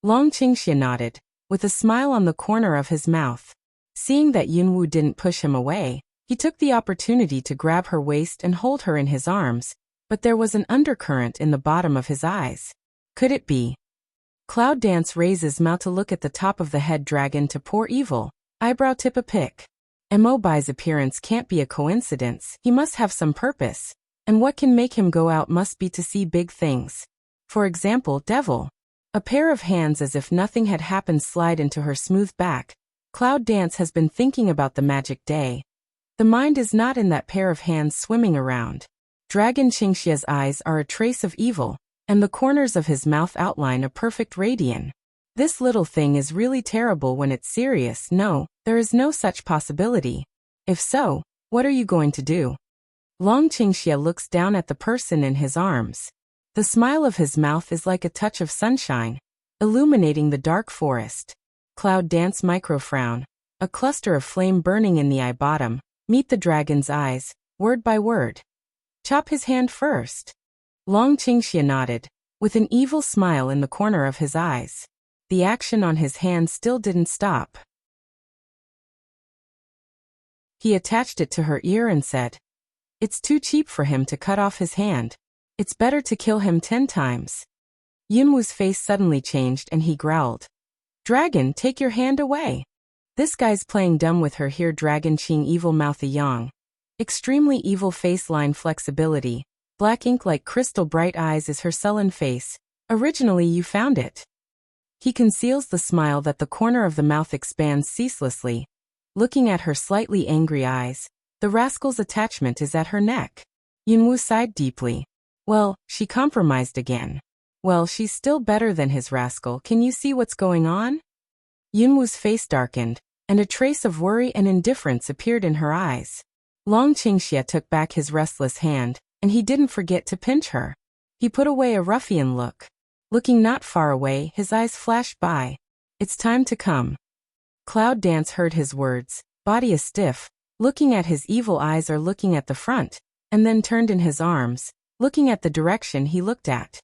Long Qingxia nodded, with a smile on the corner of his mouth. Seeing that Yunwu didn't push him away, he took the opportunity to grab her waist and hold her in his arms, but there was an undercurrent in the bottom of his eyes. Could it be? Cloud Dance raises mouth to look at the top of the head dragon to pour evil, eyebrow tip a pick. Mo Bai's appearance can't be a coincidence, he must have some purpose, and what can make him go out must be to see big things. For example, devil. A pair of hands as if nothing had happened slide into her smooth back. Cloud Dance has been thinking about the magic day. The mind is not in that pair of hands swimming around. Dragon Qingxia's eyes are a trace of evil, and the corners of his mouth outline a perfect radian. This little thing is really terrible when it's serious. No, there is no such possibility. If so, what are you going to do? Long Qingxia looks down at the person in his arms. The smile of his mouth is like a touch of sunshine, illuminating the dark forest. Cloud Dance micro-frown, a cluster of flame burning in the eye bottom, meet the dragon's eyes, word by word. Chop his hand first. Long Qingxia nodded, with an evil smile in the corner of his eyes. the action on his hand still didn't stop. He attached it to her ear and said, "It's too cheap for him to cut off his hand. It's better to kill him 10 times. Yunwu's face suddenly changed and he growled, "Dragon, take your hand away." "This guy's playing dumb with her here." Dragon Qing evil mouth yang. Extremely evil face line flexibility, black ink like crystal bright eyes is her sullen face. Originally you found it. He conceals the smile that the corner of the mouth expands ceaselessly, looking at her slightly angry eyes. The rascal's attachment is at her neck. Yunwu sighed deeply. Well, she compromised again. Well, she's still better than his rascal. Can you see what's going on? Yunwu's face darkened, and a trace of worry and indifference appeared in her eyes. Long Qingxia took back his restless hand, and he didn't forget to pinch her. He put away a ruffian look. Looking not far away, his eyes flashed by. "It's time to come." Cloud Dance heard his words, body is stiff, looking at his evil eyes or looking at the front, and then turned in his arms, looking at the direction he looked at.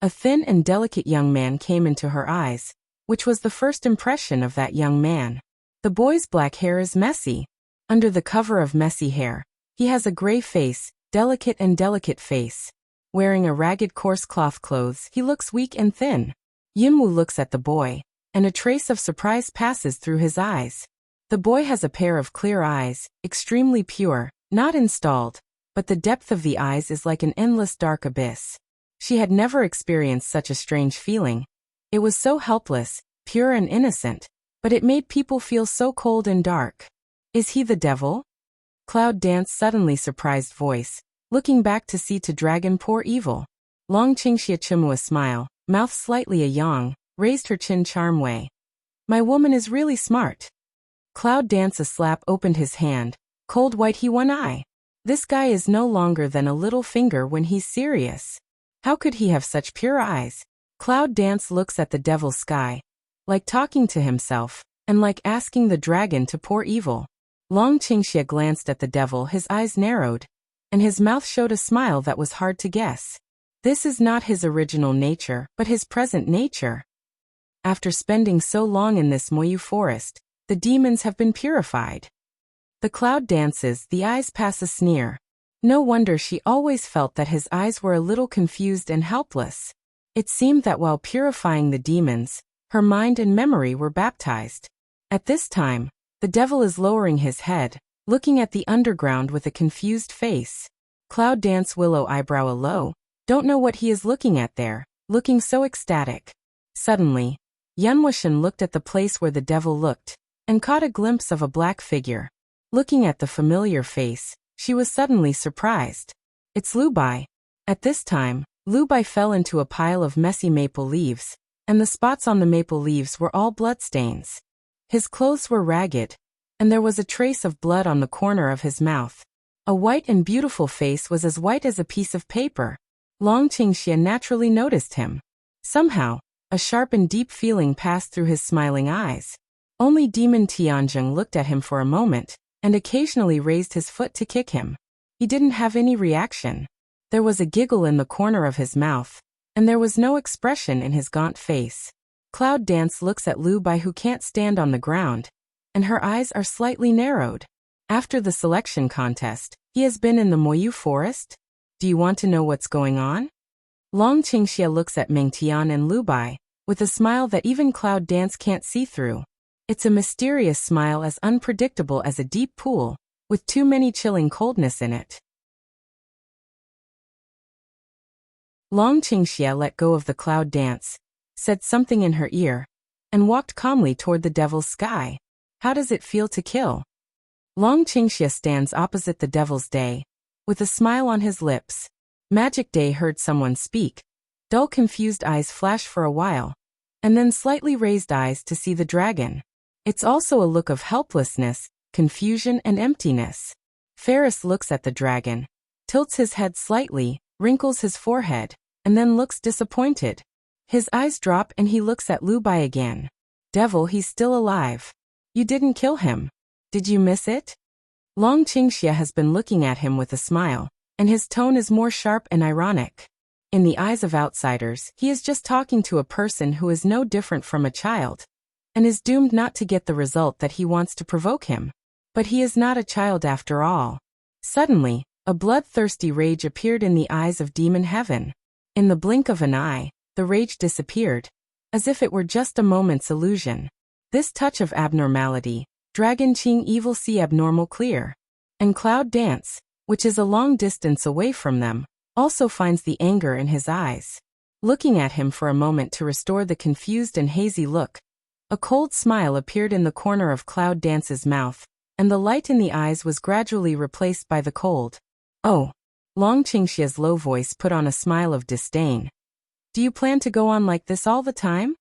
A thin and delicate young man came into her eyes, which was the first impression of that young man. The boy's black hair is messy. Under the cover of messy hair, he has a gray face, delicate face. Wearing a ragged coarse cloth clothes, he looks weak and thin. Yunwu looks at the boy, and a trace of surprise passes through his eyes. The boy has a pair of clear eyes, extremely pure, not installed, but the depth of the eyes is like an endless dark abyss. She had never experienced such a strange feeling. It was so helpless, pure and innocent, but it made people feel so cold and dark. Is he the devil? Cloud Dance's suddenly surprised voice, looking back to see to dragon poor evil. Long Qingxia Chimua smile, mouth slightly a yang, raised her chin charm way. My woman is really smart. Cloud Dance a slap opened his hand, cold white he one eye. This guy is no longer than a little finger when he's serious. How could he have such pure eyes? Cloud Dance looks at the devil's sky, like talking to himself, and like asking the dragon to pour evil. Long Qingxia glanced at the devil, his eyes narrowed, and his mouth showed a smile that was hard to guess. This is not his original nature, but his present nature. After spending so long in this Moyu forest, the demons have been purified. The cloud dances, the eyes pass a sneer. No wonder she always felt that his eyes were a little confused and helpless. It seemed that while purifying the demons, her mind and memory were baptized. At this time, the devil is lowering his head, looking at the underground with a confused face. Cloud Dance willow eyebrow a low, don't know what he is looking at there, looking so ecstatic. Suddenly, Yunwushan looked at the place where the devil looked, and caught a glimpse of a black figure. Looking at the familiar face, she was suddenly surprised. It's Lu Bai. At this time, Lu Bai fell into a pile of messy maple leaves, and the spots on the maple leaves were all bloodstains. His clothes were ragged, and there was a trace of blood on the corner of his mouth. A white and beautiful face was as white as a piece of paper. Long Qingxia naturally noticed him. Somehow, a sharp and deep feeling passed through his smiling eyes. Only Demon Tianzheng looked at him for a moment, and occasionally raised his foot to kick him. He didn't have any reaction. There was a giggle in the corner of his mouth, and there was no expression in his gaunt face. Cloud Dance looks at Lu Bai, who can't stand on the ground, and her eyes are slightly narrowed. After the selection contest, he has been in the Moyu forest? Do you want to know what's going on? Long Qingxia looks at Ming Tian and Lu Bai, with a smile that even Cloud Dance can't see through. It's a mysterious smile as unpredictable as a deep pool, with too many chilling coldness in it. Long Qingxia let go of the Cloud Dance, said something in her ear, and walked calmly toward the devil's sky. How does it feel to kill? Long Qingxia stands opposite the devil's day, with a smile on his lips. Magic Day heard someone speak. Dull confused eyes flash for a while, and then slightly raised eyes to see the dragon. It's also a look of helplessness, confusion and emptiness. Ferris looks at the dragon, tilts his head slightly, wrinkles his forehead, and then looks disappointed. His eyes drop and he looks at Lu Bai again. Devil, he's still alive. You didn't kill him. Did you miss it? Long Qingxia has been looking at him with a smile, and his tone is more sharp and ironic. In the eyes of outsiders, he is just talking to a person who is no different from a child, and is doomed not to get the result that he wants to provoke him. But he is not a child after all. Suddenly, a bloodthirsty rage appeared in the eyes of Demon Heaven. In the blink of an eye, the rage disappeared, as if it were just a moment's illusion. This touch of abnormality, Dragon Qing Evil see abnormal clear. And Cloud Dance, which is a long distance away from them, also finds the anger in his eyes. Looking at him for a moment to restore the confused and hazy look, a cold smile appeared in the corner of Cloud Dance's mouth, and the light in the eyes was gradually replaced by the cold. Oh. Long Qingxia's low voice put on a smile of disdain. Do you plan to go on like this all the time?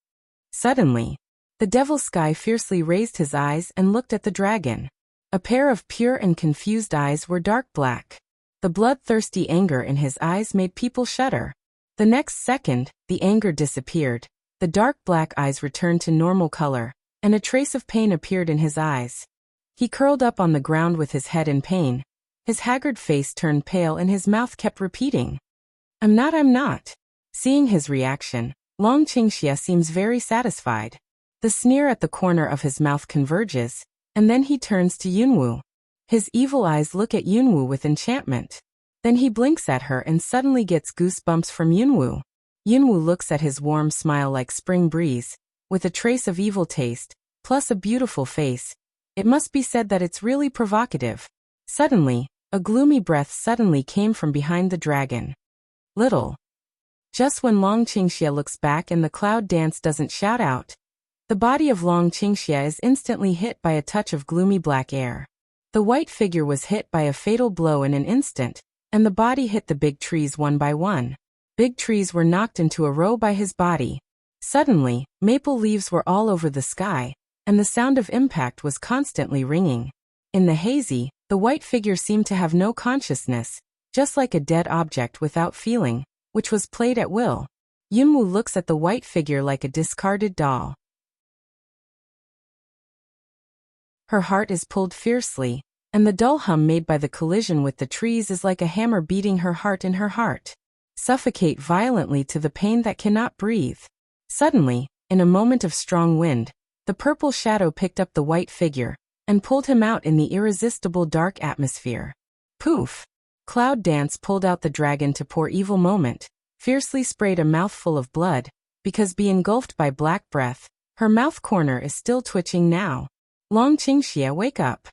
Suddenly, the Devil Sky fiercely raised his eyes and looked at the dragon. A pair of pure and confused eyes were dark black. The bloodthirsty anger in his eyes made people shudder. The next second, the anger disappeared, the dark black eyes returned to normal color, and a trace of pain appeared in his eyes. He curled up on the ground with his head in pain. His haggard face turned pale and his mouth kept repeating, I'm not. Seeing his reaction, Long Qingxia seems very satisfied. The sneer at the corner of his mouth converges, and then he turns to Yunwu. His evil eyes look at Yunwu with enchantment. Then he blinks at her and suddenly gets goosebumps from Yunwu. Yunwu looks at his warm smile like spring breeze, with a trace of evil taste, plus a beautiful face. It must be said that it's really provocative. Suddenly, a gloomy breath suddenly came from behind the dragon. Little. Just when Long Qingxia looks back and the Cloud Dance doesn't shout out, the body of Long Qingxia is instantly hit by a touch of gloomy black air. The white figure was hit by a fatal blow in an instant, and the body hit the big trees one by one. Big trees were knocked into a row by his body. Suddenly, maple leaves were all over the sky, and the sound of impact was constantly ringing. In the hazy, the white figure seemed to have no consciousness, just like a dead object without feeling, which was played at will. Yunwu looks at the white figure like a discarded doll. Her heart is pulled fiercely, and the dull hum made by the collision with the trees is like a hammer beating her heart in her heart. Suffocate violently to the pain that cannot breathe. Suddenly, in a moment of strong wind, the purple shadow picked up the white figure, and pulled him out in the irresistible dark atmosphere. Poof! Cloud Dance pulled out the dragon to pour evil moment, fiercely sprayed a mouthful of blood, because being engulfed by black breath, her mouth corner is still twitching now. Long Qingxia, wake up.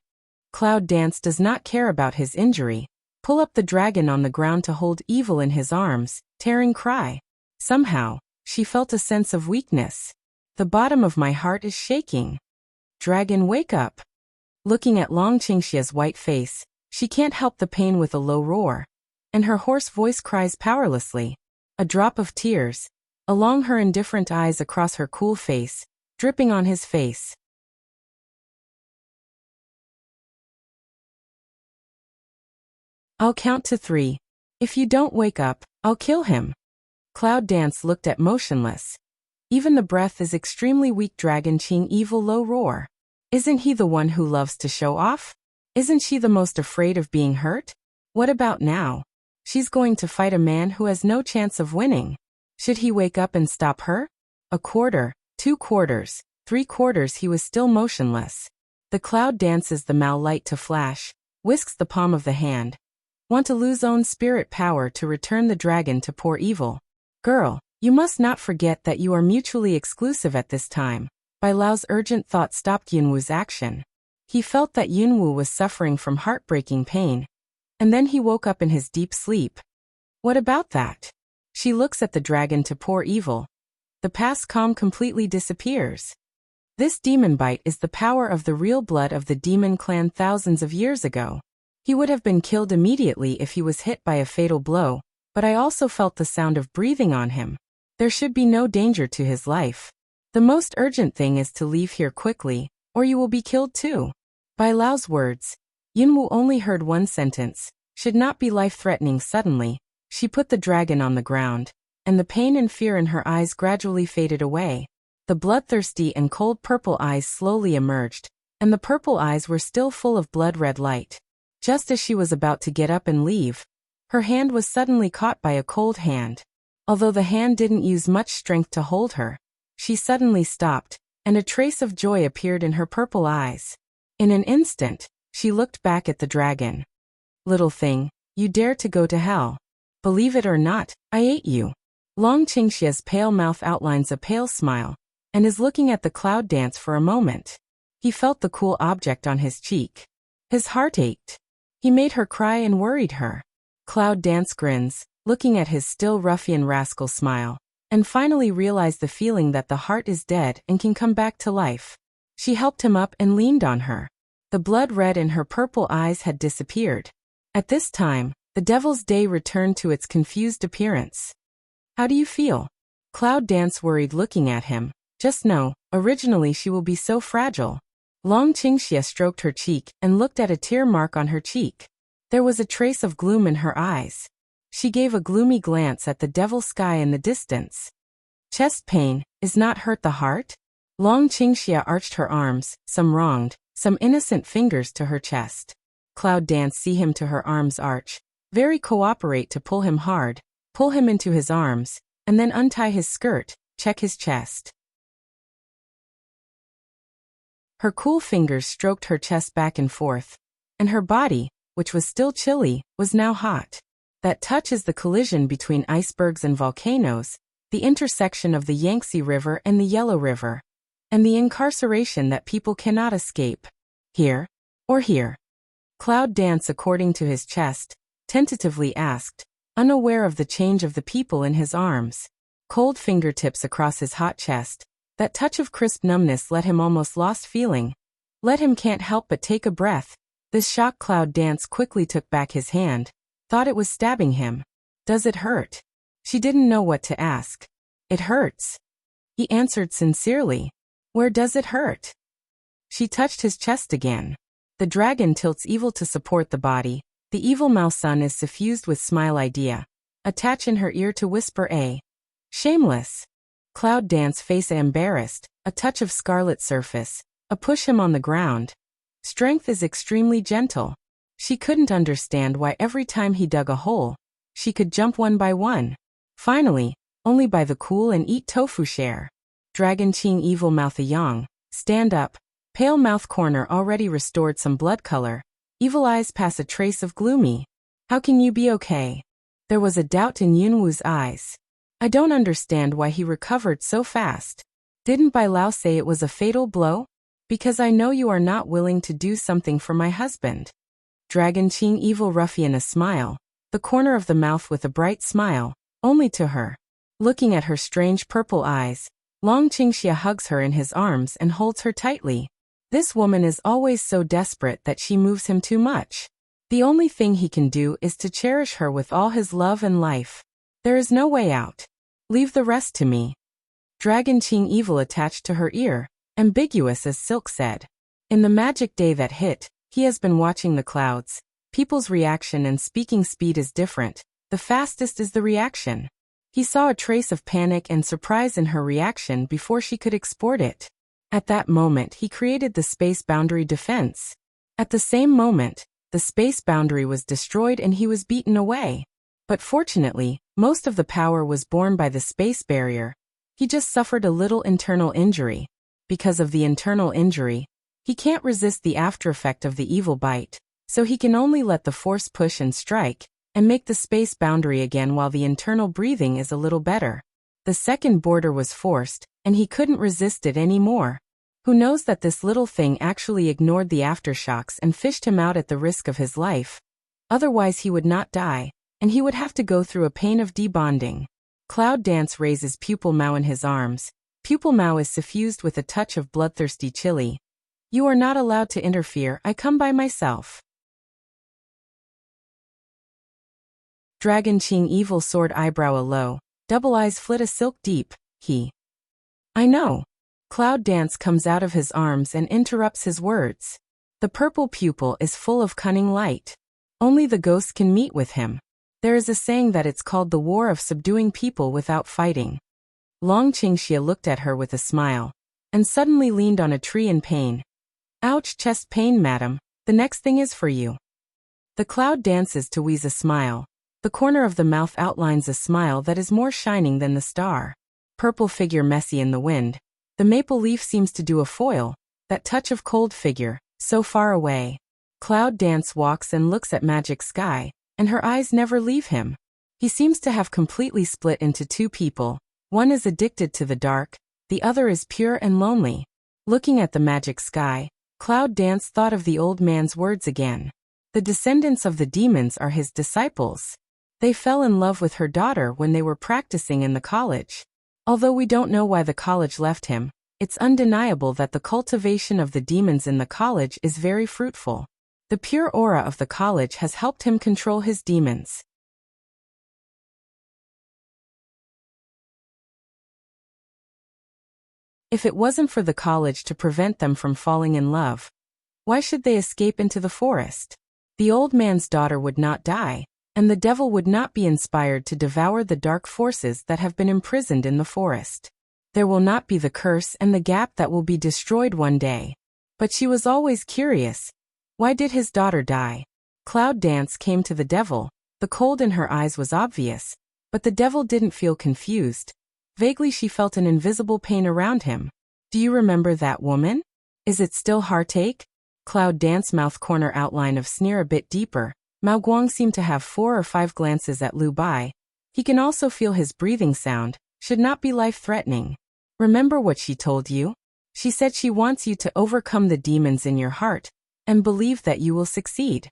Cloud Dance does not care about his injury. Pull up the dragon on the ground to hold evil in his arms, tearing cry. Somehow, she felt a sense of weakness. The bottom of my heart is shaking. Dragon, wake up. Looking at Long Qingxia's white face, she can't help the pain with a low roar, and her hoarse voice cries powerlessly. A drop of tears, along her indifferent eyes across her cool face, dripping on his face. I'll count to 3. If you don't wake up, I'll kill him. Cloud Dance looked at motionless. Even the breath is extremely weak. Dragon Qing evil low roar. Isn't he the one who loves to show off? Isn't she the most afraid of being hurt? What about now? She's going to fight a man who has no chance of winning. Should he wake up and stop her? A quarter, 2 quarters, 3 quarters he was still motionless. The Cloud dances the Mao light to flash, whisks the palm of the hand. Want to lose own spirit power to return the dragon to poor evil. Girl, you must not forget that you are mutually exclusive at this time. Bai Lao's urgent thought stopped Yunwu's action. He felt that Yunwu was suffering from heartbreaking pain. And then he woke up in his deep sleep. What about that? She looks at the dragon to poor evil. The past calm completely disappears. This demon bite is the power of the real blood of the demon clan thousands of years ago. He would have been killed immediately if he was hit by a fatal blow, but I also felt the sound of breathing on him. There should be no danger to his life. The most urgent thing is to leave here quickly, or you will be killed too. Bai Lao's words. Yunwu only heard one sentence, should not be life-threatening. Suddenly, she put the dragon on the ground, and the pain and fear in her eyes gradually faded away. The bloodthirsty and cold purple eyes slowly emerged, and the purple eyes were still full of blood-red light. Just as she was about to get up and leave, Her hand was suddenly caught by a cold hand. Although the hand didn't use much strength to hold her, she suddenly stopped, and a trace of joy appeared in her purple eyes. In an instant, she looked back at the dragon. Little thing, you dare to go to hell. Believe it or not, I ate you. Long Qingxia's pale mouth outlines a pale smile, and is looking at the cloud dance for a moment. He felt the cool object on his cheek. His heart ached. He made her cry and worried her. Cloud Dance grins, looking at his still ruffian rascal smile, and finally realized the feeling that the heart is dead and can come back to life. She helped him up and leaned on her. The blood red in her purple eyes had disappeared. At this time, the Devil's Day returned to its confused appearance. How do you feel? Cloud Dance worried, looking at him. Just know, originally she will be so fragile. Long Qingxia stroked her cheek and looked at a tear mark on her cheek. There was a trace of gloom in her eyes. She gave a gloomy glance at the devil sky in the distance. Chest pain, is not hurt the heart? Long Qingxia arched her arms, some wronged, some innocent fingers to her chest. Cloud Dance see him to her arms arch, very cooperate to pull him hard, pull him into his arms, and then untie his skirt, check his chest. Her cool fingers stroked her chest back and forth, and her body, which was still chilly, was now hot. That touch is the collision between icebergs and volcanoes, the intersection of the Yangtze River and the Yellow River, and the incarceration that people cannot escape. Here, or here? Cloud Dance, according to his chest, tentatively asked, unaware of the change of the people in his arms. Cold fingertips across his hot chest, that touch of crisp numbness let him almost lost feeling. Let him can't help but take a breath. This shock. Cloud Dance quickly took back his hand, thought it was stabbing him. Does it hurt? She didn't know what to ask. It hurts. He answered sincerely. Where does it hurt? She touched his chest again. The dragon tilts evil to support the body. The evil Malsun is suffused with smile idea. Attach in her ear to whisper a. Shameless. Cloud Dance face embarrassed, a touch of scarlet surface, a push him on the ground. Strength is extremely gentle. She couldn't understand why every time he dug a hole, she could jump one by one. Finally, only by the cool and eat tofu share. Dragon Qing evil mouth a yang, stand up. Pale mouth corner already restored some blood color. Evil eyes pass a trace of gloomy. How can you be okay? There was a doubt in Yunwu's eyes. I don't understand why he recovered so fast. Didn't Bai Lao say it was a fatal blow? Because I know you are not willing to do something for my husband. Dragon Qing evil ruffian a smile, the corner of the mouth with a bright smile, only to her. Looking at her strange purple eyes, Long Qingxia hugs her in his arms and holds her tightly. This woman is always so desperate that she moves him too much. The only thing he can do is to cherish her with all his love and life. There is no way out. Leave the rest to me. Dragon Qing evil attached to her ear, ambiguous as silk said. In the magic day that hit, he has been watching the clouds. People's reaction and speaking speed is different. The fastest is the reaction. He saw a trace of panic and surprise in her reaction before she could export it. At that moment he created the space boundary defense. At the same moment, the space boundary was destroyed and he was beaten away. But fortunately, most of the power was borne by the space barrier. He just suffered a little internal injury. Because of the internal injury, he can't resist the aftereffect of the evil bite, so he can only let the force push and strike, and make the space boundary again while the internal breathing is a little better. The second border was forced, and he couldn't resist it anymore. Who knows that this little thing actually ignored the aftershocks and fished him out at the risk of his life? Otherwise he would not die, and he would have to go through a pain of debonding. Cloud Dance raises Pupil Mao in his arms. Pupil Mao is suffused with a touch of bloodthirsty chili. You are not allowed to interfere, I come by myself. Dragon Qing evil sword eyebrow a low, double eyes flit a silk deep, he. I know. Cloud Dance comes out of his arms and interrupts his words. The purple pupil is full of cunning light. Only the ghosts can meet with him. There is a saying that it's called the war of subduing people without fighting. Long Qingxia looked at her with a smile, and suddenly leaned on a tree in pain. Ouch, chest pain, madam. The next thing is for you. The Cloud Dance's to wheeze a smile. The corner of the mouth outlines a smile that is more shining than the star. Purple figure messy in the wind. The maple leaf seems to do a foil, that touch of cold figure, so far away. Cloud Dance walks and looks at Magic Sky, and her eyes never leave him. He seems to have completely split into two people. One is addicted to the dark, the other is pure and lonely. Looking at the Magic Sky, Cloud Dance thought of the old man's words again. The descendants of the demons are his disciples. They fell in love with her daughter when they were practicing in the college. Although we don't know why the college left him, it's undeniable that the cultivation of the demons in the college is very fruitful. The pure aura of the college has helped him control his demons. If it wasn't for the college to prevent them from falling in love, why should they escape into the forest? The old man's daughter would not die, and the devil would not be inspired to devour the dark forces that have been imprisoned in the forest. There will not be the curse and the gap that will be destroyed one day. But she was always curious. Why did his daughter die? Cloud Dance came to the devil. The cold in her eyes was obvious, but the devil didn't feel confused. Vaguely she felt an invisible pain around him. Do you remember that woman? Is it still heartache? Cloud Dance mouth corner outline of sneer a bit deeper. Mao Guang seemed to have 4 or 5 glances at Lu Bai. He can also feel his breathing sound, should not be life-threatening. Remember what she told you? She said she wants you to overcome the demons in your heart, and believe that you will succeed.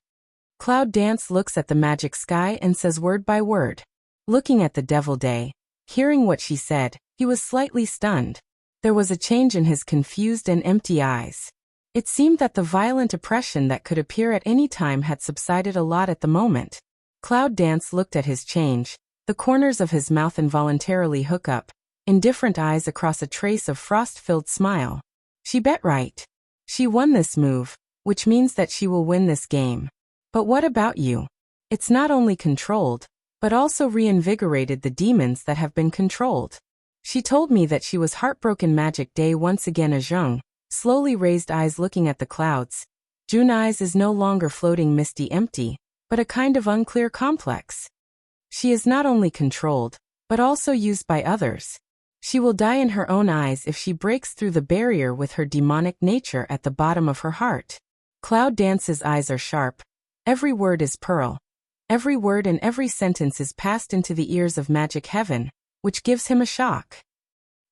Cloud Dance looks at the Magic Sky and says word by word. Looking at the Devil Day, hearing what she said, he was slightly stunned. There was a change in his confused and empty eyes. It seemed that the violent oppression that could appear at any time had subsided a lot at the moment. Cloud Dance looked at his change. The corners of his mouth involuntarily hook up, indifferent eyes across a trace of frost-filled smile. She bet right. She won this move, which means that she will win this game. But what about you? It's not only controlled, but also reinvigorated the demons that have been controlled. She told me that she was heartbroken. Magic Day once again. A Zheng, slowly raised eyes looking at the clouds. June eyes is no longer floating misty empty, but a kind of unclear complex. She is not only controlled, but also used by others. She will die in her own eyes if she breaks through the barrier with her demonic nature at the bottom of her heart. Cloud Dance's eyes are sharp. Every word is pearl. Every word and every sentence is passed into the ears of Magic Heaven, which gives him a shock.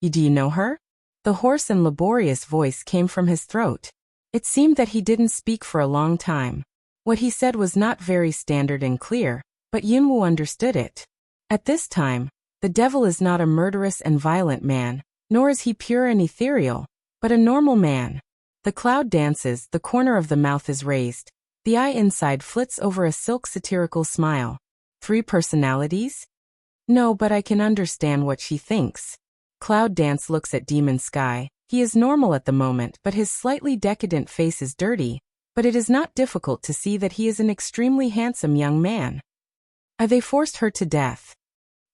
Do you know her? The hoarse and laborious voice came from his throat. It seemed that he didn't speak for a long time. What he said was not very standard and clear, but Yunwu understood it. At this time, the devil is not a murderous and violent man, nor is he pure and ethereal, but a normal man. The cloud dances, the corner of the mouth is raised. The eye inside flits over a silk satirical smile. 3 personalities? No, but I can understand what she thinks. Cloud Dance looks at Demon Sky. He is normal at the moment, but his slightly decadent face is dirty. But it is not difficult to see that he is an extremely handsome young man. They forced her to death.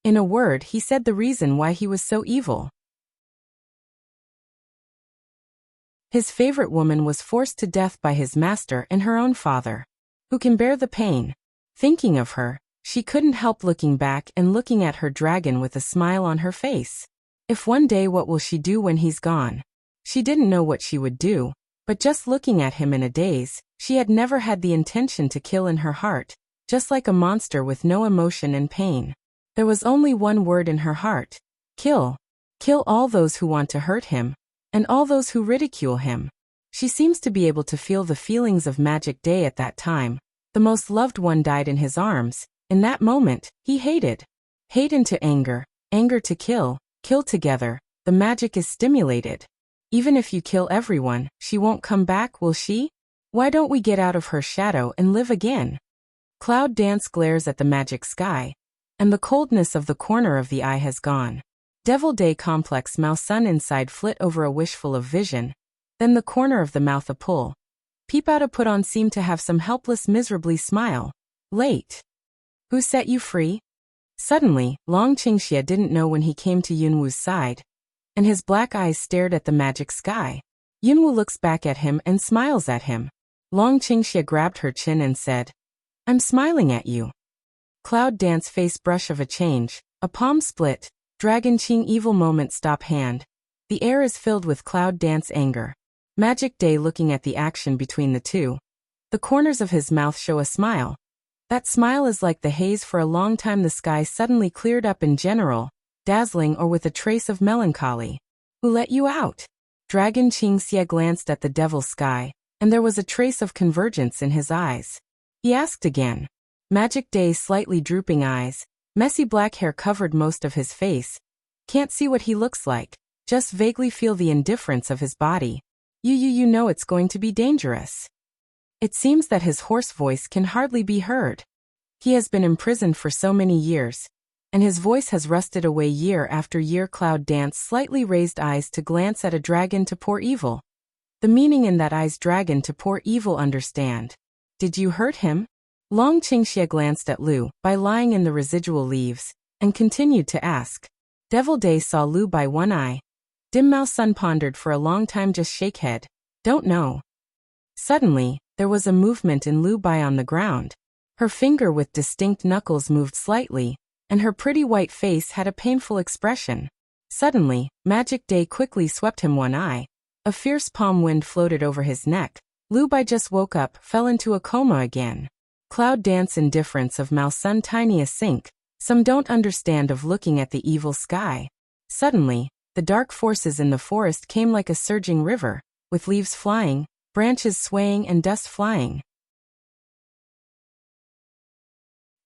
In a word, he said the reason why he was so evil. His favorite woman was forced to death by his master and her own father. Who can bear the pain? Thinking of her, she couldn't help looking back and looking at her dragon with a smile on her face. If one day, what will she do when he's gone? She didn't know what she would do, but just looking at him in a daze, she had never had the intention to kill in her heart, just like a monster with no emotion and pain. There was only one word in her heart: kill. Kill all those who want to hurt him, and all those who ridicule him. She seems to be able to feel the feelings of Magic Day at that time. The most loved one died in his arms. In that moment, he hated. Hate into anger, anger to kill, kill together. The magic is stimulated. Even if you kill everyone, she won't come back, will she? Why don't we get out of her shadow and live again? Cloud Dance glares at the Magic Sky, and the coldness of the corner of the eye has gone. Devil Day complex mouth sun inside flit over a wishful of vision, then the corner of the mouth a pull. Peep out a put on seem to have some helpless miserably smile. Late. Who set you free? Suddenly, Long Qingxia didn't know when he came to Yunwu's side, and his black eyes stared at the Magic Sky. Yunwu looks back at him and smiles at him. Long Qingxia grabbed her chin and said, "I'm smiling at you." Cloud dance face brush of a change, a palm split, Dragon Qing evil moment stop hand. The air is filled with Cloud dance anger. Magic Day looking at the action between the two. The corners of his mouth show a smile. That smile is like the haze for a long time the sky suddenly cleared up in general, dazzling or with a trace of melancholy. Who let you out? Dragon Qingxia glanced at the devil's sky, and there was a trace of convergence in his eyes. He asked again. Magic Day's slightly drooping eyes, messy black hair covered most of his face. Can't see what he looks like, just vaguely feel the indifference of his body. You know it's going to be dangerous. It seems that his hoarse voice can hardly be heard. He has been imprisoned for so many years, and his voice has rusted away year after year. Cloud danced slightly raised eyes to glance at a dragon to pour evil. The meaning in that eyes dragon to pour evil understand. Did you hurt him? Long Qingxia glanced at Lu Bai lying in the residual leaves, and continued to ask. Devil Day saw Lu Bai one eye. Dim Mao Sun pondered for a long time just shake head. Don't know. Suddenly, there was a movement in Lu Bai on the ground. Her finger with distinct knuckles moved slightly, and her pretty white face had a painful expression. Suddenly, Magic Day quickly swept him one eye. A fierce palm wind floated over his neck. Lu Bai just woke up, fell into a coma again. Cloud dance indifference of Mao Sun tiny a sink. Some don't understand of looking at the evil sky. Suddenly, the dark forces in the forest came like a surging river, with leaves flying, branches swaying and dust flying.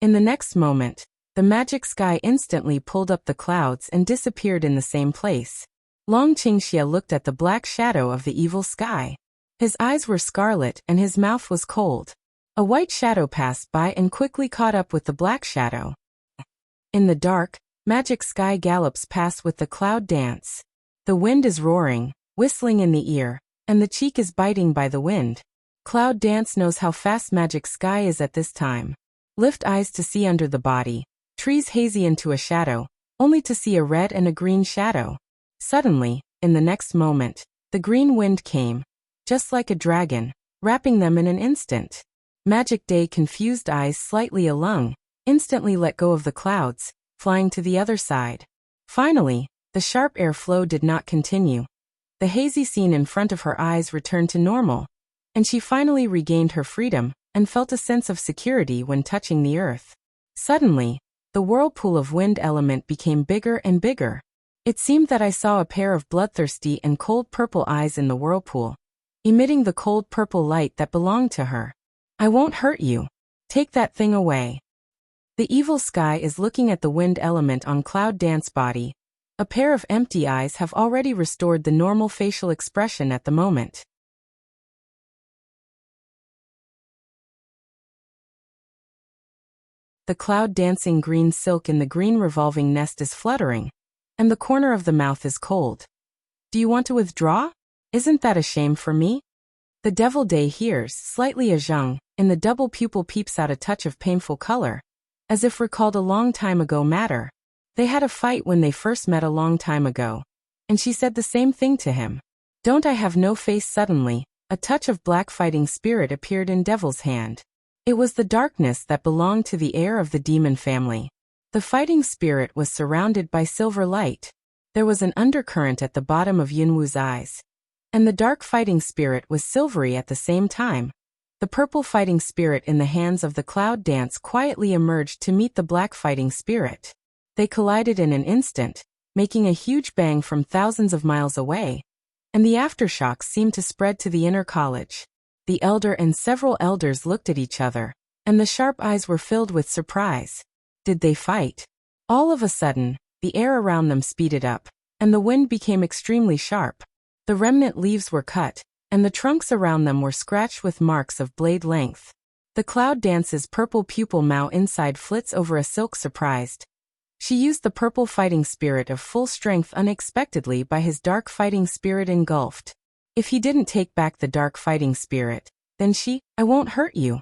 In the next moment, the magic sky instantly pulled up the clouds and disappeared in the same place. Long Qingxia looked at the black shadow of the evil sky. His eyes were scarlet and his mouth was cold. A white shadow passed by and quickly caught up with the black shadow. In the dark, magic sky gallops past with the cloud dance. The wind is roaring, whistling in the ear, and the cheek is biting by the wind. Cloud dance knows how fast magic sky is at this time. Lift eyes to see under the body. Trees hazy into a shadow, only to see a red and a green shadow. Suddenly, in the next moment, the green wind came, just like a dragon, wrapping them in an instant. Magic Day confused eyes slightly alung, instantly let go of the clouds, flying to the other side. Finally, the sharp air flow did not continue. The hazy scene in front of her eyes returned to normal, and she finally regained her freedom and felt a sense of security when touching the earth. Suddenly, the whirlpool of wind element became bigger and bigger. It seemed that I saw a pair of bloodthirsty and cold purple eyes in the whirlpool, emitting the cold purple light that belonged to her. I won't hurt you. Take that thing away. The evil sky is looking at the wind element on Cloud Dance body. A pair of empty eyes have already restored the normal facial expression at the moment. The cloud dancing green silk in the green revolving nest is fluttering, and the corner of the mouth is cold. Do you want to withdraw? Isn't that a shame for me? The Devil Day hears, slightly a zheng, in the double pupil peeps out a touch of painful color, as if recalled a long time ago matter. They had a fight when they first met a long time ago, and she said the same thing to him. Don't I have no face? Suddenly, a touch of black fighting spirit appeared in Devil's hand. It was the darkness that belonged to the heir of the demon family. The fighting spirit was surrounded by silver light. There was an undercurrent at the bottom of Yunwu's eyes, and the dark fighting spirit was silvery at the same time. The purple fighting spirit in the hands of the cloud dance quietly emerged to meet the black fighting spirit. They collided in an instant, making a huge bang from thousands of miles away, and the aftershocks seemed to spread to the inner college. The elder and several elders looked at each other, and the sharp eyes were filled with surprise. Did they fight? All of a sudden, the air around them speeded up, and the wind became extremely sharp. The remnant leaves were cut, and the trunks around them were scratched with marks of blade length. The cloud dance's purple pupil Mao inside flits over a silk surprised. She used the purple fighting spirit of full strength unexpectedly by his dark fighting spirit engulfed. If he didn't take back the dark fighting spirit, then I won't hurt you.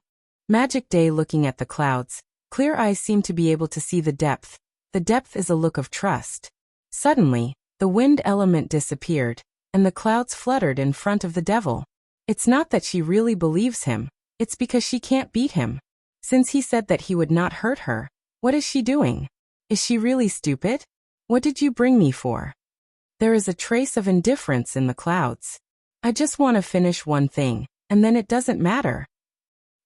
Magic Day looking at the clouds, clear eyes seem to be able to see the depth. The depth is a look of trust. Suddenly, the wind element disappeared, and the clouds fluttered in front of the devil. It's not that she really believes him, it's because she can't beat him. Since he said that he would not hurt her, What is she doing? Is she really stupid? What did you bring me for? There is a trace of indifference in the clouds. I just want to finish one thing, and then it doesn't matter.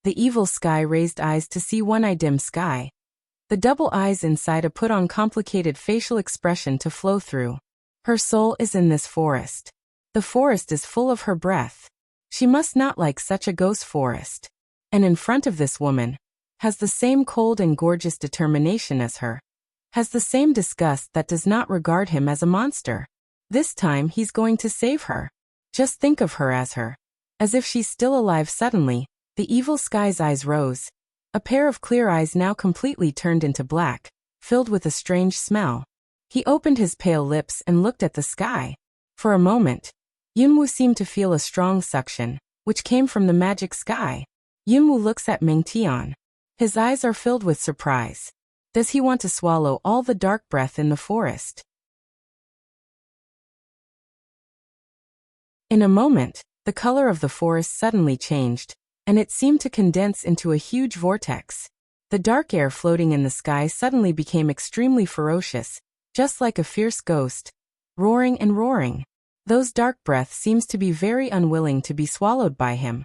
The evil sky raised eyes to see one-eye dim sky. The double eyes inside a put on complicated facial expression to flow through. Her soul is in this forest. The forest is full of her breath. She must not like such a ghost forest. And in front of this woman, has the same cold and gorgeous determination as her. Has the same disgust that does not regard him as a monster. This time he's going to save her. Just think of her. As if she's still alive. Suddenly, the evil sky's eyes rose. A pair of clear eyes now completely turned into black, filled with a strange smell. He opened his pale lips and looked at the sky. For a moment, Yunwu seemed to feel a strong suction, which came from the magic sky. Yunwu looks at Ming Tian. His eyes are filled with surprise. Does he want to swallow all the dark breath in the forest? In a moment, the color of the forest suddenly changed, and it seemed to condense into a huge vortex. The dark air floating in the sky suddenly became extremely ferocious, just like a fierce ghost, roaring and roaring. Those dark breath seems to be very unwilling to be swallowed by him.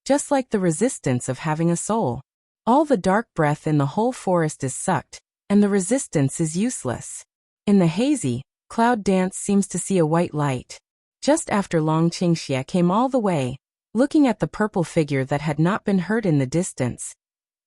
Just like the resistance of having a soul. All the dark breath in the whole forest is sucked, and the resistance is useless. In the hazy, cloud dance seems to see a white light. Just after Long Qingxia came all the way, looking at the purple figure that had not been heard in the distance.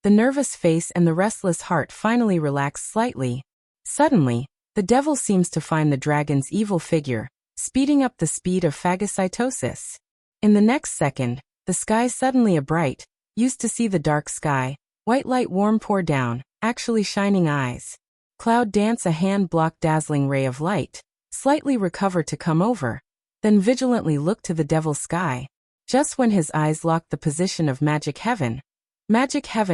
The nervous face and the restless heart finally relaxed slightly. Suddenly, the devil seems to find the dragon's evil figure, speeding up the speed of phagocytosis. In the next second, the sky suddenly a bright, used to see the dark sky, white light warm pour down, actually shining eyes. Cloud dance a hand-blocked dazzling ray of light, slightly recover to come over, then vigilantly look to the devil's sky. Just when his eyes locked the position of Magic Heaven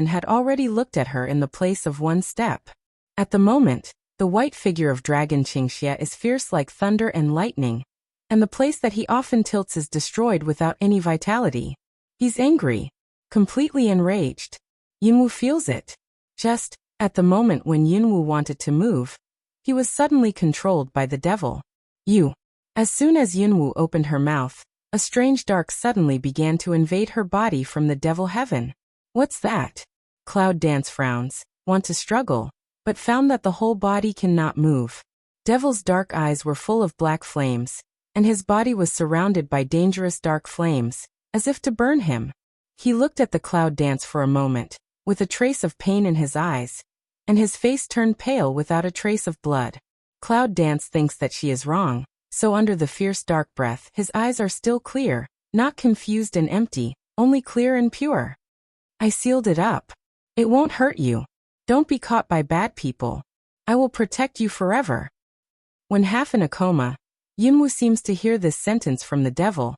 had already looked at her in the place of one step. At the moment, the white figure of Dragon Qingxia is fierce like thunder and lightning, and the place that he often tilts is destroyed without any vitality. He's angry, completely enraged. Yunwu feels it. Just at the moment when Yunwu wanted to move, he was suddenly controlled by the devil. As soon as Yunwu opened her mouth, a strange dark suddenly began to invade her body from the devil heaven. What's that? Cloud dance frowns, want to struggle, but found that the whole body cannot move. Devil's dark eyes were full of black flames, and his body was surrounded by dangerous dark flames, as if to burn him. He looked at the cloud dance for a moment, with a trace of pain in his eyes, and his face turned pale without a trace of blood. Cloud dance thinks that she is wrong, so under the fierce dark breath his eyes are still clear, not confused and empty, only clear and pure. I sealed it up. It won't hurt you. Don't be caught by bad people. I will protect you forever. When half in a coma, Yunwu seems to hear this sentence from the devil,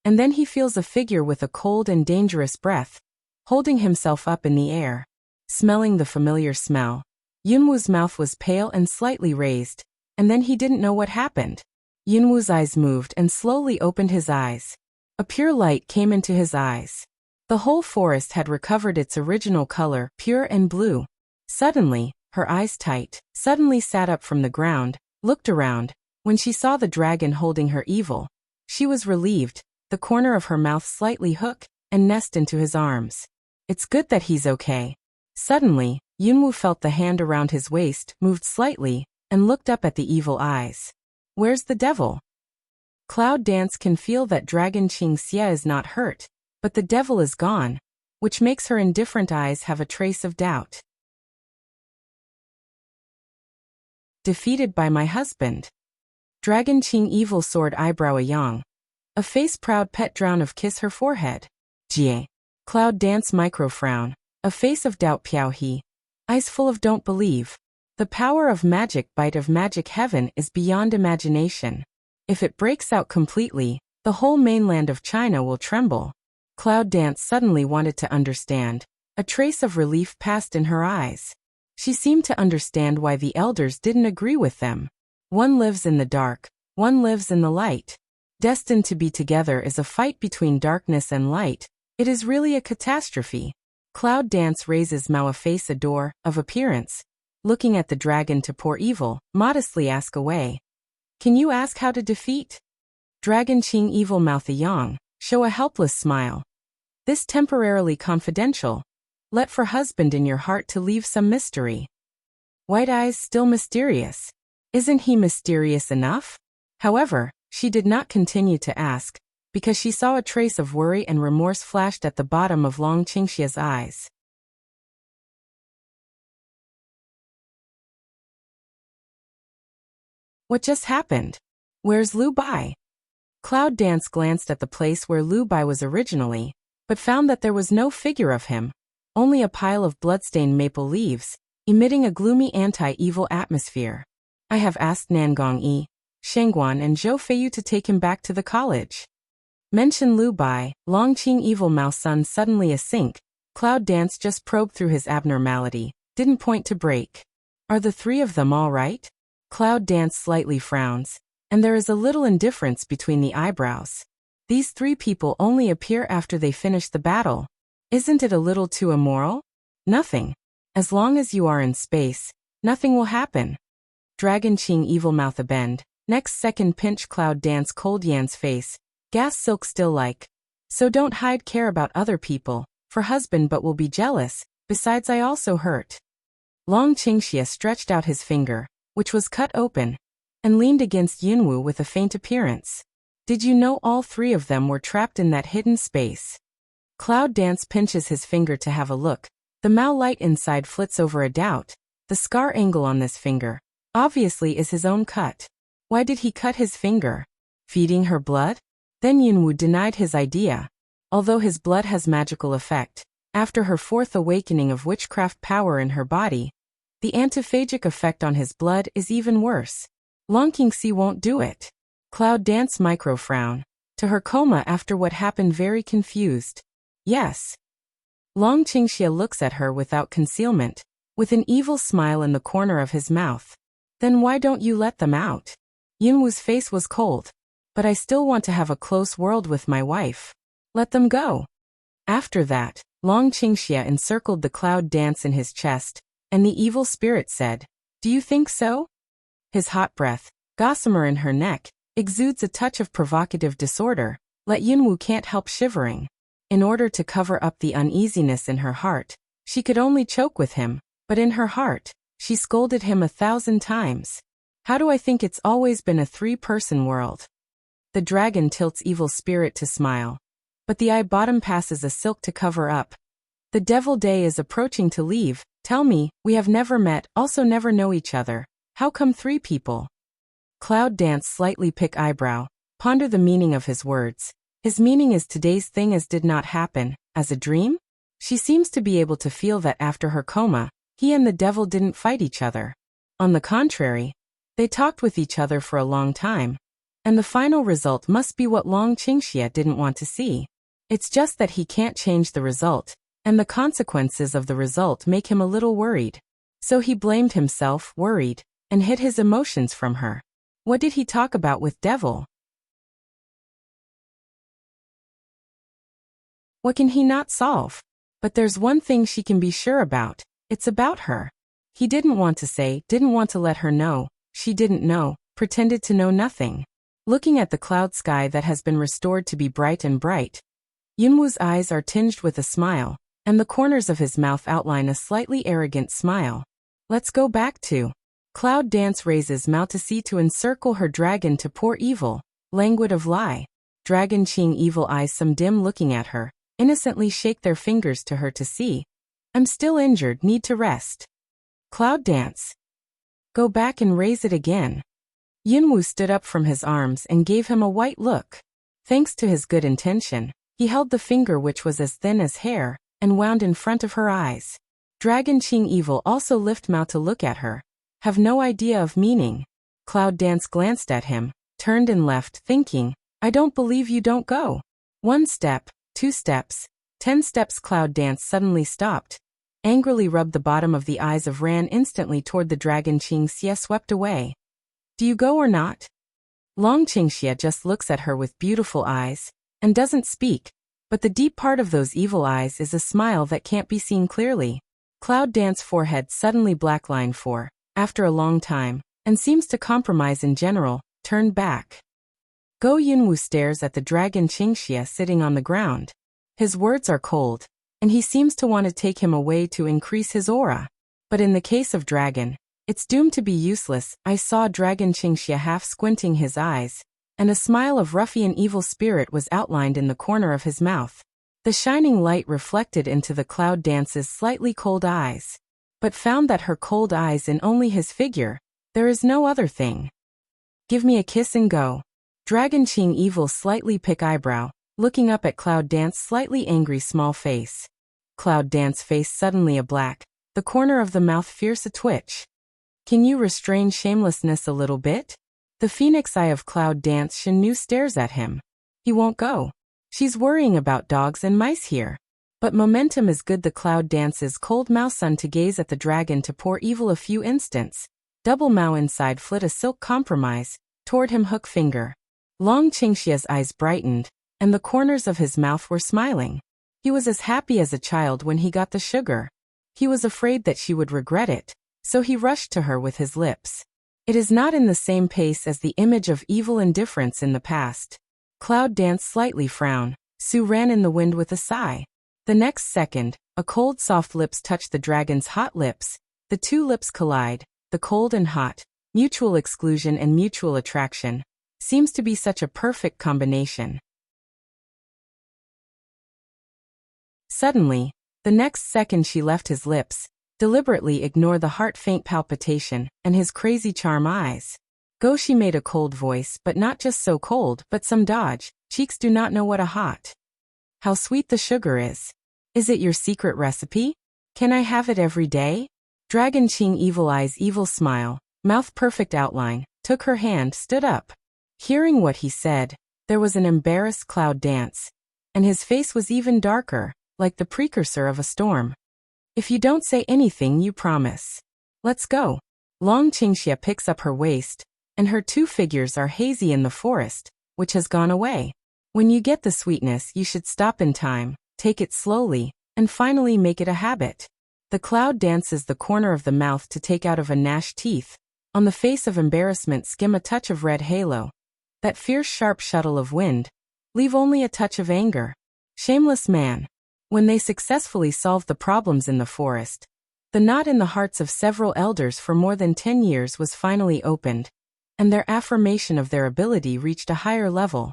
and then he feels a figure with a cold and dangerous breath, holding himself up in the air. Smelling the familiar smell, Yunwu's mouth was pale and slightly raised, and then he didn't know what happened. Yunwu's eyes moved and slowly opened his eyes. A pure light came into his eyes. The whole forest had recovered its original color, pure and blue. Suddenly, her eyes suddenly sat up from the ground, looked around. When she saw the dragon holding her evil, she was relieved, the corner of her mouth slightly hook and nest into his arms. It's good that he's okay. Suddenly, Yunwu felt the hand around his waist moved slightly and looked up at the evil eyes. Where's the devil? Cloud dance can feel that Dragon Qingxia is not hurt, but the devil is gone, which makes her indifferent eyes have a trace of doubt. Defeated by my husband. Dragon Qing evil sword eyebrow a yang. A face proud pet drown of kiss her forehead. Jie. Cloud dance micro frown. A face of doubt piao he. Eyes full of don't believe. The power of magic bite of Magic Heaven is beyond imagination. If it breaks out completely, the whole mainland of China will tremble. Cloud dance suddenly wanted to understand. A trace of relief passed in her eyes. She seemed to understand why the elders didn't agree with them. One lives in the dark, one lives in the light. Destined to be together is a fight between darkness and light. It is really a catastrophe. Cloud dance raises Mao a face adore, of appearance. looking at the dragon to pour evil, modestly ask away. Can you ask how to defeat? Dragon Qing evil mouth a yang, show a helpless smile. This temporarily confidential. Let for husband in your heart to leave some mystery. White eyes still mysterious. Isn't he mysterious enough? However, she did not continue to ask, because she saw a trace of worry and remorse flashed at the bottom of Long Qingxia's eyes. What just happened? Where's Lu Bai? Cloud Dance glanced at the place where Lu Bai was originally, but found that there was no figure of him, only a pile of bloodstained maple leaves, emitting a gloomy anti-evil atmosphere. I have asked Nangong Yi, Shengguan and Zhou Feiyu to take him back to the college. Mention Lu Bai, Long Qing evil mouth sun suddenly a sink. Cloud Dance just probed through his abnormality, didn't point to break. Are the three of them all right? Cloud Dance slightly frowns, and there is a little indifference between the eyebrows. These three people only appear after they finish the battle. Isn't it a little too immoral? Nothing. As long as you are in space, nothing will happen. Dragon Qing evil mouth a bend. Next second pinch Cloud Dance cold Yan's face. Gas silk still like. So don't hide care about other people, for husband but will be jealous, besides I also hurt. Long Qingxia stretched out his finger, which was cut open, and leaned against Yunwu with a faint appearance. Did you know all three of them were trapped in that hidden space? Cloud Dance pinches his finger to have a look. The Mao light inside flits over a doubt. The scar angle on this finger, obviously is his own cut. Why did he cut his finger? Feeding her blood? Then Yunwu denied his idea. Although his blood has magical effect, after her fourth awakening of witchcraft power in her body, the antiphagic effect on his blood is even worse. Long Qingxi won't do it. Cloud Dance micro frown. To her coma after what happened very confused. Yes. Long Qingxia looks at her without concealment, with an evil smile in the corner of his mouth. Then why don't you let them out? Yunwu's face was cold. But I still want to have a close world with my wife. Let them go. After that, Long Qingxia encircled the Cloud Dance in his chest, and the evil spirit said, Do you think so? His hot breath, gossamer in her neck, exudes a touch of provocative disorder. Let Yunwu can't help shivering. In order to cover up the uneasiness in her heart, she could only choke with him, but in her heart, she scolded him 1,000 times. How do I think it's always been a three-person world? The dragon tilts evil spirit to smile. But the eye bottom passes a silk to cover up. The devil day is approaching to leave. Tell me, we have never met, also never know each other. How come three people? Cloud Dance slightly pick eyebrow. Ponder the meaning of his words. His meaning is today's thing as did not happen, as a dream? She seems to be able to feel that after her coma, he and the devil didn't fight each other. On the contrary, they talked with each other for a long time. And the final result must be what Long Qingxia didn't want to see. It's just that he can't change the result, and the consequences of the result make him a little worried. So he blamed himself, worried, and hid his emotions from her. What did he talk about with devil? What can he not solve? But there's one thing she can be sure about. It's about her. He didn't want to say, didn't want to let her know. She didn't know, pretended to know nothing. Looking at the cloud sky that has been restored to be bright and bright, Yunwu's eyes are tinged with a smile, and the corners of his mouth outline a slightly arrogant smile. Let's go back to. Cloud Dance raises mouth to see to encircle her dragon to pour evil, languid of lie. Dragon Qing evil eyes some dim looking at her, innocently shake their fingers to her to see. I'm still injured, need to rest. Cloud Dance. Go back and raise it again. Yunwu stood up from his arms and gave him a white look. Thanks to his good intention, he held the finger which was as thin as hair, and wound in front of her eyes. Dragon Qing evil also lift mouth to look at her. Have no idea of meaning. Cloud Dance glanced at him, turned and left, thinking, I don't believe you don't go. 1 step, 2 steps, 10 steps. Cloud Dance suddenly stopped. Angrily rubbed the bottom of the eyes of ran instantly toward the dragon Qingxia swept away. Do you go or not? Long Qingxia just looks at her with beautiful eyes, and doesn't speak, but the deep part of those evil eyes is a smile that can't be seen clearly. Cloud Dance forehead suddenly blackline for, after a long time, and seems to compromise in general, turned back. Go Yunwu stares at the dragon Qingxia sitting on the ground. His words are cold, and he seems to want to take him away to increase his aura. But in the case of dragon, it's doomed to be useless. I saw dragon Qingxia half squinting his eyes, and a smile of ruffian evil spirit was outlined in the corner of his mouth. The shining light reflected into the Cloud Dance's slightly cold eyes, but found that her cold eyes in only his figure. There is no other thing. Give me a kiss and go. Dragon Qing evil slightly pick eyebrow, looking up at Cloud Dance slightly angry small face. Cloud Dance face suddenly a black, the corner of the mouth fierce a twitch. Can you restrain shamelessness a little bit? The phoenix eye of Cloud Dance Shinnu stares at him. He won't go. She's worrying about dogs and mice here. But momentum is good. The Cloud Dance's cold mouth sun to gaze at the dragon to pour evil a few instants. Double Mao inside flit a silk compromise, toward him hook finger. Long Qingxia's eyes brightened, and the corners of his mouth were smiling. He was as happy as a child when he got the sugar. He was afraid that she would regret it, so he rushed to her with his lips. It is not in the same pace as the image of evil indifference in the past. Cloud Dance slightly frown. Sue ran in the wind with a sigh. The next second, a cold soft lips touch the dragon's hot lips. The two lips collide, the cold and hot, mutual exclusion and mutual attraction. Seems to be such a perfect combination. Suddenly, the next second she left his lips, deliberately ignore the heart-faint palpitation, and his crazy charm eyes. Go she made a cold voice, but not just so cold, but some dodge. Cheeks do not know what a hot. How sweet the sugar is. Is it your secret recipe? Can I have it every day? Dragon Qing evil eyes evil smile, mouth perfect outline, took her hand, stood up. Hearing what he said, there was an embarrassed Cloud Dance, and his face was even darker, like the precursor of a storm. If you don't say anything, you promise. Let's go. Long Qingxia picks up her waist, and her two figures are hazy in the forest, which has gone away. When you get the sweetness, you should stop in time, take it slowly, and finally make it a habit. The Cloud dances the corner of the mouth to take out of a gnashed teeth. On the face of embarrassment skim a touch of red halo. That fierce sharp shuttle of wind. Leave only a touch of anger. Shameless man. When they successfully solved the problems in the forest, the knot in the hearts of several elders for more than 10 years was finally opened, and their affirmation of their ability reached a higher level.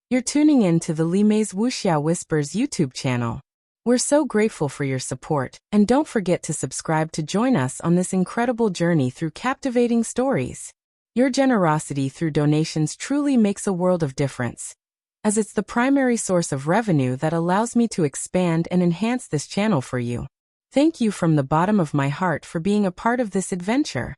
You're tuning in to the Li Mei's Wuxia Whispers YouTube channel. We're so grateful for your support, and don't forget to subscribe to join us on this incredible journey through captivating stories. Your generosity through donations truly makes a world of difference, as it's the primary source of revenue that allows me to expand and enhance this channel for you. Thank you from the bottom of my heart for being a part of this adventure.